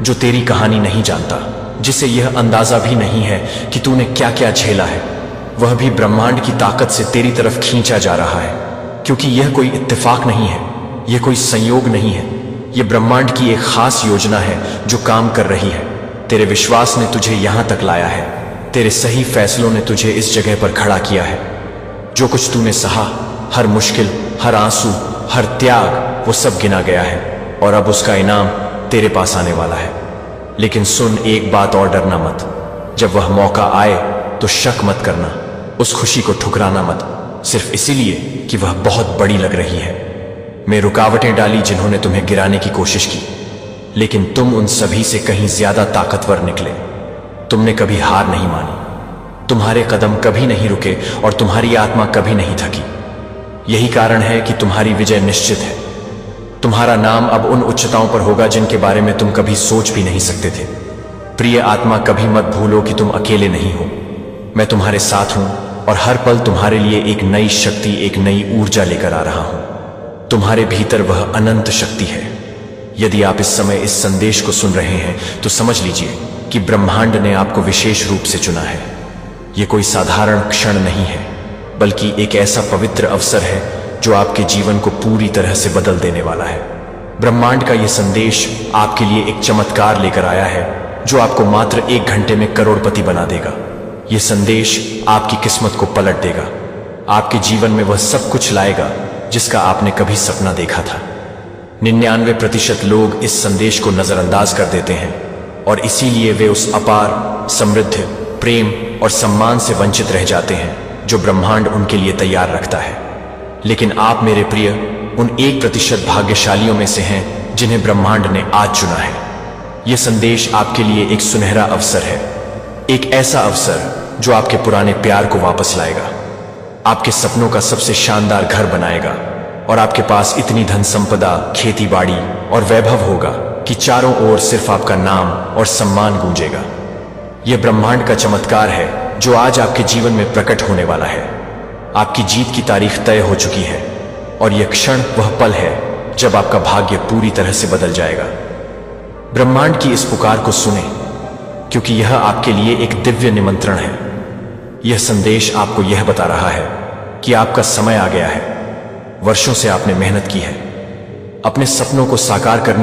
जो तेरी कहानी नहीं जानता, जिसे यह अंदाजा भी नहीं है कि तूने क्या क्या झेला है, वह भी ब्रह्मांड की ताकत से तेरी तरफ खींचा जा रहा है। क्योंकि यह कोई इत्तेफाक नहीं है, यह कोई संयोग नहीं है, यह ब्रह्मांड की एक खास योजना है जो काम कर रही है। तेरे विश्वास ने तुझे यहां तक लाया है, तेरे सही फैसलों ने तुझे इस जगह पर खड़ा किया है। जो कुछ तूने सहा, हर मुश्किल, हर आंसू, हर त्याग, वो सब गिना गया है और अब उसका इनाम तेरे पास आने वाला है। लेकिन सुन, एक बात और, डरना मत। जब वह मौका आए तो शक मत करना, उस खुशी को ठुकराना मत, सिर्फ इसीलिए कि वह बहुत बड़ी लग रही है। मैं रुकावटें डाली जिन्होंने तुम्हें गिराने की कोशिश की, लेकिन तुम उन सभी से कहीं ज्यादा ताकतवर निकले। तुमने कभी हार नहीं मानी, तुम्हारे कदम कभी नहीं रुके और तुम्हारी आत्मा कभी नहीं थकी। यही कारण है कि तुम्हारी विजय निश्चित है। तुम्हारा नाम अब उन उच्चताओं पर होगा जिनके बारे में तुम कभी सोच भी नहीं सकते थे। प्रिय आत्मा, कभी मत भूलो कि तुम अकेले नहीं हो। मैं तुम्हारे साथ हूं और हर पल तुम्हारे लिए एक नई शक्ति, एक नई ऊर्जा लेकर आ रहा हूं। तुम्हारे भीतर वह अनंत शक्ति है। यदि आप इस समय इस संदेश को सुन रहे हैं तो समझ लीजिए कि ब्रह्मांड ने आपको विशेष रूप से चुना है। यह कोई साधारण क्षण नहीं है, बल्कि एक ऐसा पवित्र अवसर है जो आपके जीवन को पूरी तरह से बदल देने वाला है। ब्रह्मांड का यह संदेश आपके लिए एक चमत्कार लेकर आया है जो आपको मात्र 1 घंटे में करोड़पति बना देगा। यह संदेश आपकी किस्मत को पलट देगा, आपके जीवन में वह सब कुछ लाएगा जिसका आपने कभी सपना देखा था। 99% लोग इस संदेश को नजरअंदाज कर देते हैं और इसीलिए वे उस अपार, समृद्ध, प्रेम और सम्मान से वंचित रह जाते हैं जो ब्रह्मांड उनके लिए तैयार रखता है। लेकिन आप मेरे प्रिय उन 1% भाग्यशालियों में से हैं जिन्हें ब्रह्मांड ने आज चुना है। यह संदेश आपके लिए एक सुनहरा अवसर है, एक ऐसा अवसर जो आपके पुराने प्यार को वापस लाएगा, आपके सपनों का सबसे शानदार घर बनाएगा और आपके पास इतनी धन संपदा, खेती बाड़ी और वैभव होगा कि चारों ओर सिर्फ आपका नाम और सम्मान गूंजेगा। यह ब्रह्मांड का चमत्कार है जो आज आपके जीवन में प्रकट होने वाला है। आपकी जीत की तारीख तय हो चुकी है और यह क्षण वह पल है जब आपका भाग्य पूरी तरह से बदल जाएगा। ब्रह्मांड की इस पुकार को सुने, क्योंकि यह आपके लिए एक दिव्य निमंत्रण है। यह संदेश आपको यह बता रहा है कि आपका समय आ गया है। वर्षों से आपने मेहनत की है, अपने सपनों को साकार करने